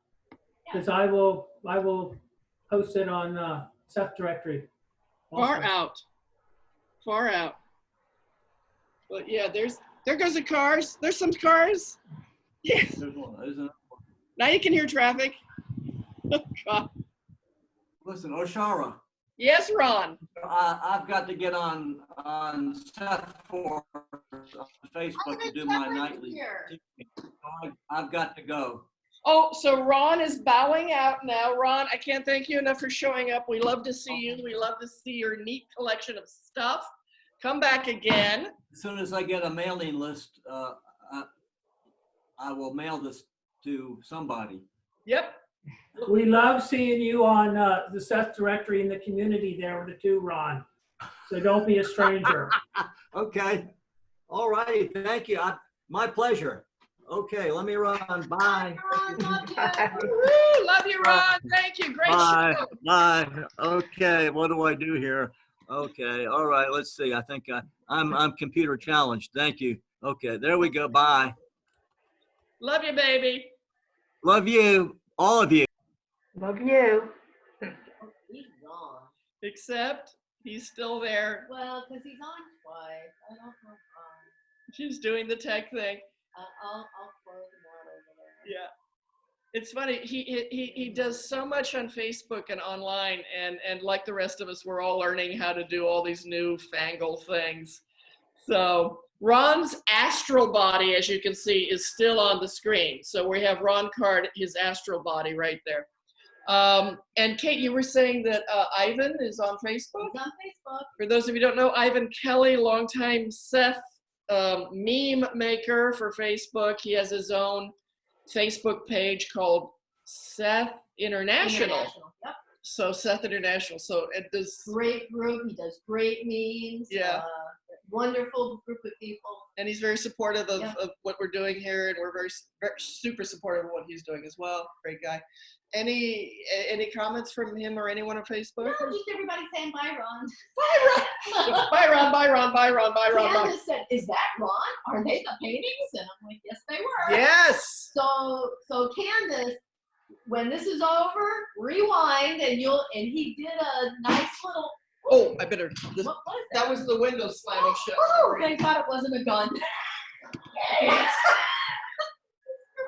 Because I will post it on Seth directory. Far out. Far out. But yeah, there goes the cars. There's some cars. Yeah. There's one, isn't it? Now you can hear traffic. Oh, God. Listen, Oshara, Yes, Ron. I've got to get on Seth on Facebook to do my nightly. Here. I've got to go. Oh, so Ron is bowing out now. Ron, I can't thank you enough for showing up. We love to see you. We love to see your neat collection of stuff. Come back again. As soon as I get a mailing list, I will mail this to somebody. Yep. We love seeing you on the Seth directory in the community there with the two, Ron. So don't be a stranger. Okay. All righty. Thank you. My pleasure. Okay. Let me run. Bye. Woo, love you, Ron. Thank you. Great Bye. show. Bye. Okay. What do I do here? Okay. All right. Let's see. I think I'm computer challenged. Thank you. Okay. There we go. Bye. Love you, baby. Love you. All of you. Love you. He's gone. Except he's still there. Well, because he's on twice. I don't know why. She's doing the tech thing. I'll close him out over there. Yeah. It's funny. He does so much on Facebook and online, and like the rest of us, we're all learning how to do all these new fangled things. So Ron's astral body, as you can see, is still on the screen. So we have Ron Card, his astral body right there. And Kate, you were saying that Ivan is on Facebook? He's on Facebook. For those of you who don't know, Ivan Kelly, longtime Seth meme maker for Facebook. He has his own Facebook page called Seth International. Yep. So Seth International. So it does. Great group. He does great memes. Yeah. Wonderful group of people. And he's very supportive of, Yeah. of what we're doing here, and we're very super supportive of what he's doing as well. Great guy. Any comments from him or anyone on Facebook? No, just everybody saying bye, Ron. Bye, Ron. Bye, Ron. Bye, Ron. Bye, Ron. Bye, Ron. Bye. Candace said, "Is that Ron? Are they the paintings?" And I'm like, "Yes, they were." Yes. So Candace, when this is over, rewind, and he did a nice little. Oh, I better. What is that? That was the window slamming shut. Oh, thank God it wasn't a gun.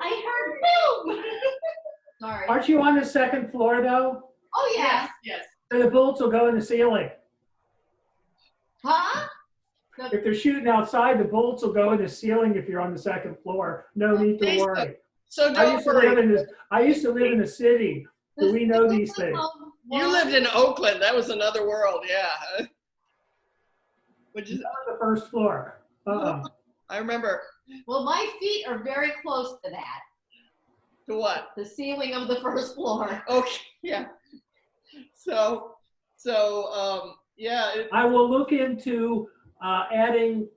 I heard boom. Sorry. Aren't you on the second floor though? Oh yes. Yes. So the bullets will go in the ceiling. Huh? If they're shooting outside, the bullets will go in the ceiling if you're on the second floor. No need to worry. So I don't used to worry. live in the city, so we know these things. You lived in Oakland. That was another world. Yeah. Which is On the first floor. I remember. Well, my feet are very close to that. To what? The ceiling of the first floor. Okay. Yeah. So yeah. I will look into adding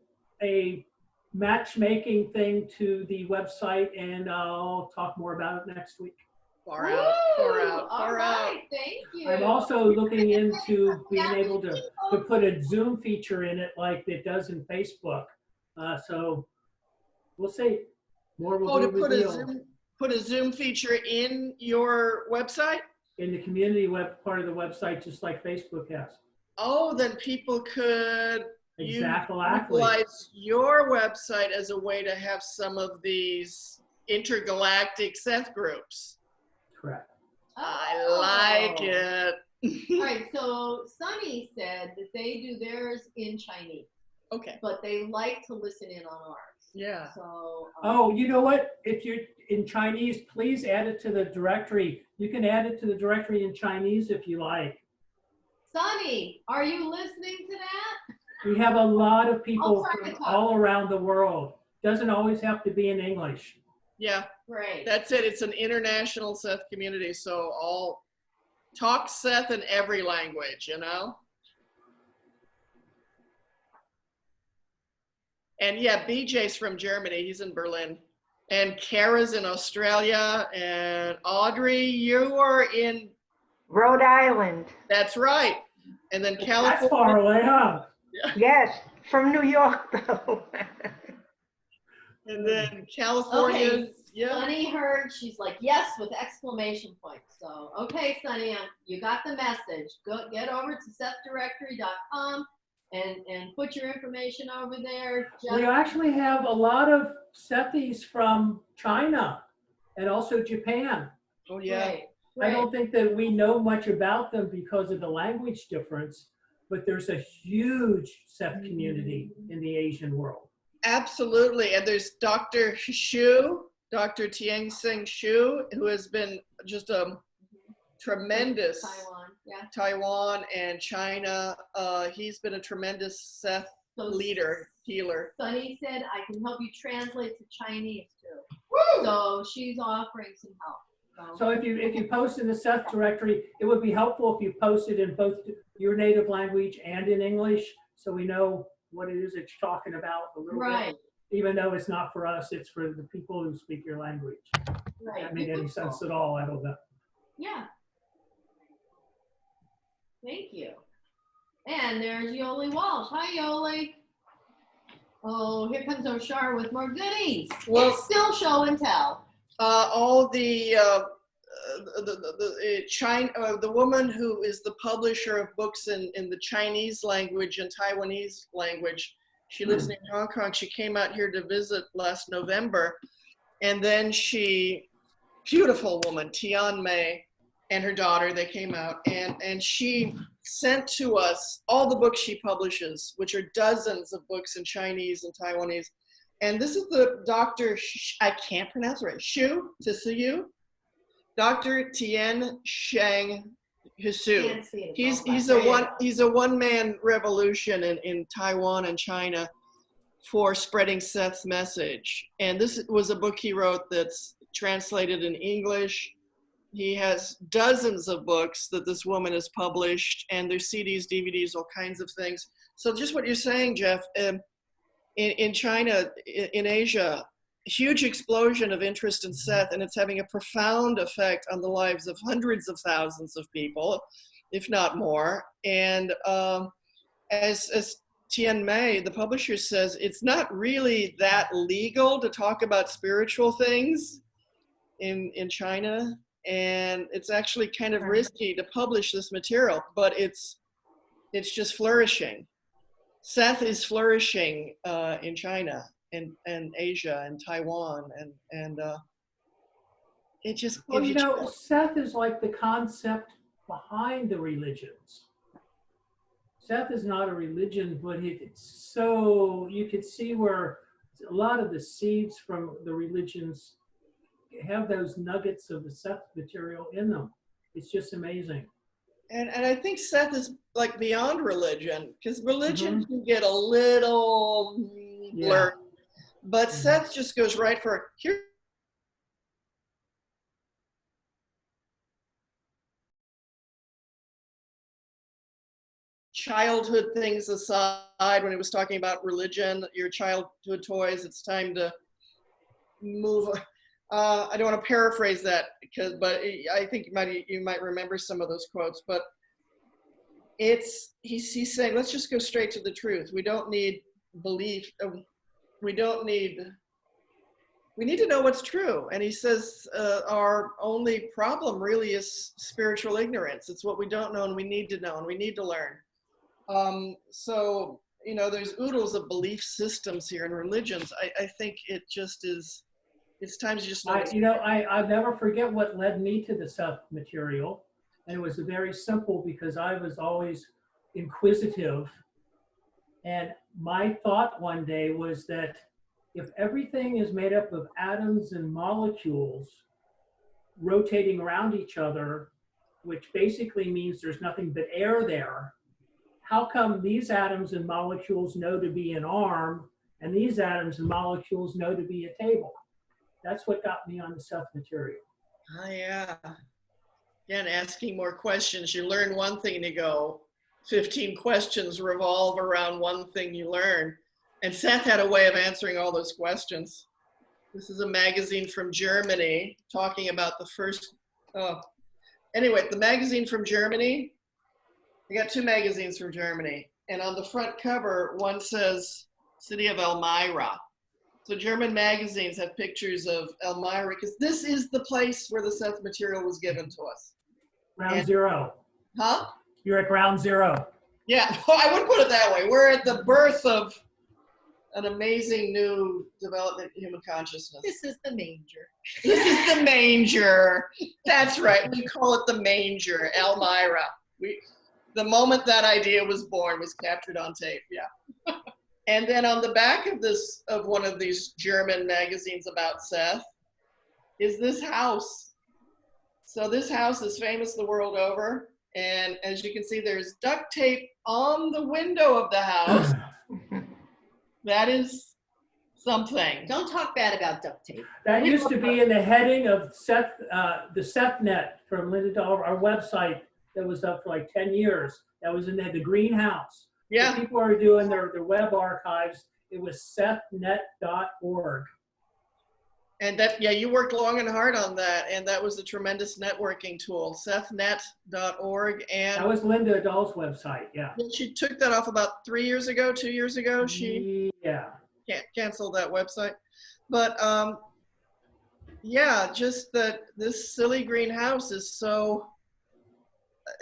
a matchmaking thing to the website, and I'll talk more about it next week. Far out. Far out. All Far out. right, thank you. I'm also looking into being able to put a Zoom feature in it like it does in Facebook. So We'll see. More will Oh, to be revealed put a Zoom feature in your website? in the community web part of the website, just like Facebook has. Oh, then people could Exactly. utilize your website as a way to have some of these intergalactic Seth groups. Correct. I like it. All right, so Sunny said that they do theirs in Chinese, Okay. but they like to listen in on ours. Yeah. So. Oh, you know what? If you're in Chinese, please add it to the directory. You can add it to the directory in Chinese if you like. Sunny, are you listening to that? We have a lot of people I'll try to from talk. all around the world. Doesn't always have to be in English. Yeah. Great. That's it. It's an international Seth community. So all talk Seth in every language, you know? And yeah, BJ's from Germany. He's in Berlin. And Kara's in Australia. And Audrey, you are in... Rhode Island. That's right. And then That's California. far away, huh? Yes, from New York though. And then California. Okay, Yeah. Sunny heard, she's like, yes, with exclamation points. So, okay, Sunny, you got the message. Go get over to SethDirectory.com and put your information over there. We actually have a lot of Sethies from China and also Japan. Oh, yeah. I don't think that we know much about them because of the language difference, but there's a huge Seth community in the Asian world. Absolutely. And there's Dr. Xu, Dr. Tianxing Xu, who has been just a tremendous Taiwan and China. He's been a tremendous Seth leader, healer. Sunny said, I can help you translate to Chinese too. Woo! So she's offering some help. So if you post in the Seth directory, it would be helpful if you posted in both your native language and in English, so we know what it is that you're talking about a little bit. Even though it's not for us, it's for the people who speak your language. Right. That made any sense at all? I don't know. Yeah. Thank you. And there's Yoli Walsh. Hi, Yoli. Oh, here comes Oshar with more goodies. Well, it's still show and tell. All the woman who is the publisher of books in the Chinese language and Taiwanese language, she lives in Hong Kong. She came out here to visit last November, and then beautiful woman, Tian Mei, and her daughter, they came out, and she sent to us all the books she publishes, which are dozens of books in Chinese and Taiwanese. And this is the Dr. I can't pronounce it right. Xu, Dr. Tian Shang Hisu. He's a one-man revolution in Taiwan and China for spreading Seth's message. And this was a book he wrote that's translated in English. He has dozens of books that this woman has published, and there's CDs, DVDs, all kinds of things. So just what you're saying, Jeff, in China, in Asia, huge explosion of interest in Seth, and it's having a profound effect on the lives of hundreds of thousands of people, if not more. And as Tian Mei, the publisher, says, it's not really that legal to talk about spiritual things in China, and it's actually kind of risky to publish this material, but it's just flourishing. Seth is flourishing in China and Asia and Taiwan, and it just Well, gives you know, Seth is like the concept behind the religions. Seth is not a religion, but it's so you could see where a lot of the seeds from the religions have those nuggets of the Seth material in them. It's just amazing. And I think Seth is like beyond religion, because religion can get a little blurred, but Seth just goes right for here. Childhood things aside, when he was talking about religion, your childhood toys, it's time to move. I don't want to paraphrase that, but I think you might remember some of those quotes. But he's saying, let's just go straight to the truth. We don't need belief. We don't need we need to know what's true. And he says our only problem really is spiritual ignorance. It's what we don't know and we need to know and we need to learn. So, you know, there's oodles of belief systems here in religions. I think it just is, it's time to just know. I'll never forget what led me to the Seth material. And it was very simple because I was always inquisitive. And my thought one day was that if everything is made up of atoms and molecules rotating around each other, which basically means there's nothing but air there, how come these atoms and molecules know to be an arm and these atoms and molecules know to be a table? That's what got me on the Seth material. Oh, yeah. Again, asking more questions. You learn one thing and you go, 15 questions revolve around one thing you learn. And Seth had a way of answering all those questions. This is a magazine from Germany talking about the first, anyway, the magazine from Germany. I got two magazines from Germany. And on the front cover, one says City of Elmira. So German magazines have pictures of Elmira because this is the place where the Seth material was given to us. Ground zero. Huh? You're at ground zero. Yeah, I would put it that way. We're at the birth of an amazing new development in human consciousness. This is the manger. This is the manger. That's right. We call it the manger, Elmira. The moment that idea was born was captured on tape. Yeah. And then on the back of one of these German magazines about Seth is this house. So this house is famous the world over. And as you can see, there's duct tape on the window of the house. That is something. Don't talk bad about duct tape. That used to be in the heading of Seth, the SethNet from Linda Dollar, our website that was up for like 10 years. That was in there, the greenhouse. Yeah. When people are doing their web archives. It was SethNet.org. And that, yeah, you worked long and hard on that, and that was a tremendous networking tool, SethNet.org. And that was Linda Dahl's website, yeah. She took that off about 3 years ago, 2 years ago. She canceled that website. But yeah, just that this silly greenhouse is so,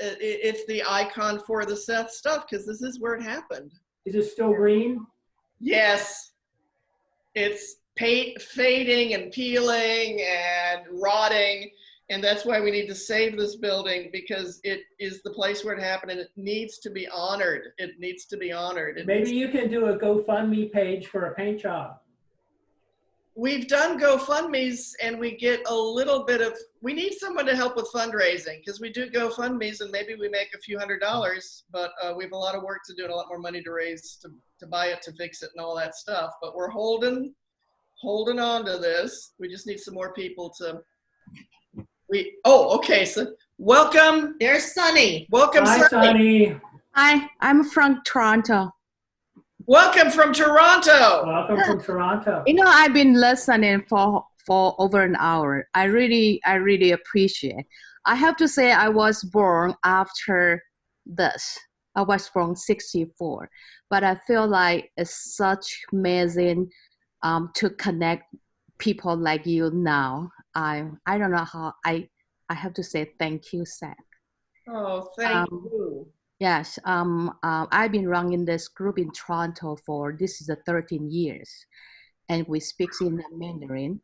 it's the icon for the Seth stuff, because this is where it happened. Is it still green? Yes. It's fading and peeling and rotting, and that's why we need to save this building, because it is the place where it happened and it needs to be honored. It needs to be honored. Maybe you can do a GoFundMe page for a paint job. We've done GoFundMes and we get a little bit of, we need someone to help with fundraising, because we do GoFundMes and maybe we make a few $100s, but we have a lot of work to do and a lot more money to raise to buy it, to fix it and all that stuff. But we're holding on to this. We just need some more people to, okay, so welcome. There's Sunny. Welcome, Hi, Sunny. Hi, I'm from Toronto. Welcome from Toronto. Welcome from Toronto. You know, I've been listening for over an hour. I really appreciate. I have to say I was born after this. I was born 64, but I feel like it's such amazing to connect people like you now. I don't know how, I have to say thank you, Seth. Oh, thank you. Yes, I've been running this group in Toronto for, this is the 13 years, and we speak in Mandarin,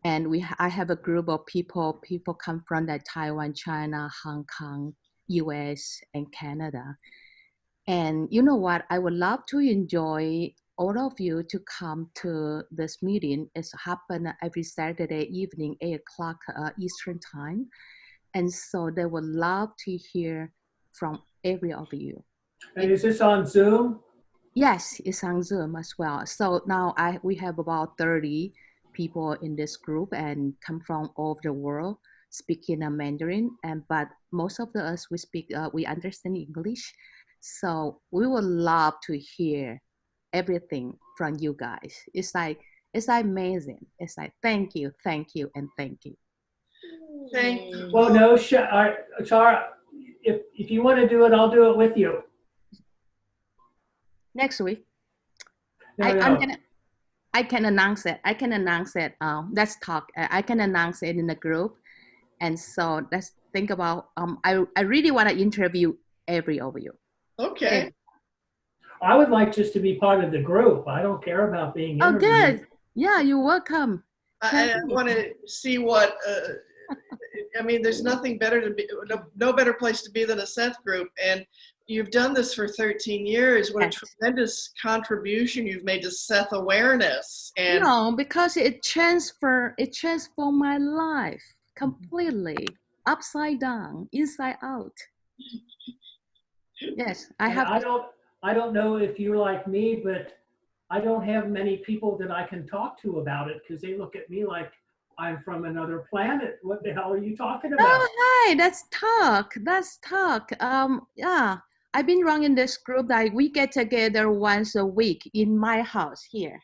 and I have a group of people come from like Taiwan, China, Hong Kong, US, and Canada. And you know what, I would love to enjoy all of you to come to this meeting. It's happened every Saturday evening, 8 o'clock Eastern time. And so they would love to hear from every of you. And is this on Zoom? Yes, it's on Zoom as well. So now we have about 30 people in this group and come from all over the world speaking Mandarin. But most of us, we understand English. So we would love to hear everything from you guys. It's amazing. It's like, thank you, and thank you. Thank you. Well, no, Tara, if you want to do it, I'll do it with you. Next week. No. I can announce it. I can announce it. Let's talk. I can announce it in the group. And so let's think about, I really want to interview every of you. Okay. I would like just to be part of the group. I don't care about being Oh, interviewed. good. Yeah, you're welcome. I want to see what, I mean, there's nothing better to be, no better place to be than a Seth group. And you've done this for 13 years. What a tremendous contribution you've made to Seth awareness. And No, because it transformed my life completely, upside down, inside out. Yes, I And have. I don't know if you're like me, but I don't have many people that I can talk to about it because they look at me like I'm from another planet. What the hell are you talking about? Oh, hi, that's talk. That's talk. Yeah, I've been running this group that we get together once a week in my house here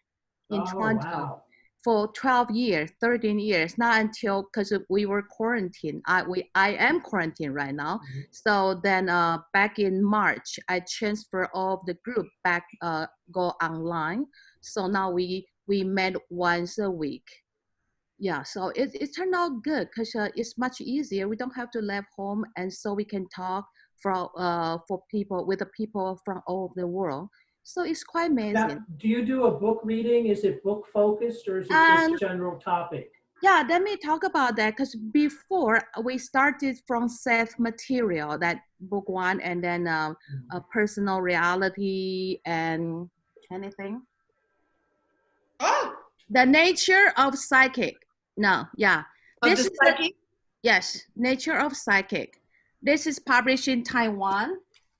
in Toronto. Wow. For 12 years, 13 years, not until, because we were quarantined. I am quarantined right now. Mm-hmm. So then back in March, I transfer all of the group back, go online. So now we met once a week. Yeah, so it turned out good because it's much easier. We don't have to leave home, and so we can talk for people with the people from all over the world. So it's quite amazing. Now, do you do a book reading? Is it book focused or is it just general topic? Yeah, let me talk about that because before we started from Seth material, that book one, and then personal reality and anything. oh, The nature of psychic. No, yeah. This is yes, nature of psychic. This is published in Taiwan.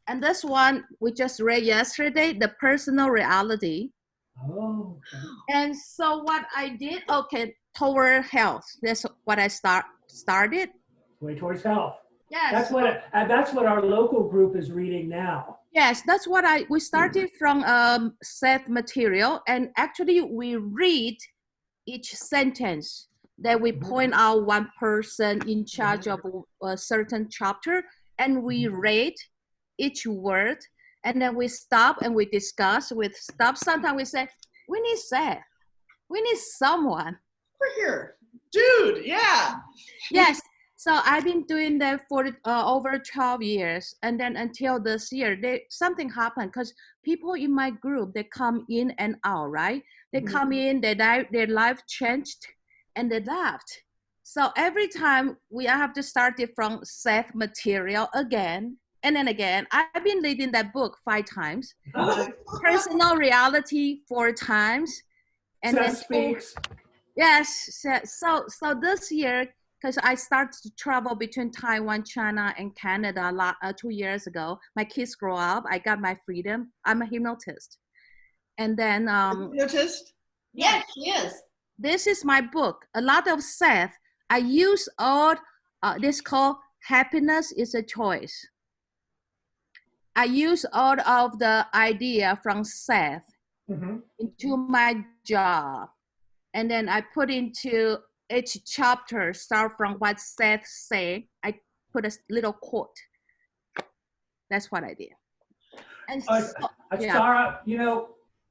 And this one we just read yesterday, the personal reality. Oh. Okay. And so what I did, okay, toward health. That's what I started. Way towards health. Yes. That's what our local group is reading now. Yes, that's what we started from Seth material, and actually we read each sentence. That we point out one person in charge of a certain chapter, and we rate each word, and then we stop and we discuss with stuff. Sometimes we say, we need Seth. We need someone. We're here. Dude, yeah. Yes. So I've been doing that for over 12 years. And then until this year, something happened because people in my group, they come in and out, right? They come in, their life changed, and they left. So every time I have to start it from Seth material again, and then again. I've been reading that book 5 times. Personal reality 4 times. And Seth then speaks. Yes. So this year, because I started to travel between Taiwan, China, and Canada 2 years ago. My kids grow up. I got my freedom. I'm a hypnotist. And then hypnotist? Yes, she is. This is my book. A lot of Seth. I use all this called Happiness is a Choice. I use all of the idea from Seth into my job. And then I put into each chapter, start from what Seth said. I put a little quote. That's what I did. And Sarah, you know,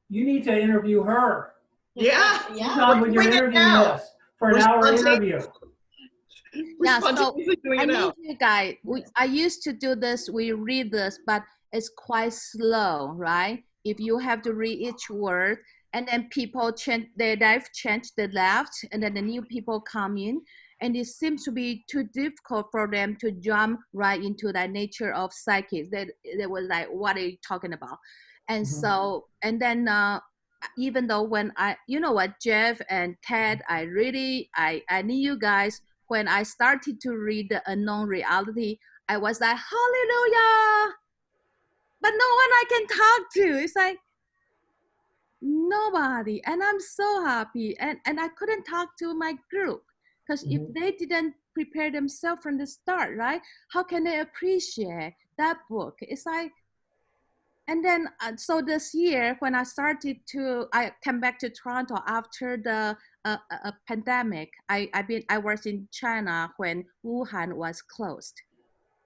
you need to interview her. Yeah. Sometime when you're interviewing us for an hour interview. Yeah, so I need you guys. I used to do this, we read this, but it's quite slow, right? If you have to read each word, and then people change, their life change, they left, and then the new people come in, and it seems to be too difficult for them to jump right into that nature of psychics. They were like, what are you talking about? And so, and then even though when you know what, Jeff and Ted, I need you guys. When I started to read the Unknown Reality, I was like, hallelujah! But no one I can talk to. It's like, nobody. And I'm so happy. And I couldn't talk to my group. Because if they didn't prepare themselves from the start, right? How can they appreciate that book? It's like, and then, so this year, when I came back to Toronto after the pandemic. I was in China when Wuhan was closed.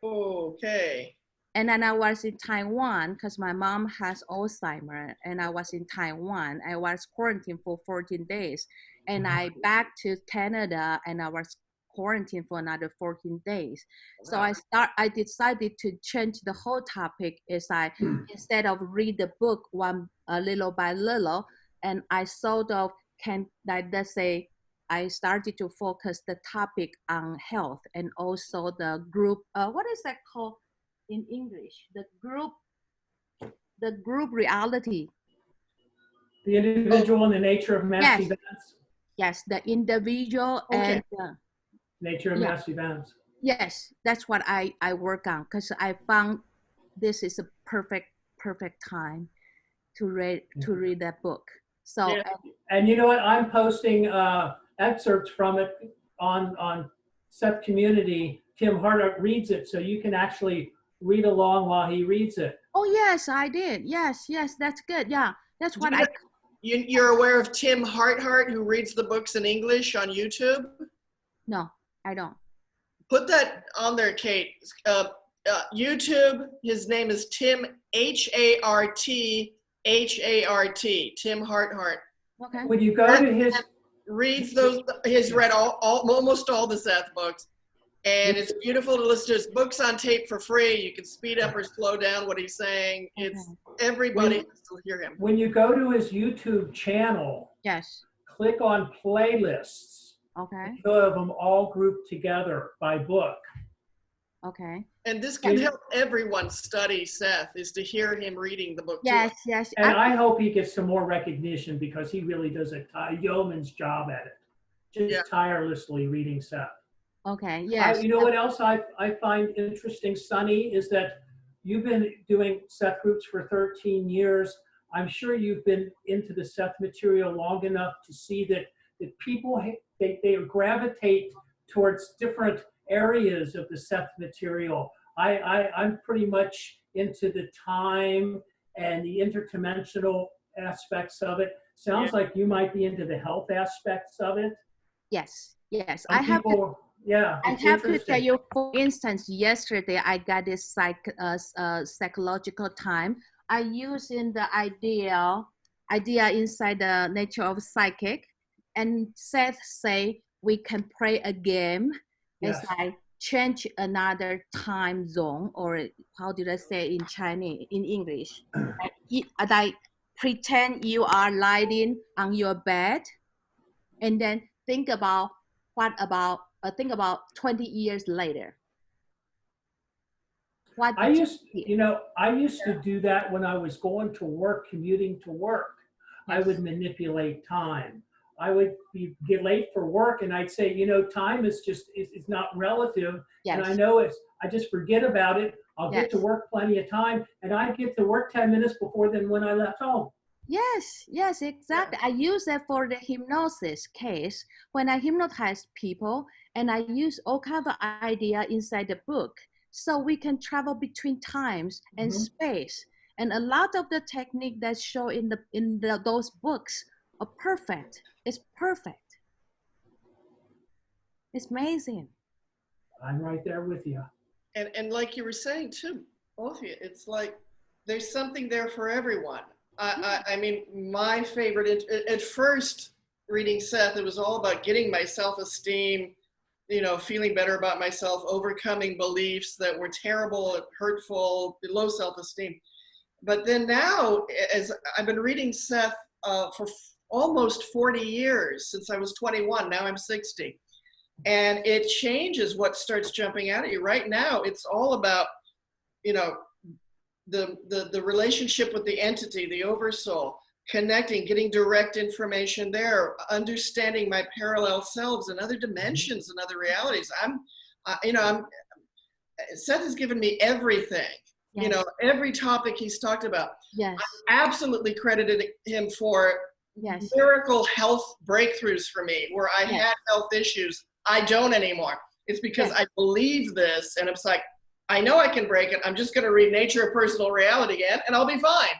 Okay. And then I was in Taiwan because my mom has Alzheimer, and I was in Taiwan. I was quarantined for 14 days, and I back to Canada, and I was quarantined for another 14 days. So I decided to change the whole topic. Is I instead of read the book one little by little, and I sort of can, like, let's say, I started to focus the topic on health and also the group. What is that called in English? The group reality. The individual and the nature of mass Yes. events. Yes, the individual and nature of mass events. Yes, that's what I work on, because I found this is a perfect time to read that book. So and you know what? I'm posting excerpts from it on Seth Community. Tim Harder reads it, so you can actually read along while he reads it. Oh yes, I did. Yes, that's good. Yeah, that's what You're aware of Tim Harthart, who reads the books in English on YouTube? No, I don't. Put that on there, Kate. YouTube, his name is Tim, H-A-R-T, Tim Harthart. Okay. When you go to his... Reads those, he's read almost all the Seth books. And it's beautiful to listen to his books on tape for free. You can speed up or slow down what he's saying. It's everybody has to hear him. When you go to his YouTube channel, yes, click on playlists. Okay. Two of them all grouped together by book. Okay. And this can help everyone study Seth, is to hear him reading the book. Yes. And I hope he gets some more recognition, because he really does a yeoman's job at it. Just tirelessly reading Seth. Okay, yes. You know what else I find interesting, Sunny, is that you've been doing Seth groups for 13 years. I'm sure you've been into the Seth material long enough to see that people, they gravitate towards different areas of the Seth material. I'm pretty much into the time and the interdimensional aspects of it. Sounds like you might be into the health aspects of it. Yes. I have to tell you, for instance, yesterday I got this psychological time. I using the idea inside the nature of psychic, and Seth say we can play a game. Yes. It's like change another time zone, or how did I say in Chinese, in English? Like pretend you are lying on your bed, and then think about 20 years later. I used to do that when I was going to work, commuting to work. Yes. I would manipulate time. I would get late for work, and I'd say, time is not relative. Yes. And I know I just forget about it. I'll get to work plenty of time, and I'd get to work 10 minutes before then when I left home. Yes, exactly. I use that for the hypnosis case when I hypnotize people, and I use all kinds of idea inside the book, so we can travel between times and space. And a lot of the technique that show in those books are perfect. It's perfect. It's amazing. I'm right there with you. And like you were saying too, both of you, it's like there's something there for everyone. I mean, my favorite, at first reading Seth, it was all about getting my self-esteem, feeling better about myself, overcoming beliefs that were terrible, hurtful, low self-esteem. But then now, as I've been reading Seth for almost 40 years, since I was 21, now I'm 60. And it changes what starts jumping out at you. Right now, it's all about, the relationship with the entity, the oversoul, connecting, getting direct information there, understanding my parallel selves and other dimensions and other realities. Seth has given me everything. Yes. Every topic he's talked about. Yes. I absolutely credited him for miracle health breakthroughs for me, where I had health issues. I don't anymore. It's because I believe this, and it's like, I know I can break it. I'm just going to read Nature of Personal Reality again, and I'll be fine.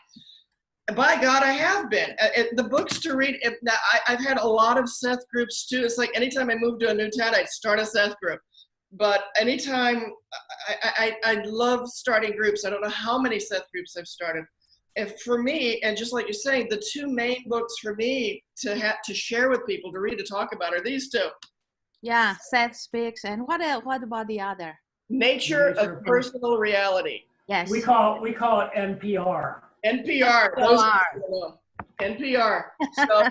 By God, I have been. The books to read, I've had a lot of Seth groups too. It's like anytime I move to a new town, I'd start a Seth group. but anytime I love starting groups. I don't know how many Seth groups I've started. And for me, and just like you're saying, the two main books for me to share with people, to read, to talk about are these two. Yeah, Seth Speaks. And what else? What about the other? Nature of Personal Reality. Yes. We call it NPR. NPR. NPR. So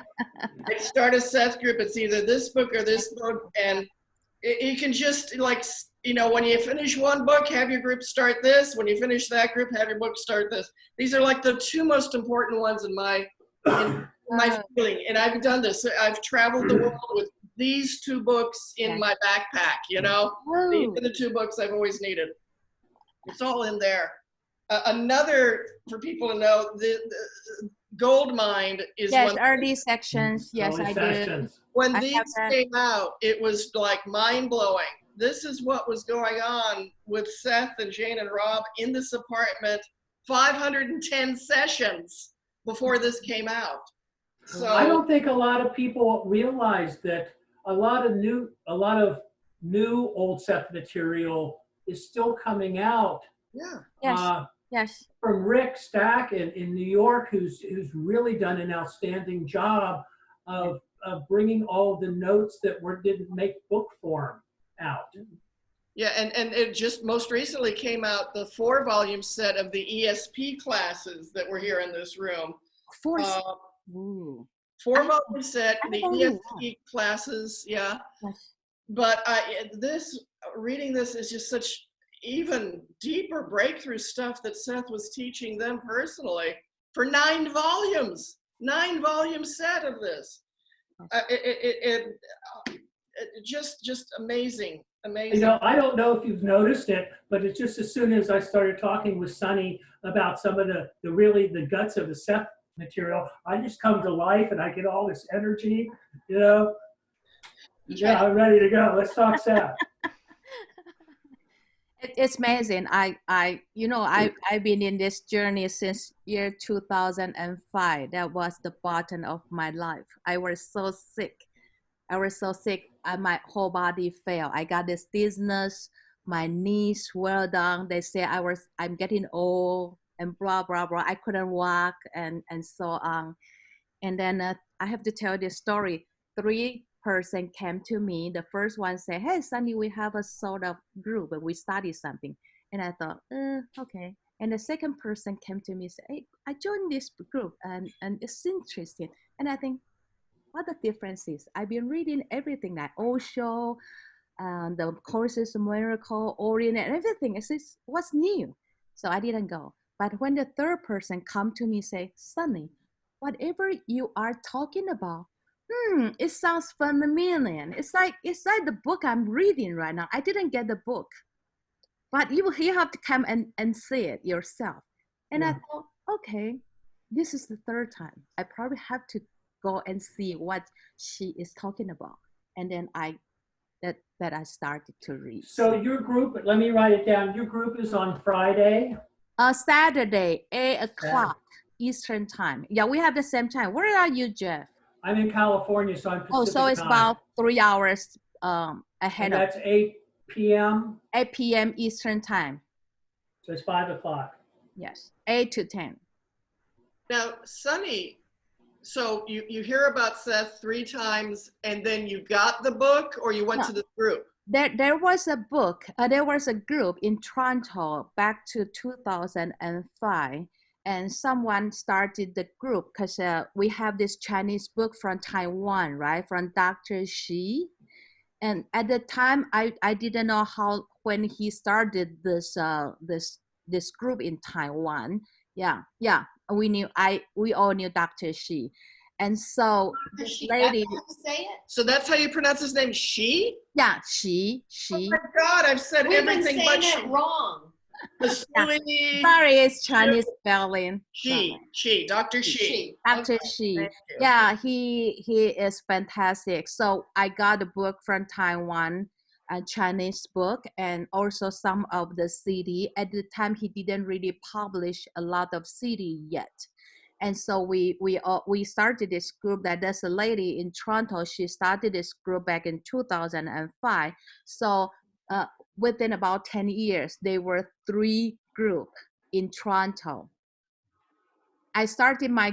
I start a Seth group. It's either this book or this book, and you can just, like, you know, when you finish one book, have your group start this. When you finish that group, have your book start this. These are like the two most important ones in my feeling. And I've done this. I've traveled the world with these two books in my backpack, you know. These are the two books I've always needed. It's all in there. Another, for people to know, the Gold Mine is yes, early sections. Yes, early I sections. did. When these came out, it was like mind-blowing. This is what was going on with Seth and Jane and Rob in this apartment, 510 sessions before this came out. So I don't think a lot of people realize that a lot of new old Seth material is still coming out. Yeah. Yes. Yes. From Rick Stack in New York, who's really done an outstanding job of bringing all the notes that didn't make book form out. Yeah, and it just most recently came out, the 4-volume set of the ESP classes that were here in this room. 4-volume set, the ESP classes, yeah. Yes. But reading this is just such even deeper breakthrough stuff that Seth was teaching them personally for 9 volumes, 9-volume set of this. Just amazing. You know, I don't know if you've noticed it, but it's just as soon as I started talking with Sonny about some of the guts of the Seth material, I just come to life and I get all this energy, you know. Yeah, I'm ready to go. Let's talk Seth. It's amazing. I've been in this journey since year 2005. That was the bottom of my life. I was so sick. My whole body failed. I got this dizziness. My knees swelled down. They say I'm getting old and blah, blah, blah. I couldn't walk and so on. And then I have to tell this story. 3 person came to me. The first one said, "Hey, Sunny, we have a sort of group, but we study something." And I thought, okay. And the second person came to me and said, "Hey, I joined this group and it's interesting." And I think, what the difference is? I've been reading everything like Osho, the Courses of Miracle, Orient, and everything. It says, what's new? So I didn't go. But when the third person come to me and say, "Sunny, whatever you are talking about, it sounds familiar. It's like the book I'm reading right now. I didn't get the book, but you have to come and see it yourself." And I thought, okay, this is the third time. I probably have to go and see what she is talking about. And then I started to read. So your group, let me write it down. Your group is on Friday? Saturday, 8 o'clock Eastern time. Yeah, we have the same time. Where are you, Jeff? I'm in California, so I'm Pacific Oh, so it's time. about 3 hours ahead and that's 8 p.m.? 8 p.m. Eastern time. So it's 5 o'clock. Yes, 8 to 10. Now, Sunny, so you hear about Seth 3 times and then you got the book, or you went to the group? There was a book, there was a group in Toronto back to 2005. And someone started the group because we have this Chinese book from Taiwan, right? From Dr. Shi. And at the time, I didn't know when he started this group in Taiwan. Yeah. We all knew Dr. Shi. And so this lady. Say it? So that's how you pronounce his name, Shi? Yeah, Shi. Oh my God, I've said everything but We've been saying it wrong. Sorry, it's Chinese spelling. Shi, Dr. Shi. Dr. Shi. Yeah, he is fantastic. So I got a book from Taiwan, a Chinese book, and also some of the CD. At the time, he didn't really publish a lot of CD yet. And so we started this group. There's a lady in Toronto. She started this group back in 2005. So within about 10 years, there were 3 groups in Toronto. I started my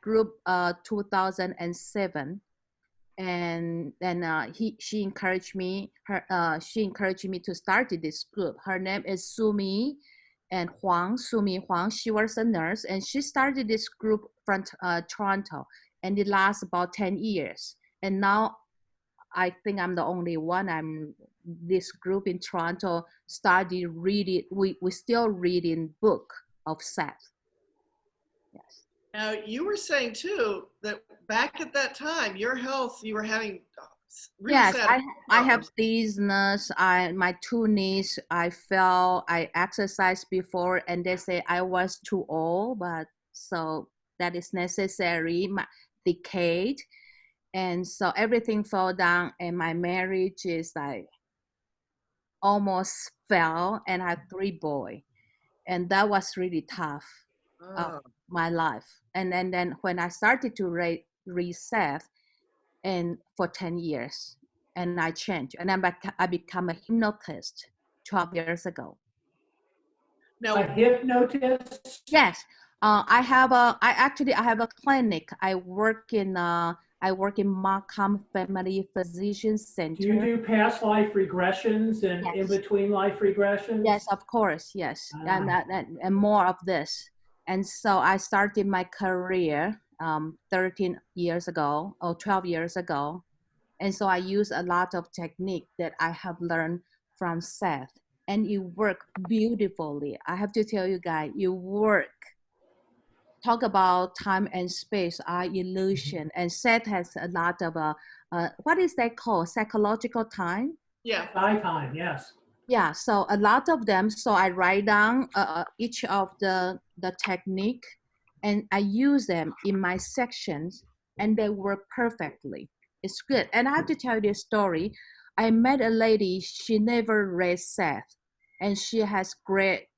group 2007, and then she encouraged me. She encouraged me to start this group. Her name is Sumi Huang. She was a nurse, and she started this group from Toronto, and it lasts about 10 years. And now I think I'm the only one. This group in Toronto started reading. We still reading book of Seth. Yes. Now, you were saying too that back at that time, your health, you were having really Yes, sad I have problems. dizziness. My 2 knees. I fell. I exercised before, and they say I was too old, but so that is necessary. My decade, and so everything fell down, and my marriage is like almost fell, and I have 3 boys, and that was really tough. Oh. My life. And then when I started to reset, and for 10 years, and I changed, and then I become a hypnotist 12 years ago. Now, A hypnotist? Yes, I have a clinic. I work in Markham Family Physician Center. Do you do past life regressions and Yes. in between life regressions? Yes, of course, yes, and more of this. And so I started my career 13 years ago or 12 years ago. And so I use a lot of technique that I have learned from Seth, and it worked beautifully. I have to tell you guys, it work. Talk about time and space are illusion, and Seth has a lot of what is that called? Psychological time? yeah. Eye time, yes. Yeah, so a lot of them. So I write down each of the technique, and I use them in my sections, and they work perfectly. It's good. And I have to tell you this story. I met a lady. She never read Seth, and she has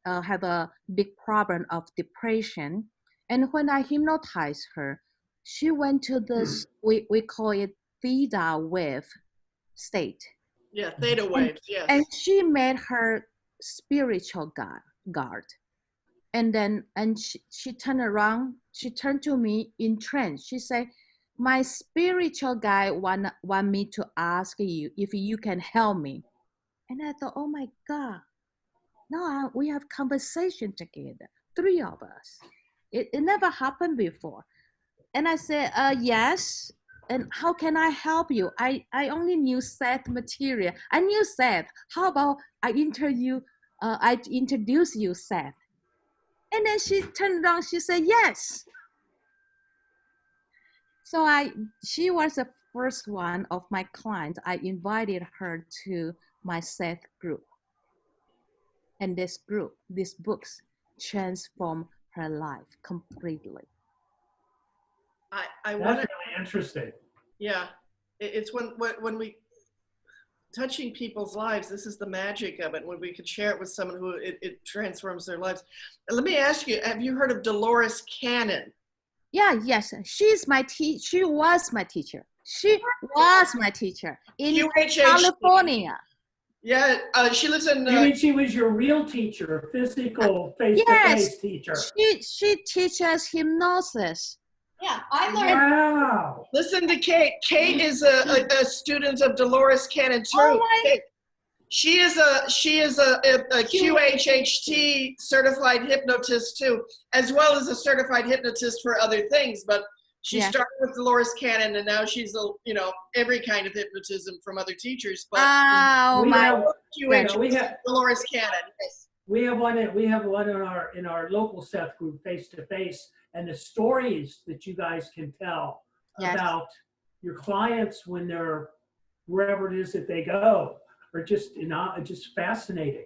have a big problem of depression. And when I hypnotized her, she went to this we call it theta wave state. Yeah, theta waves, yes. And she made her spiritual guard. And then she turned around, she turned to me in trance. She said, my spiritual guide want me to ask you if you can help me. And I thought, oh my God, no, we have conversation together, 3 of us. It never happened before. And I said, yes. And how can I help you? I only knew Seth material. I knew Seth. How about I introduce you, Seth? And then she turned around, she said, yes. So she was the first one of my clients. I invited her to my Seth group. And this group, these books, transformed her life completely. I That's want really interesting. Yeah, it's when we touching people's lives. This is the magic of it. When we can share it with someone who it transforms their lives. Let me ask you: have you heard of Dolores Cannon? Yeah, yes, she was my teacher. She was my teacher in QHHT. California. Yeah, she lives in. You mean she was your real teacher, physical face-to-face teacher? She teaches hypnosis. Yeah, I learned. Wow. Listen to Kate. Kate is a student of Dolores Cannon too. Oh Kate, she is a QHHT certified hypnotist too, as well as a certified hypnotist for other things. But she started with Dolores Cannon, and now she's every kind of hypnotism from other teachers. But Dolores Cannon. Yes. We have one in our local Seth group, face to face, and the stories that you guys can tell about your clients when they're wherever it is that they go are just fascinating.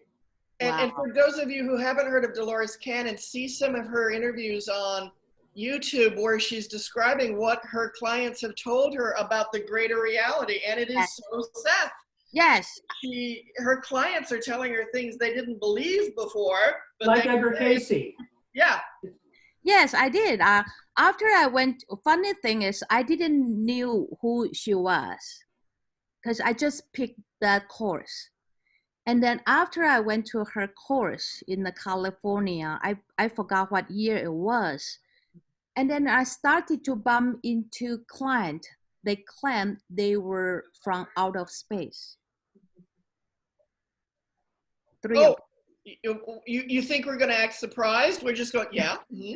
And for those of you who haven't heard of Dolores Cannon, see some of her interviews on YouTube where she's describing what her clients have told her about the greater reality, and it is so Seth. Yes. Her clients are telling her things they didn't believe before. But like Edgar Casey. Yeah. Yes, I did. After I went, funny thing is I didn't knew who she was because I just picked that course. And then after I went to her course in the California, I forgot what year it was. And then I started to bump into clients. They claimed they were from out of space. Three of You think we're going to act surprised? We're just going, yeah. Mhm.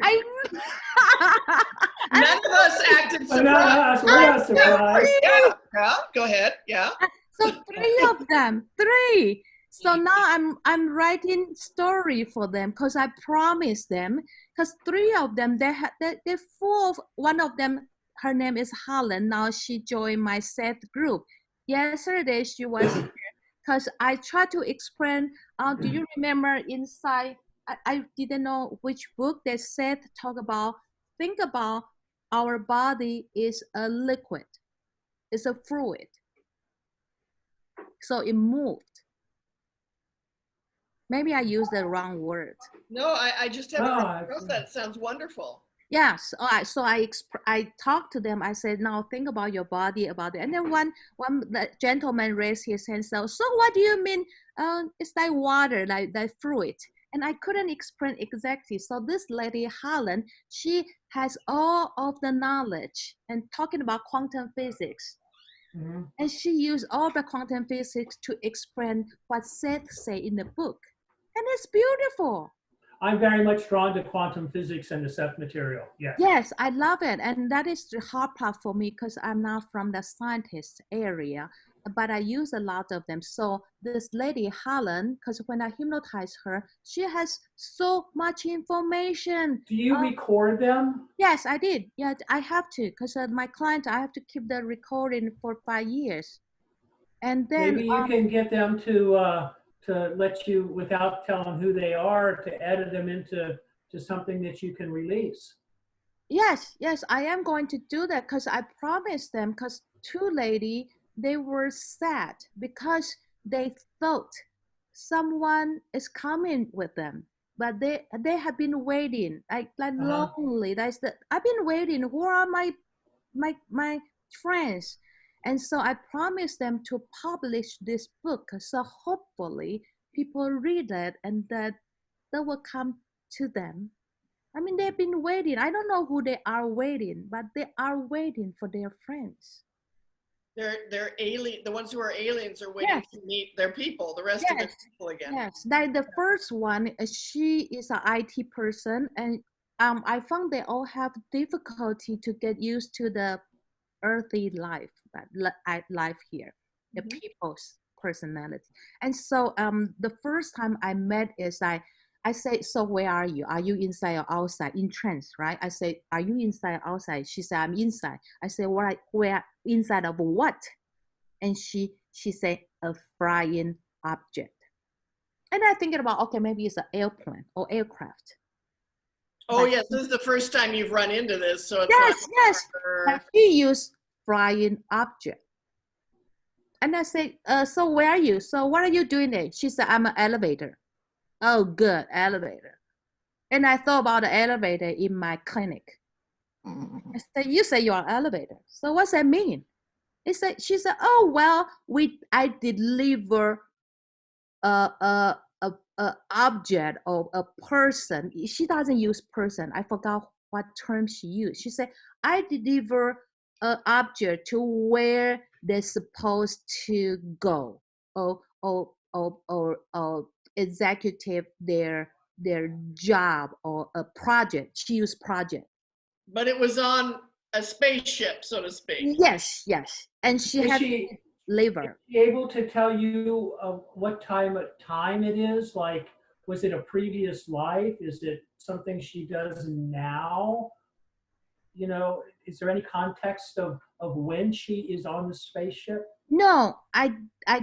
None of us acted We're not surprised. surprised. Yeah, go ahead. Yeah. So three of them, three. So now I'm writing story for them because I promised them. Because three of them, they're full of. One of them, her name is Helen. Now she joined my Seth group. Yesterday she was here because I tried to explain. Do you remember inside? I didn't know which book that Seth talk about. Think about our body is a liquid. It's a fluid. So it moved. Maybe I used the wrong word. No, I just haven't run across that. It sounds wonderful. Yes, I talked to them. I said, now think about your body, about it. And then one gentleman raised his hand. So what do you mean? It's like water, like fluid. And I couldn't explain exactly. So this lady, Helen, she has all of the knowledge and talking about quantum physics. Mm-hmm. And she used all the quantum physics to explain what Seth say in the book. And it's beautiful. I'm very much drawn to quantum physics and the Seth material. Yes. Yes, I love it. And that is the hard part for me because I'm not from the scientist area, but I use a lot of them. So this lady, Helen, because when I hypnotize her, she has so much information. Do you record them? Yes, I did. Yeah, I have to because my client, I have to keep the recording for 5 years. And then maybe you can get them to let you, without telling who they are, to edit them into something that you can release. Yes, I am going to do that because I promised them, because two ladies, they were sad because they thought someone is coming with them, but they have been waiting, like lonely. I've been waiting. Who are my friends? And so I promised them to publish this book. So hopefully people read it and that will come to them. I mean, they've been waiting. I don't know who they are waiting, but they are waiting for their friends. They're alien. The ones who are aliens are waiting to meet their people, the rest of their people again. Yes, like the first one, she is an IT person, and I found they all have difficulty to get used to the earthly life, life here, the people's personality. And so the first time I met is I say, so where are you? Are you inside or outside? In trance, right? I say, are you inside or outside? She said, I'm inside. I say, where inside of what? And she said, a flying object. And I thinking about, okay, maybe it's an airplane or aircraft. Oh, yes, this is the first time you've run into this. So it's yes. But she used flying object. And I said, so where are you? So what are you doing there? She said, I'm an elevator. Oh, good, elevator. And I thought about the elevator in my clinic. I said, you say you're an elevator. So what's that mean? She said, oh, well, I deliver a object or a person. She doesn't use person. I forgot what term she used. She said, I deliver an object to where they're supposed to go or executive their job or a project. She used project. But it was on a spaceship, so to speak. Yes. And she had liver. Is she able to tell you what time it is? Like, was it a previous life? Is it something she does now? You know, is there any context of when she is on the spaceship? No, I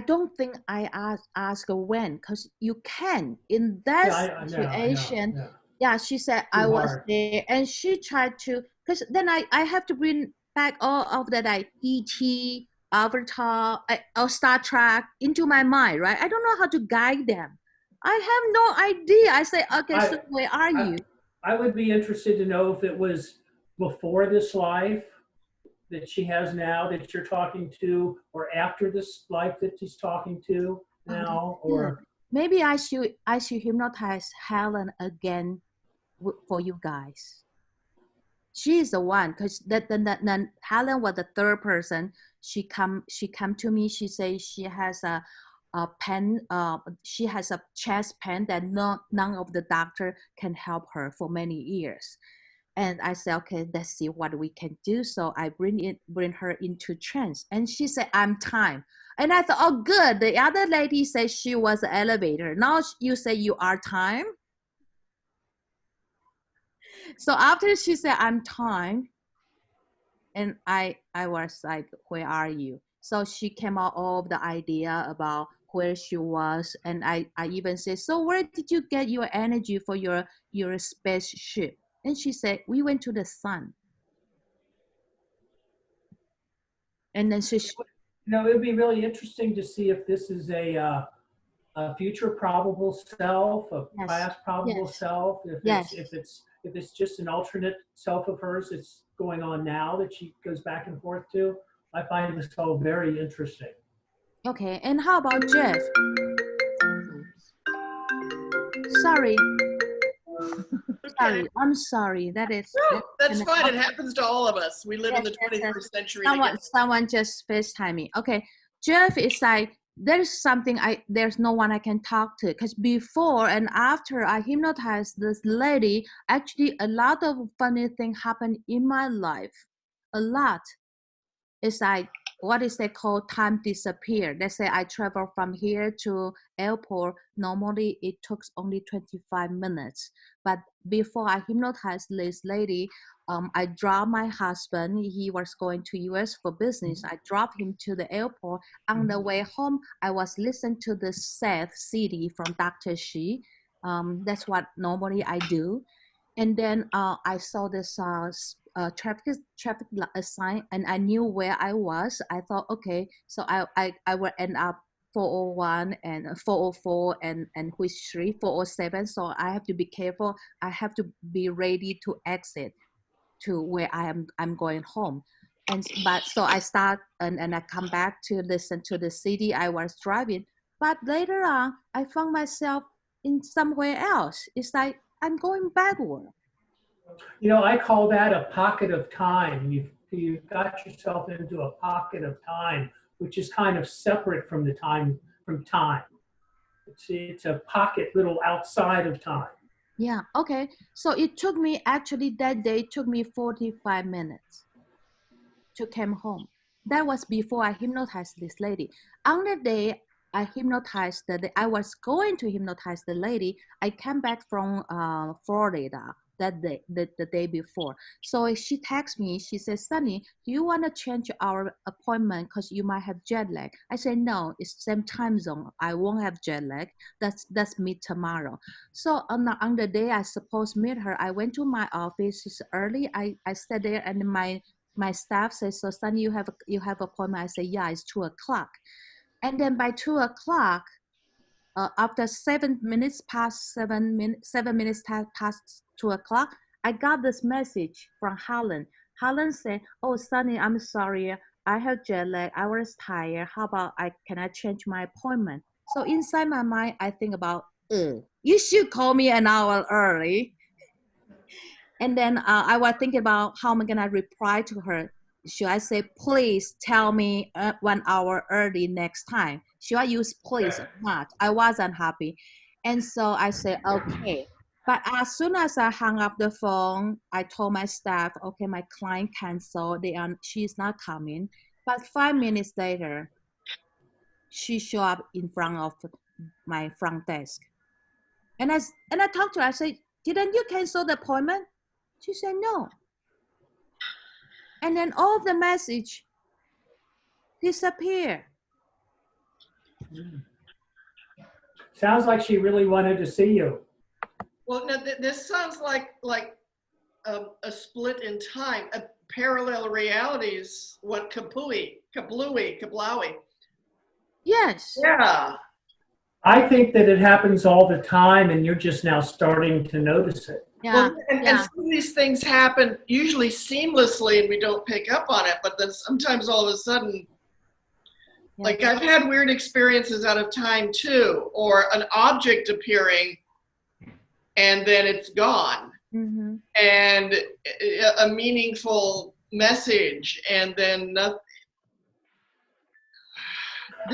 don't think I ask her when, because you can in that situation. Yeah, she said I was there, and she tried to, because then I have to bring back all of that E.T., Avatar, or Star Trek into my mind, right? I don't know how to guide them. I have no idea. I say, okay, so where are you? I would be interested to know if it was before this life that she has now that you're talking to, or after this life that she's talking to. now, or maybe I should hypnotize Helen again for you guys. She is the one, because the Helen was the third person. She come to me. She says she has a pen. She has a chest pain that none of the doctor can help her for many years. And I said, okay, let's see what we can do. So I bring her into trance, and she said, I'm time. And I thought, oh, good. The other lady said she was the elevator. Now you say you are time. So after she said, I'm time, and I was like, where are you? So she came out all of the idea about where she was. And I even said, so where did you get your energy for your spaceship? And she said, we went to the sun. And then she it would be really interesting to see if this is a future probable self, a Yes. past probable Yes. self, Yes. if it's just an alternate self of hers that's going on now that she goes back and forth to. I find this all very interesting. Okay, and how about Jeff? Sorry. Sorry, I'm sorry. That's fine. It happens to all of us. We live in the 21st century. Someone just FaceTime me. Okay, Jeff is like, there's no one I can talk to, because before and after I hypnotized this lady, actually a lot of funny things happened in my life. A lot. It's like, what is they call time disappear. They say I travel from here to airport. Normally it took only 25 minutes. But before I hypnotized this lady, I dropped my husband. He was going to US for business. I dropped him to the airport. On the way home, I was listening to the Seth CD from Dr. Shi. That's what normally I do. And then I saw this traffic sign, and I knew where I was. I thought, okay, so I will end up 401 and 404 and which 407. So I have to be careful. I have to be ready to exit to where I'm going home. But so I start and I come back to listen to the CD I was driving. But later on, I found myself in somewhere else. It's like I'm going backward. I call that a pocket of time. You've got yourself into a pocket of time, which is kind of separate from time. It's a pocket little outside of time. Yeah, okay. So it took me, actually that day, it took me 45 minutes to come home. That was before I hypnotized this lady. On the day I was going to hypnotize the lady, I came back from Florida that day, the day before. So she texted me, she says, Sunny, do you want to change our appointment because you might have jet lag? I said, no, it's same time zone. I won't have jet lag. Let's meet tomorrow. So on the day I supposed to meet her, I went to my office. It's early. I sat there, and my staff says, so Sunny, you have appointment? I say, yeah, it's 2 o'clock. And then by 2 o'clock, after 7 minutes past 2 o'clock, I got this message from Helen. Helen said, oh, Sunny, I'm sorry. I have jet lag. I was tired. How about can I change my appointment? So inside my mind, I think about, you should call me an hour early. And then I was thinking about how am I going to reply to her. Should I say, please tell me 1 hour early next time? Should I use please or not? I wasn't happy. And so I said, okay. But as soon as I hung up the phone, I told my staff, okay, my client canceled. She's not coming. But 5 minutes later, she showed up in front of my front desk. And I talked to her. I said, didn't you cancel the appointment? She said, no. And then all of the message disappeared. Sounds like she really wanted to see you. Well, no, this sounds like a split in time, a parallel realities. What kablooey. Yes. Yeah. I think that it happens all the time, and you're just now starting to notice it. Yeah. Well, and some of these things happen usually seamlessly, and we don't pick up on it. But then sometimes all of a sudden, Like I've had weird experiences out of time too, or an object appearing and then it's gone. Mm-hmm. And a meaningful message and then nothing.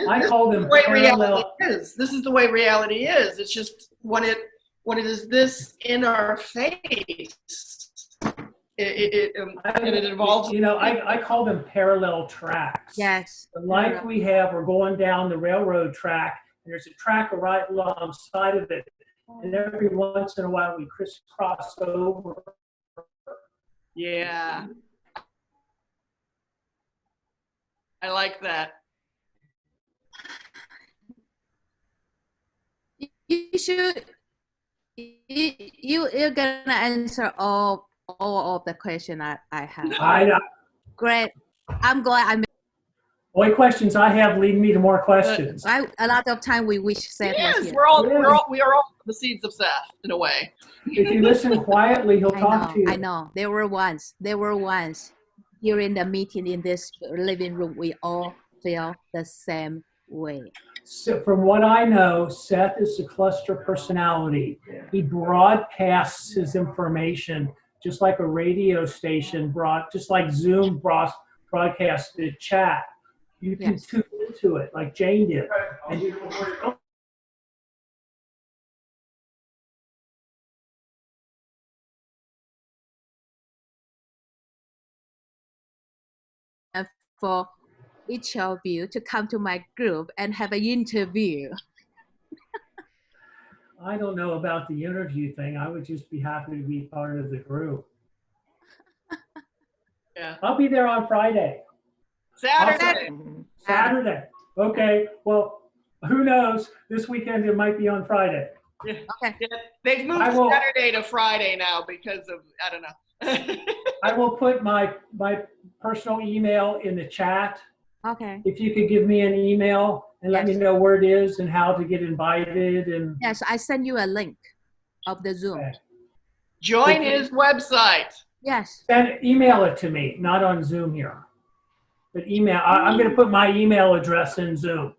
I call them the way parallel. reality is. This is the way reality is. It's just when it is this in our face, and it involves. You know, I call them parallel tracks. Yes. Like we have, we're going down the railroad track, and there's a track right alongside of it, and every once in a while we crisscross over. Yeah. I like that. You should. You're gonna answer all of the question I have. I know. Great. I'm glad. Boy, questions I have lead me to more questions. A lot of time we wish Seth was here. We are all the seeds of Seth in a way. If you listen quietly, he'll talk to you. I know. There were once during the meeting in this living room, we all feel the same way. So from what I know, Seth is a cluster personality. He broadcasts his information just like a radio station just like Zoom broadcasts the chat. You can tune into it like Jane did. And for each of you to come to my group and have an interview. I don't know about the interview thing. I would just be happy to be part of the group. Yeah. I'll be there on Friday. Saturday. Saturday. Okay. Well, who knows? This weekend it might be on Friday. Yeah. Okay. Yeah. They've moved Saturday to Friday now because of, I don't know. I will put my personal email in the chat. Okay. If you could give me an email and let me know where it is and how to get invited. And yes, I send you a link of the Zoom. Okay. Join his website. Yes. Email it to me, not on Zoom here. But email. I'm going to put my email address in Zoom.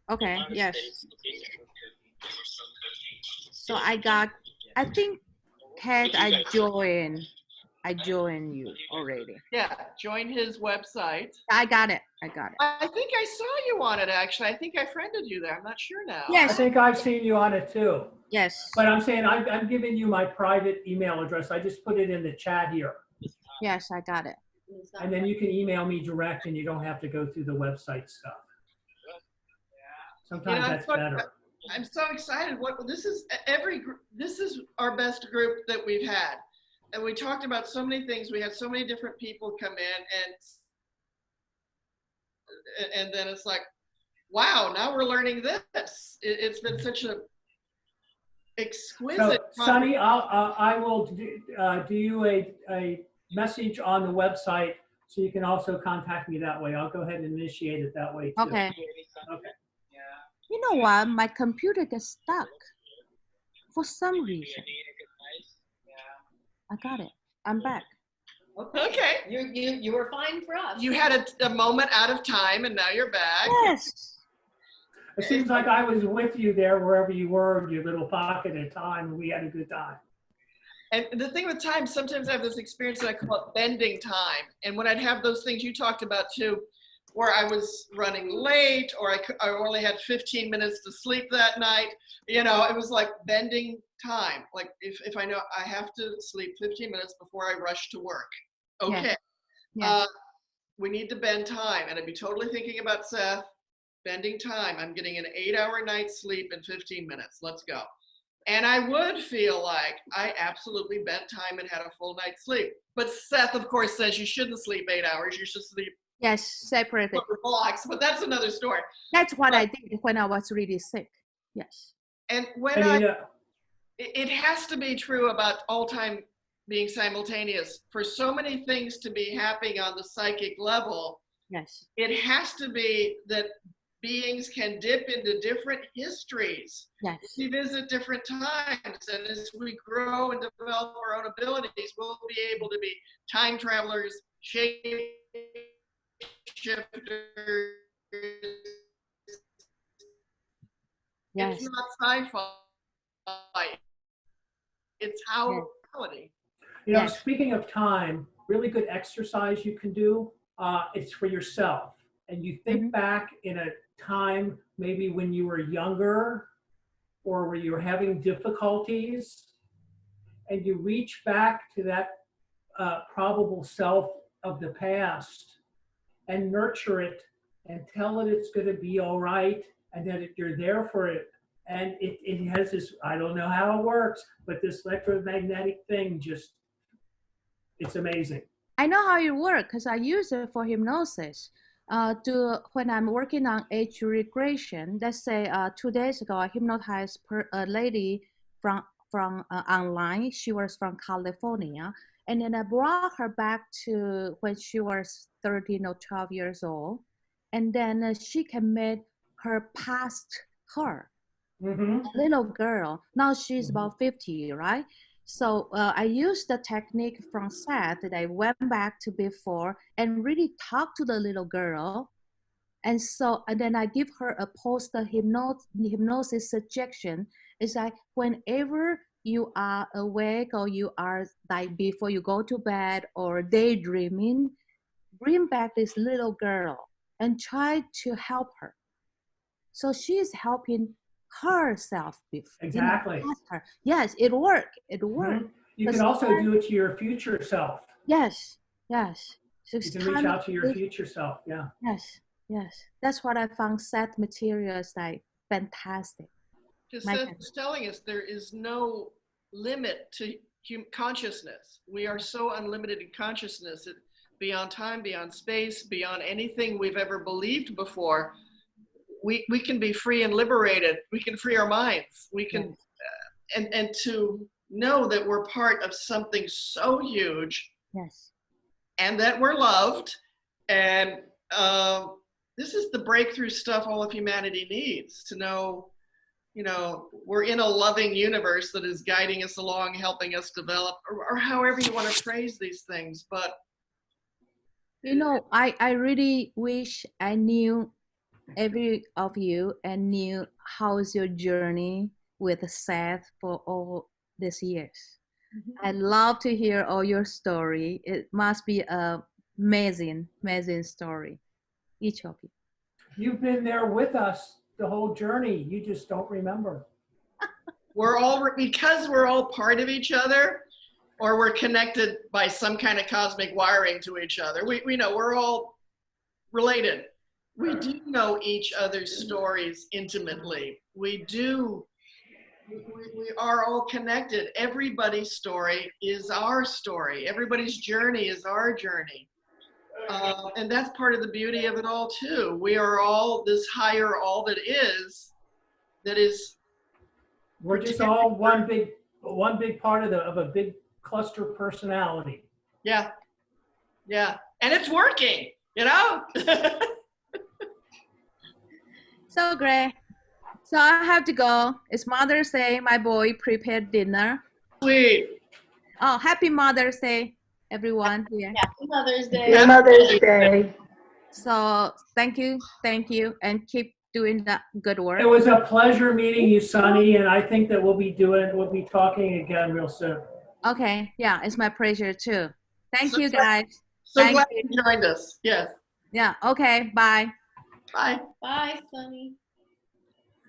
Okay. Yes. So I think, Ted, I joined you already. Yeah, join his website. I got it. I think I saw you on it, actually. I think I friended you there. I'm not sure now. Yes. I think I've seen you on it too. Yes. But I'm saying I'm giving you my private email address. I just put it in the chat here. Yes, I got it. And then you can email me direct and you don't have to go through the website stuff. Sometimes that's better. I'm so excited. This is our best group that we've had. And we talked about so many things. We had so many different people come in and then it's like, wow, now we're learning this. It's been such a exquisite. So, Sonny, I will do you a message on the website so you can also contact me that way. I'll go ahead and initiate it that way too. Okay. Okay. You know what? My computer gets stuck for some reason. I got it. I'm back. Okay. You were fine for us. You had a moment out of time and now you're back. Yes. It seems like I was with you there wherever you were in your little pocket of time and we had a good time. And the thing with time, sometimes I have this experience that I call it bending time. And when I'd have those things you talked about too, where I was running late or I only had 15 minutes to sleep that night, you know, it was like bending time. Like if I know I have to sleep 15 minutes before I rush to work. Okay. Yeah. We need to bend time. And I'd be totally thinking about Seth, bending time. I'm getting an 8-hour night's sleep in 15 minutes. Let's go. And I would feel like I absolutely bent time and had a full night's sleep. But Seth, of course, says you shouldn't sleep 8 hours. You should sleep. Yes, separately. Blocks, but that's another story. That's what I did when I was really sick. Yes. And when it has to be true about all time being simultaneous. For so many things to be happening on the psychic level, yes, it has to be that beings can dip into different histories. Yes. We visit different times, and as we grow and develop our own abilities, we'll be able to be time travelers, shape shifters, Yes. It's not sci-fi. It's how Yes. reality. You know, Yes. speaking of time, really good exercise you can do. It's for yourself, and you think back in a time maybe when you were younger or where you were having difficulties, and you reach back to that probable self of the past and nurture it and tell it it's going to be all right and that you're there for it. And it has this, I don't know how it works, but this electromagnetic thing just, it's amazing. I know how it works because I use it for hypnosis. When I'm working on age regression, let's say 2 days ago, I hypnotized a lady from online. She was from California, and then I brought her back to when she was 13 or 12 years old, and then she can meet her past her, a little girl. Now she's about 50, right? So I used the technique from Seth that I went back to before and really talk to the little girl. And then I give her a post hypnosis suggestion. It's like whenever you are awake or you are like before you go to bed or daydreaming, bring back this little girl and try to help her. So she's helping herself Exactly. her. Yes, it worked. It worked. You can also do it to your future self. Yes, yes. So You can reach out to your future self. Yeah. Yes, yes. That's what I found. Seth material is like fantastic. Just Seth was telling us there is no limit to consciousness. We are so unlimited in consciousness, beyond time, beyond space, beyond anything we've ever believed before. We can be free and liberated. We can free our minds. We can, and to know that we're part of something so huge. Yes. And that we're loved. And this is the breakthrough stuff all of humanity needs, to know, you know, we're in a loving universe that is guiding us along, helping us develop, or however you want to phrase these things. But you know, I really wish I knew every of you and knew how's your journey with Seth for all these years. I'd love to hear all your story. It must be an amazing story, each of you. You've been there with us the whole journey. You just don't remember. Because we're all part of each other, or we're connected by some kind of cosmic wiring to each other. We know we're all related. We do know each other's stories intimately. We are all connected. Everybody's story is our story. Everybody's journey is our journey. And that's part of the beauty of it all too. We are all this higher all that is. We're just all one big part of a big cluster personality. Yeah. Yeah. And it's working, you know? So great. So I have to go. It's Mother's Day. My boy prepared dinner. Sweet. Oh, happy Mother's Day, everyone here. Happy Mother's Day. Happy Mother's Day. So thank you, and keep doing that good work. It was a pleasure meeting you, Sunny, and I think that we'll be talking again real soon. Okay, yeah, it's my pleasure too. Thank you, glad, guys. So glad you joined us. Yes. Yeah. Okay. Bye. Bye. Bye, Sunny.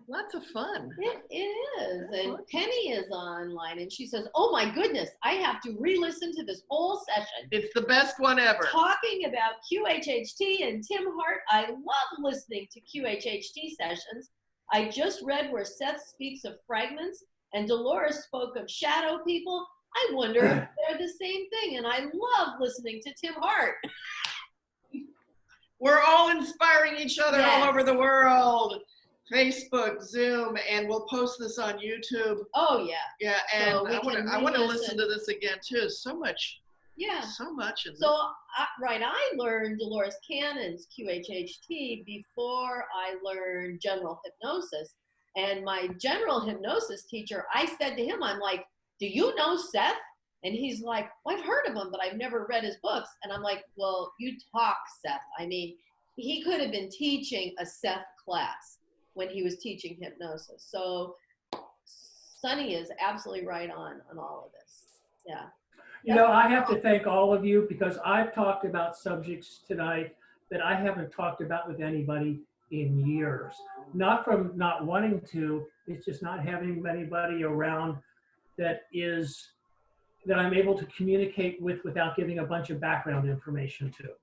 Lots of fun. It is. And Penny is online and she says, oh my goodness, I have to re-listen to this whole session. It's the best one ever. Talking about QHHT and Tim Hart. I love listening to QHHT sessions. I just read where Seth speaks of fragments and Dolores spoke of shadow people. I wonder if they're the same thing. And I love listening to Tim Hart. We're all inspiring each other all over the world. Facebook, Zoom, and we'll post this on YouTube. Oh yeah. Yeah, and so I want to listen to this again too. So much. Yeah. So much. So I learned Dolores Cannon's QHHT before I learned general hypnosis. And my general hypnosis teacher, I said to him, I'm like, do you know Seth? And he's like, well, I've heard of him, but I've never read his books. And I'm like, well, you talk, Seth. I mean, he could have been teaching a Seth class when he was teaching hypnosis. So Sonny is absolutely right on all of this. Yeah. You know, I have to thank all of you because I've talked about subjects tonight that I haven't talked about with anybody in years. Not from not wanting to, it's just not having anybody around that I'm able to communicate with without giving a bunch of background information to.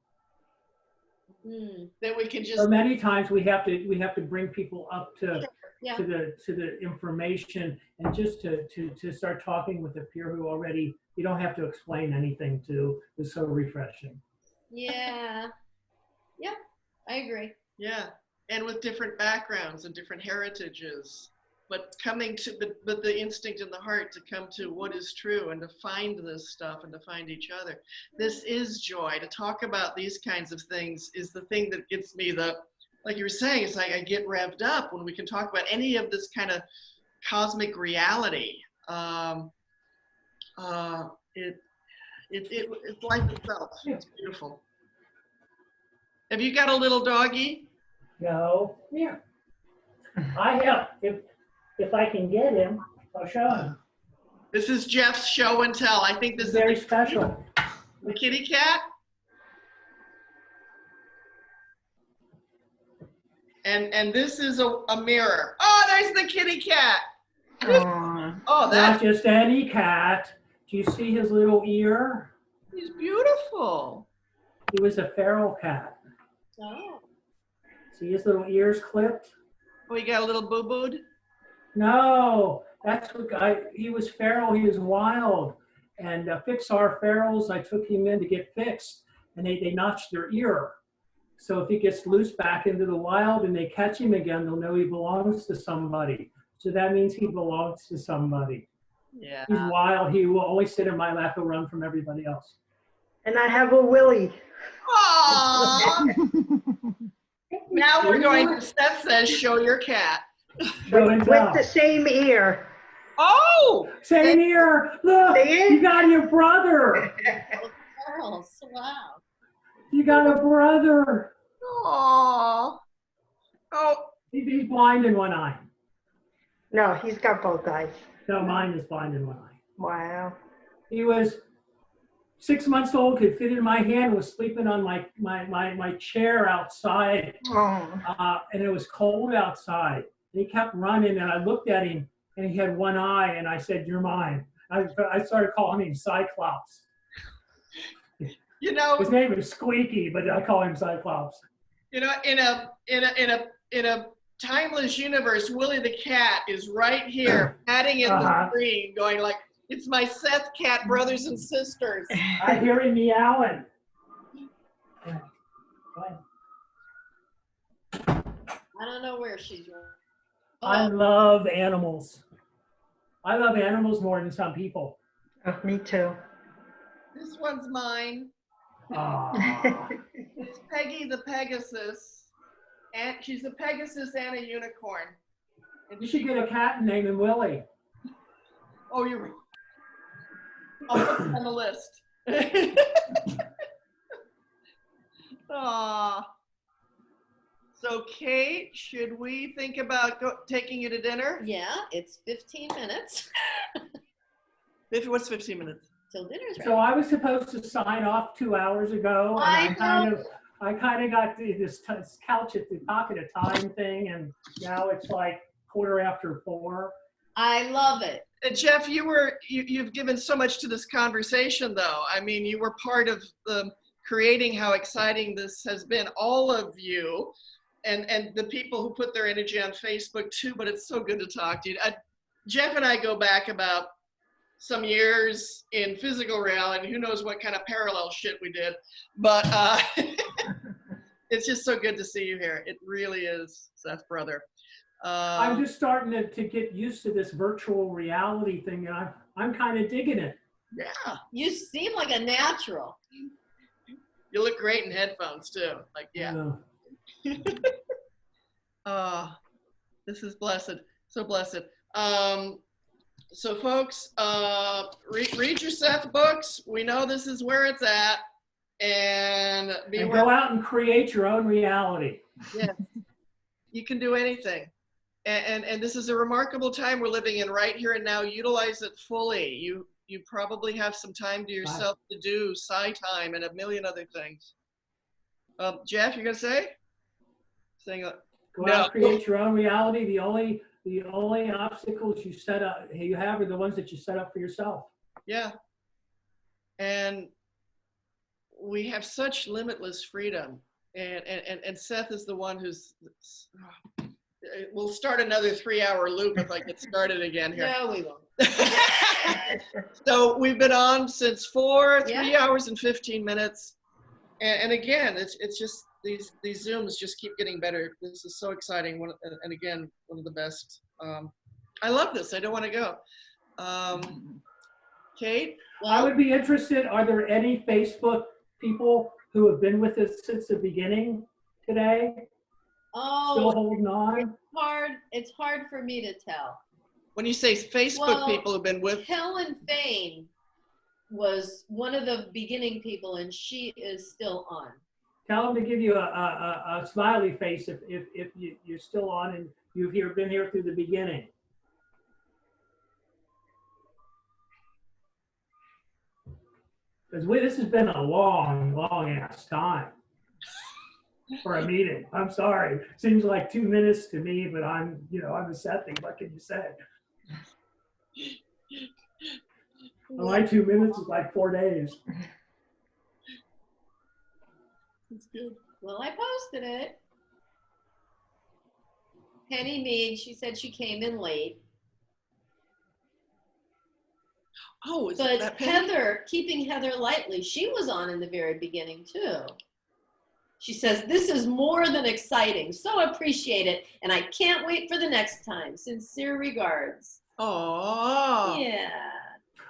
That we can just. So many times we have to bring people up to Yeah. to the information, and just to start talking with a peer who already you don't have to explain anything to is so refreshing. Yeah. Yep. I agree. Yeah, and with different backgrounds and different heritages, but but the instinct in the heart to come to what is true and to find this stuff and to find each other. This is joy. To talk about these kinds of things is the thing that gets me like you were saying, it's like I get revved up when we can talk about any of this kind of cosmic reality. It's life itself. It's beautiful. Have you got a little doggy? No, here. I have. If I can get him, I'll show him. This is Jeff's show and tell. I think this is Very special. The kitty cat. And this is a mirror. Oh, there's the kitty cat. Oh, that's not just any cat. Do you see his little ear? He's beautiful. He was a feral cat. Oh. See his little ears clipped? Oh, he got a little boo-booed? No, that's what he was feral, he was wild. And fix our ferals, I took him in to get fixed, and they notched their ear. So if he gets loose back into the wild and they catch him again, they'll know he belongs to somebody. So that means he belongs to somebody. Yeah. He's wild, he will always sit in my lap and run from everybody else. And I have a Willie. Aww. Now we're going to, Seth says, show your cat. With the same ear. Oh! Same ear. Look, you got your brother. Girls, wow. You got a brother. Aww. Oh. He's blind in one eye. No, he's got both eyes. No, mine is blind in one eye. Wow. He was 6 months old, could fit in my hand, was sleeping on my chair outside. Oh. And it was cold outside. And he kept running, and I looked at him, and he had one eye, and I said, "You're mine." I started calling him Cyclops. You know, his name is Squeaky, but I call him Cyclops. You know, in a timeless universe, Willie the cat is right here, patting at the screen, going like, "It's my Seth cat brothers and sisters." I hear him meowing. I don't know where she's going. I love animals. I love animals more than some people. Oh, me too. This one's mine. It's Peggy the Pegasus, and she's a Pegasus and a unicorn. And you should get a cat and name him Willie. Oh, you're right. I'll put it on the list. So, Kate, should we think about taking you to dinner? Yeah, it's 15 minutes. What's 15 minutes? Till dinner's ready. So I was supposed to sign off 2 hours ago, and I kind of got this couch at the pocket of time thing, and now it's like 4:15. I love it. Jeff, you've given so much to this conversation, though. I mean, you were part of creating how exciting this has been, all of you, and the people who put their energy on Facebook too. But it's so good to talk to you. Jeff and I go back about some years in physical reality. Who knows what kind of parallel shit we did, but it's just so good to see you here. It really is, Seth, brother. I'm just starting to get used to this virtual reality thing, and I'm kind of digging it. Yeah. You seem like a natural. You look great in headphones too. Like, yeah. This is blessed. So blessed. So folks, read your Seth books. We know this is where it's at. and be And where, go out and create your own reality. yeah, you can do anything. And this is a remarkable time we're living in right here and now. Utilize it fully. You probably have some time to yourself to do time and a million other things. Jeff, you gonna say? Saying Go out and create your own reality. The only obstacles you have are the ones that you set up for yourself. Yeah. And we have such limitless freedom. And Seth is the one who's, we'll start another 3-hour loop if I get started again here. No, we won't. So we've been on since 3 Yeah. hours and 15 minutes. And again, it's just, these Zooms just keep getting better. This is so exciting. And again, one of the best. I love this. I don't want to go. Kate? Well, I would be interested, are there any Facebook people who have been with us since the beginning today? Still holding on? It's hard for me to tell. When you say Facebook people who've been with, Helen Fain was one of the beginning people, and she is still on. Tell them to give you a smiley face if you're still on and you've been here through the beginning. Because this has been a long ass time for a meeting. I'm sorry. Seems like 2 minutes to me, but I'm a Sething. What can you say? My 2 minutes is like 4 days. that's good. Well, I posted it. Penny Mead, she said she came in late. Oh, is But that Penny? Heather, keeping Heather lightly, she was on in the very beginning too. She says, this is more than exciting. So appreciate it. And I can't wait for the next time. Sincere regards. Oh. Yeah.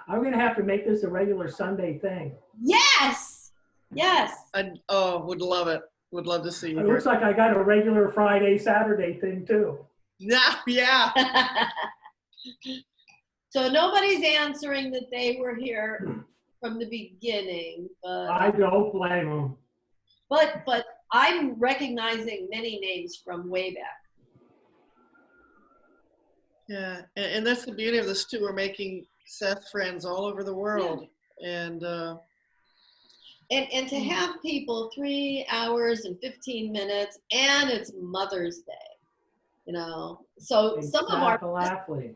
I'm going to have to make this a regular Sunday thing. Yes. Yes. Would love it. Would love to see you. It looks like I got a regular Friday, Saturday thing too. Yeah. So nobody's answering that they were here from the beginning. But I don't blame them. But I'm recognizing many names from way back. Yeah, and that's the beauty of this too. We're making Seth friends all over the world, and to have people 3 hours and 15 minutes, and it's Mother's Day, So Exactly.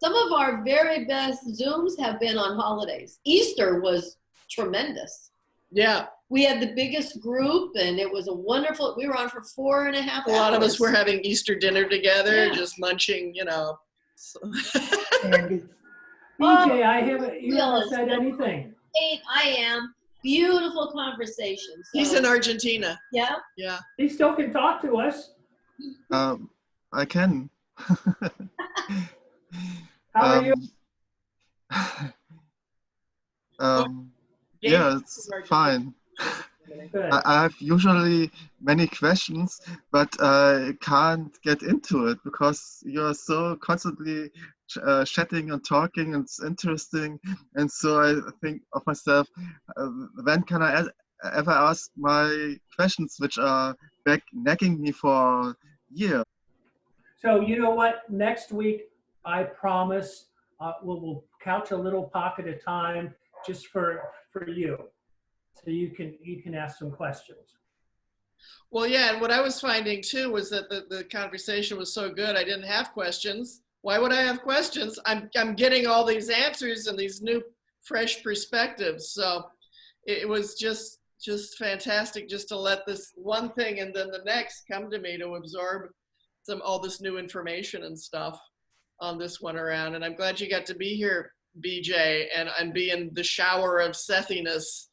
some of our very best Zooms have been on holidays. Easter was tremendous. Yeah. We had the biggest group, and it was we were on for 4.5 hours. A lot of us were having Easter dinner together, just munching, Andy. BJ, you haven't said anything. I am. Beautiful conversation. So, he's in Argentina. Yeah? Yeah. He still can talk to us. I can. How are you? Yeah, it's fine. I have usually many questions, but I can't get into it because you're so constantly chatting and talking, and it's interesting. And so I think of myself, when can I ever ask my questions, which are nagging me for years? So you know what? Next week, I promise we'll couch a little pocket of time just for you. So you can ask some questions. Well, yeah, and what I was finding too was that the conversation was so good, I didn't have questions. Why would I have questions? I'm getting all these answers and these new, fresh perspectives. So it was just fantastic just to let this one thing and then the next come to me to absorb all this new information and stuff on this one around. And I'm glad you got to be here, BJ, and be in the shower of Sethiness.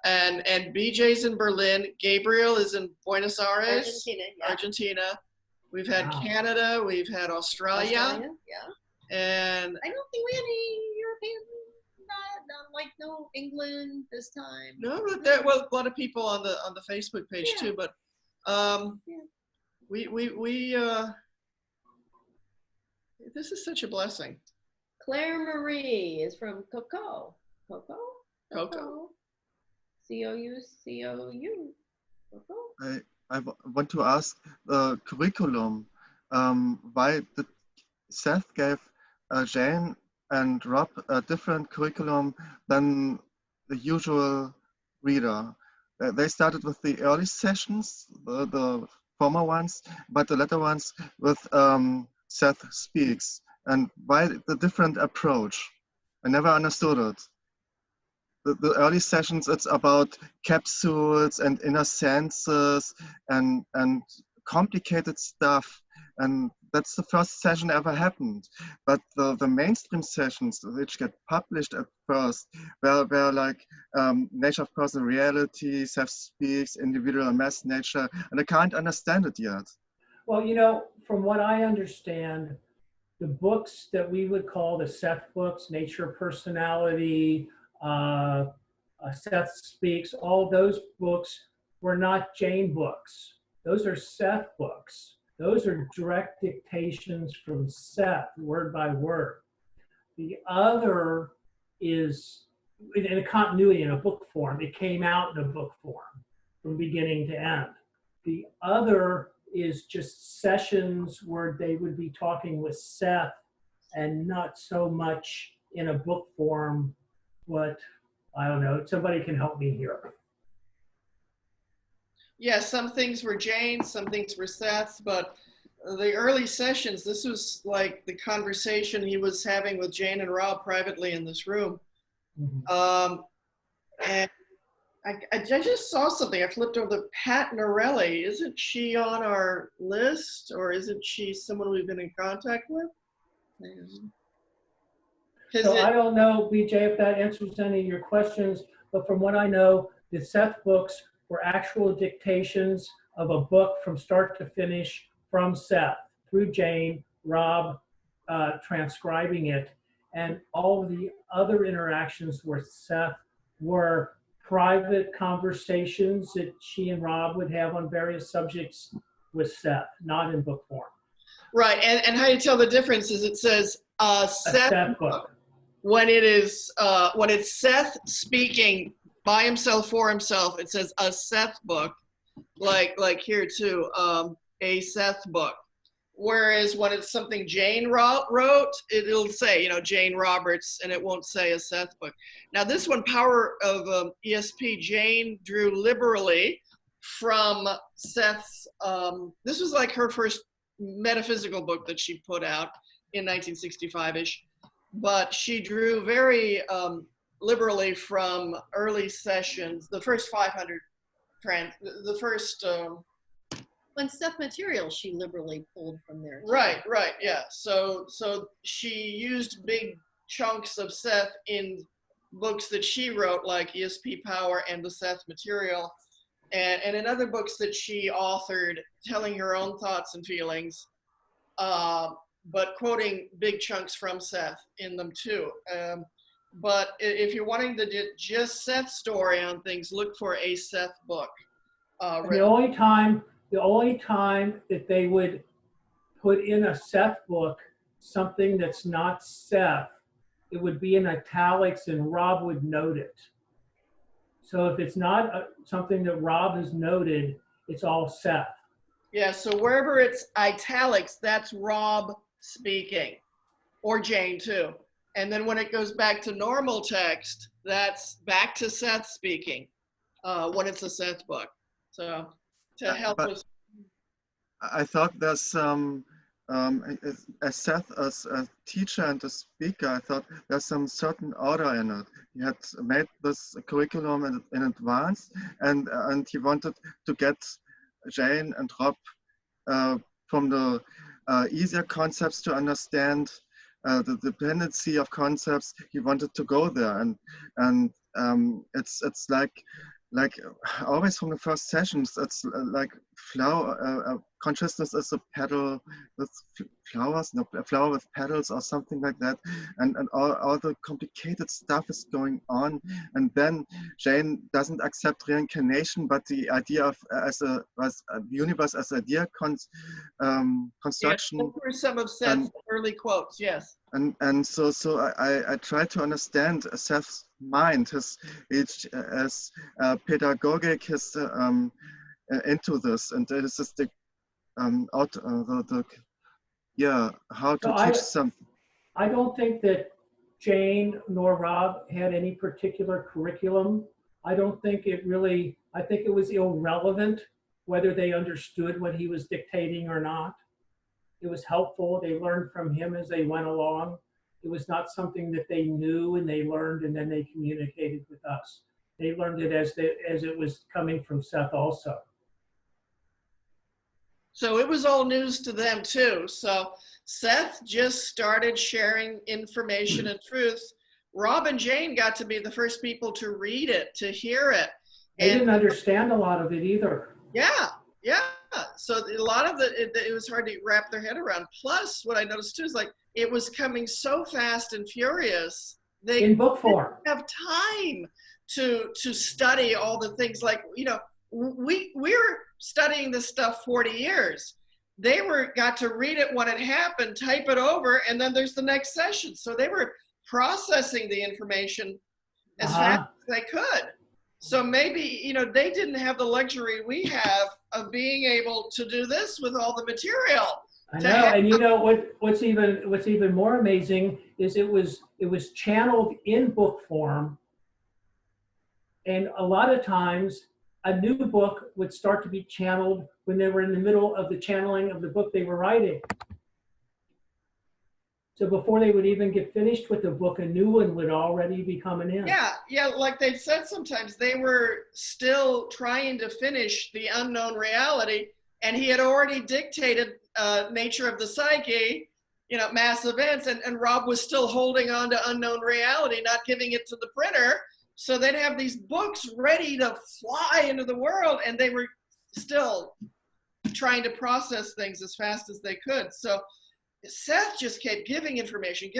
And BJ's in Berlin. Gabriel is in Buenos Aires, Argentina. We've had Canada. We've had Australia. Yeah. And I don't think we had any European, no England this time. No, but there a lot of people on the Facebook page too. But we this is such a blessing. Claire Marie is from Coco. C-O-U. I want to ask the curriculum. Why did Seth gave Jane and Rob a different curriculum than the usual reader? They started with the early sessions, the former ones, but the latter ones with Seth Speaks. And why the different approach? I never understood it. The early sessions, it's about capsules and inner senses and complicated stuff. And that's the first session ever happened. But the mainstream sessions, which get published at first, were like Nature of Personal Reality, Seth Speaks, Individual and Mass Nature, and I can't understand it yet. Well, you know, from what I understand, the books that we would call the Seth books, Nature, Personality, Seth Speaks, all those books were not Jane books. Those are Seth books. Those are direct dictations from Seth, word by word. The other is in a continuity in a book form. It came out in a book form from beginning to end. The other is just sessions where they would be talking with Seth and not so much in a book form, but I don't know, somebody can help me here. Yeah, some things were Jane, some things were Seth's, but the early sessions, this was like the conversation he was having with Jane and Rob privately in this room. Mm-hmm. And I just saw something. I flipped over the Pat Norelli. Isn't she on our list, or isn't she someone we've been in contact with? So I don't know, BJ, if that answers any of your questions, but from what I know, the Seth books were actual dictations of a book from start to finish from Seth through Jane, Rob transcribing it, and all of the other interactions with Seth were private conversations that she and Rob would have on various subjects with Seth, not in book form. Right, and how you tell the difference is it says Seth book. When it's Seth speaking by himself for himself, it says a Seth book, like here too, a Seth book. Whereas when it's something Jane wrote, it'll say, you know, Jane Roberts, and it won't say a Seth book. Now this one, Power of ESP, Jane drew liberally from Seth's, this was like her first metaphysical book that she put out in 1965-ish, but she drew very liberally from early sessions, the first 500, the first, when Seth material she liberally pulled from there too. Right, yeah. So she used big chunks of Seth in books that she wrote, like ESP Power and the Seth material, and in other books that she authored, telling her own thoughts and feelings, but quoting big chunks from Seth in them too. But if you're wanting to get just Seth's story on things, look for a Seth book. The only time that they would put in a Seth book something that's not Seth, it would be in italics and Rob would note it. So if it's not something that Rob has noted, it's all Seth. Yeah, so wherever it's italics, that's Rob speaking, or Jane too. And then when it goes back to normal text, that's back to Seth speaking, when it's a Seth book. So to help us. I thought there's some, as Seth, as a teacher and a speaker, I thought there's some certain order in it. He had made this curriculum in advance, and he wanted to get Jane and Rob from the easier concepts to understand the dependency of concepts. He wanted to go there, and it's like always from the first sessions, it's like flower, consciousness is a petal with flowers, no, a flower with petals or something like that. And all the complicated stuff is going on. And then Jane doesn't accept reincarnation, but the idea of as a universe as idea construction. Yes, those were some of Seth's early quotes, yes. And so I try to understand Seth's mind, his pedagogic, his into this, and this is the yeah, how to So teach something. I don't think that Jane nor Rob had any particular curriculum. I don't think it really, I think it was irrelevant whether they understood what he was dictating or not. It was helpful. They learned from him as they went along. It was not something that they knew and they learned and then they communicated with us. They learned it as it was coming from Seth also. So it was all news to them too. So Seth just started sharing information and truth. Rob and Jane got to be the first people to read it, to hear it. They didn't understand a lot of it either. Yeah, yeah. So a lot of it was hard to wrap their head around. Plus, what I noticed too is like it was coming so fast and furious. They in book form didn't have time to study all the things. Like, you know, we're studying this stuff 40 years. They got to read it when it happened, type it over, and then there's the next session. So they were processing the information as fast as they could. So maybe, you know, they didn't have the luxury we have of being able to do this with all the material. I know, and you know what's even more amazing is it was channeled in book form, and a lot of times a new book would start to be channeled when they were in the middle of the channeling of the book they were writing. So before they would even get finished with the book, a new one would already be coming in. Yeah, like they said, sometimes they were still trying to finish The Unknown Reality, and he had already dictated Nature of the Psyche, you know, mass events, and Rob was still holding on to Unknown Reality, not giving it to the printer. So they'd have these books ready to fly into the world, and they were still trying to process things as fast as they could. So Seth just kept giving information,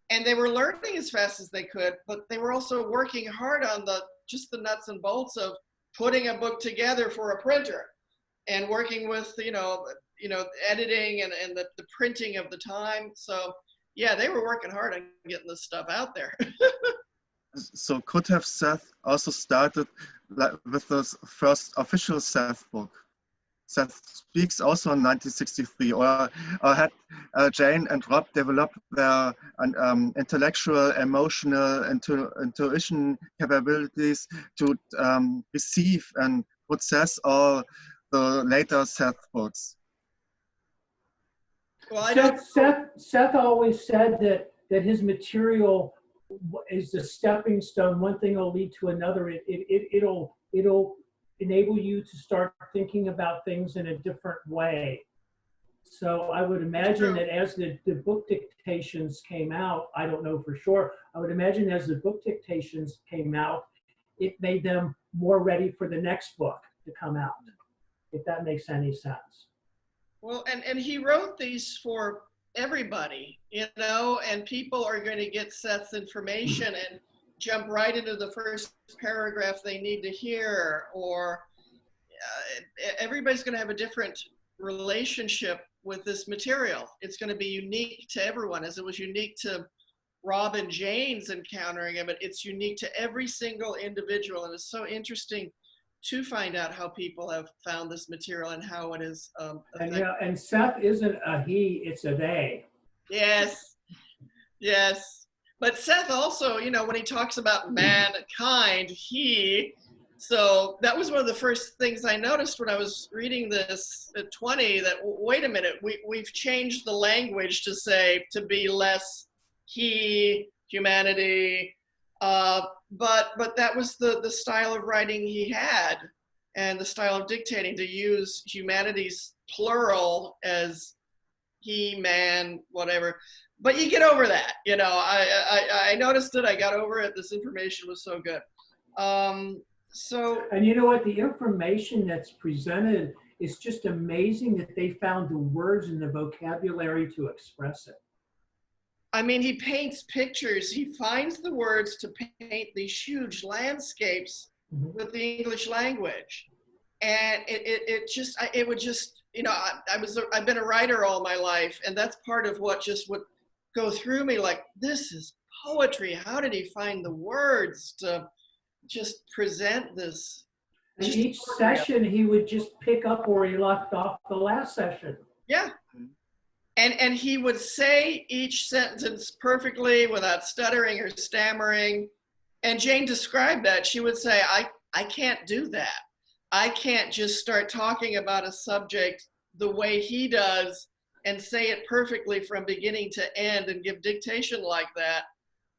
and they were learning as fast as they could, but they were also working hard on just the nuts and bolts of putting a book together for a printer and working with, you know, editing and the printing of the time. So yeah, they were working hard on getting this stuff out there. So could have Seth also started with the first official Seth book? Seth Speaks also in 1963, or had Jane and Rob developed their intellectual, emotional, intuition capabilities to receive and process all the later Seth books? Well, Seth always said that his material is the stepping stone. One thing will lead to another. It'll enable you to start thinking about things in a different way. So I would imagine that as the book dictations came out, I don't know for sure, I would imagine as the book dictations came out, it made them more ready for the next book to come out, if that makes any sense. Well, and he wrote these for everybody, you know, and people are going to get Seth's information and jump right into the first paragraph they need to hear, or everybody's going to have a different relationship with this material. It's going to be unique to everyone, as it was unique to Rob and Jane's encountering it, but it's unique to every single individual, and it's so interesting to find out how people have found this material and how it is and Seth isn't a he, it's a they. Yes, yes. But Seth also, you know, when he talks about mankind, so that was one of the first things I noticed when I was reading this at 20, that, wait a minute, we've changed the language to be less humanity, but that was the style of writing he had, and the style of dictating, to use humanity's plural as he, man, whatever. But you get over that, you know. I noticed it. I got over it. This information was so good. And you know what? The information that's presented is just amazing that they found the words and the vocabulary to express it. I mean, he paints pictures. He finds the words to paint these huge landscapes with the English language. And it would just, you know, I've been a writer all my life, and that's part of what would go through me, like, this is poetry? How did he find the words to just present this? And Just each extraordinary. session, he would just pick up where he left off the last session. Yeah. And he would say each sentence perfectly without stuttering or stammering. And Jane described that. She would say, I can't do that. I can't just start talking about a subject the way he does and say it perfectly from beginning to end and give dictation like that.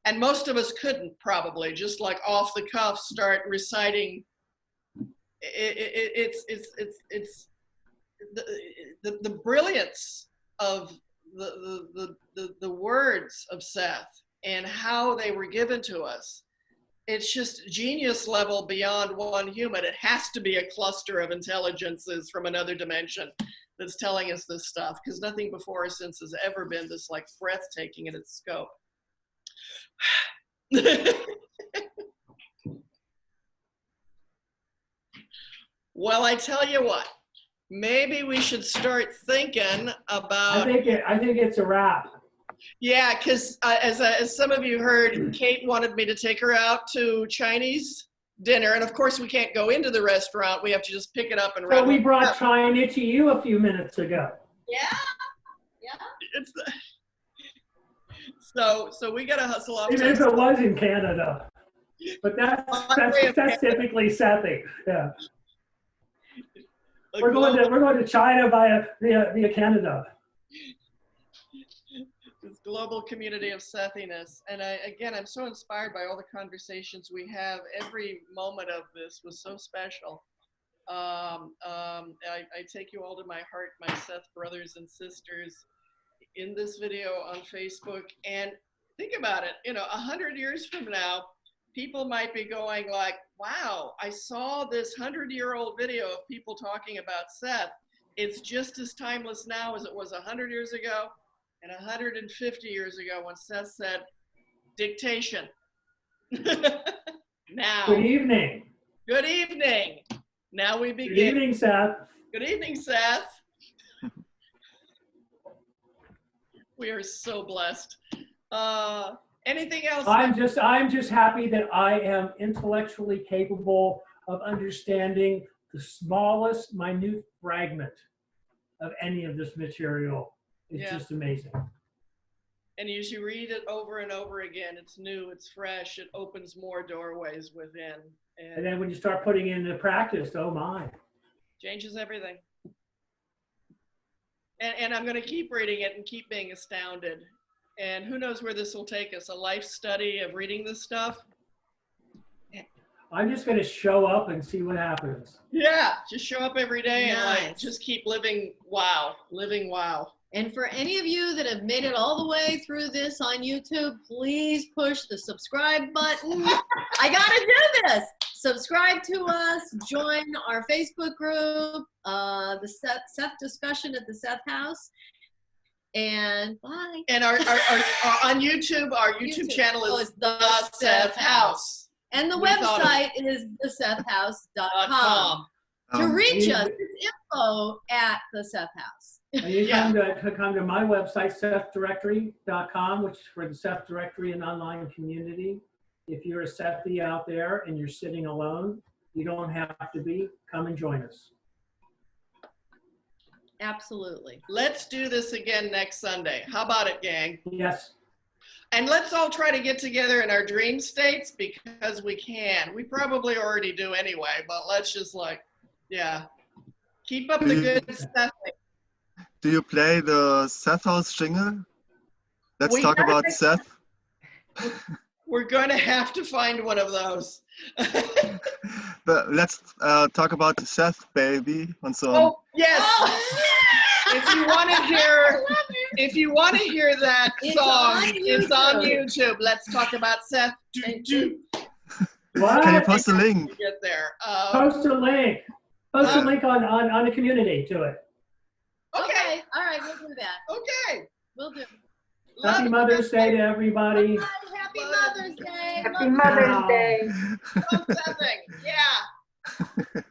And most of us couldn't probably just like off the cuff start reciting. It's the brilliance of the words of Seth and how they were given to us. It's just genius level beyond one human. It has to be a cluster of intelligences from another dimension that's telling us this stuff, because nothing before or since has ever been this like breathtaking in its scope. Well, I tell you what, maybe we should start thinking about. I think it's a wrap. Yeah, because as some of you heard, Kate wanted me to take her out to Chinese dinner, and of course we can't go into the restaurant. We have to just pick it up and run. So we brought China to you a few minutes ago. Yeah. It's so we gotta hustle off. Even if it was in Canada, but that's typically Sethy. Yeah. We're going to China via Canada. This global community of Sethiness. And I'm so inspired by all the conversations we have. Every moment of this was so special. I take you all to my heart, my Seth brothers and sisters, in this video on Facebook. And think about it, 100 years from now, people might be going like, wow, I saw this 100-year-old video of people talking about Seth. It's just as timeless now as it was 100 years ago and 150 years ago when Seth said, dictation. Now. Good evening. Good evening. Now we begin. Good evening, Seth. Good evening, Seth. We are so blessed. Anything else? I'm just happy that I am intellectually capable of understanding the smallest, minute fragment of any of this material. It's just amazing. And as you read it over and over again, it's new, it's fresh, it opens more doorways within. And then when you start putting it into practice, oh my. Changes everything. And I'm going to keep reading it and keep being astounded. And who knows where this will take us, a life study of reading this stuff? I'm just going to show up and see what happens. Yeah, just show up every day and like Nice. just keep living wow, living wow. And for any of you that have made it all the way through this on YouTube, please push the subscribe button. I gotta do this. Subscribe to us, join our Facebook group, the Seth discussion at the Seth House. And bye. And our on YouTube, our YouTube channel is the Seth House. And the We thought of website is thesethhouse.com. To reach us, it's info@thesethhouse. And you come to my website, SethDirectory.com, which is for the Seth Directory and online community. If you're a Sethi out there and you're sitting alone, you don't have to be. Come and join us. Absolutely. Let's do this again next Sunday. How about it, gang? Yes. And let's all try to get together in our dream states because we can. We probably already do anyway, but let's just keep up the good stuff. Do you play the Seth House jingle? Let's talk about Seth. We're going to have to find one of those. But let's talk about Seth, baby, and so on. Oh, yes. Oh. If you want to hear that song, it's on YouTube. Let's talk about Seth. What? Can you post a link? Get there. Post a link. Post a link on the community to it. Okay. All right, we'll do that. Okay. We'll do. Happy Mother's Day to everybody. Bye. Happy Mother's Day. Happy Mother's Day. Something. Yeah.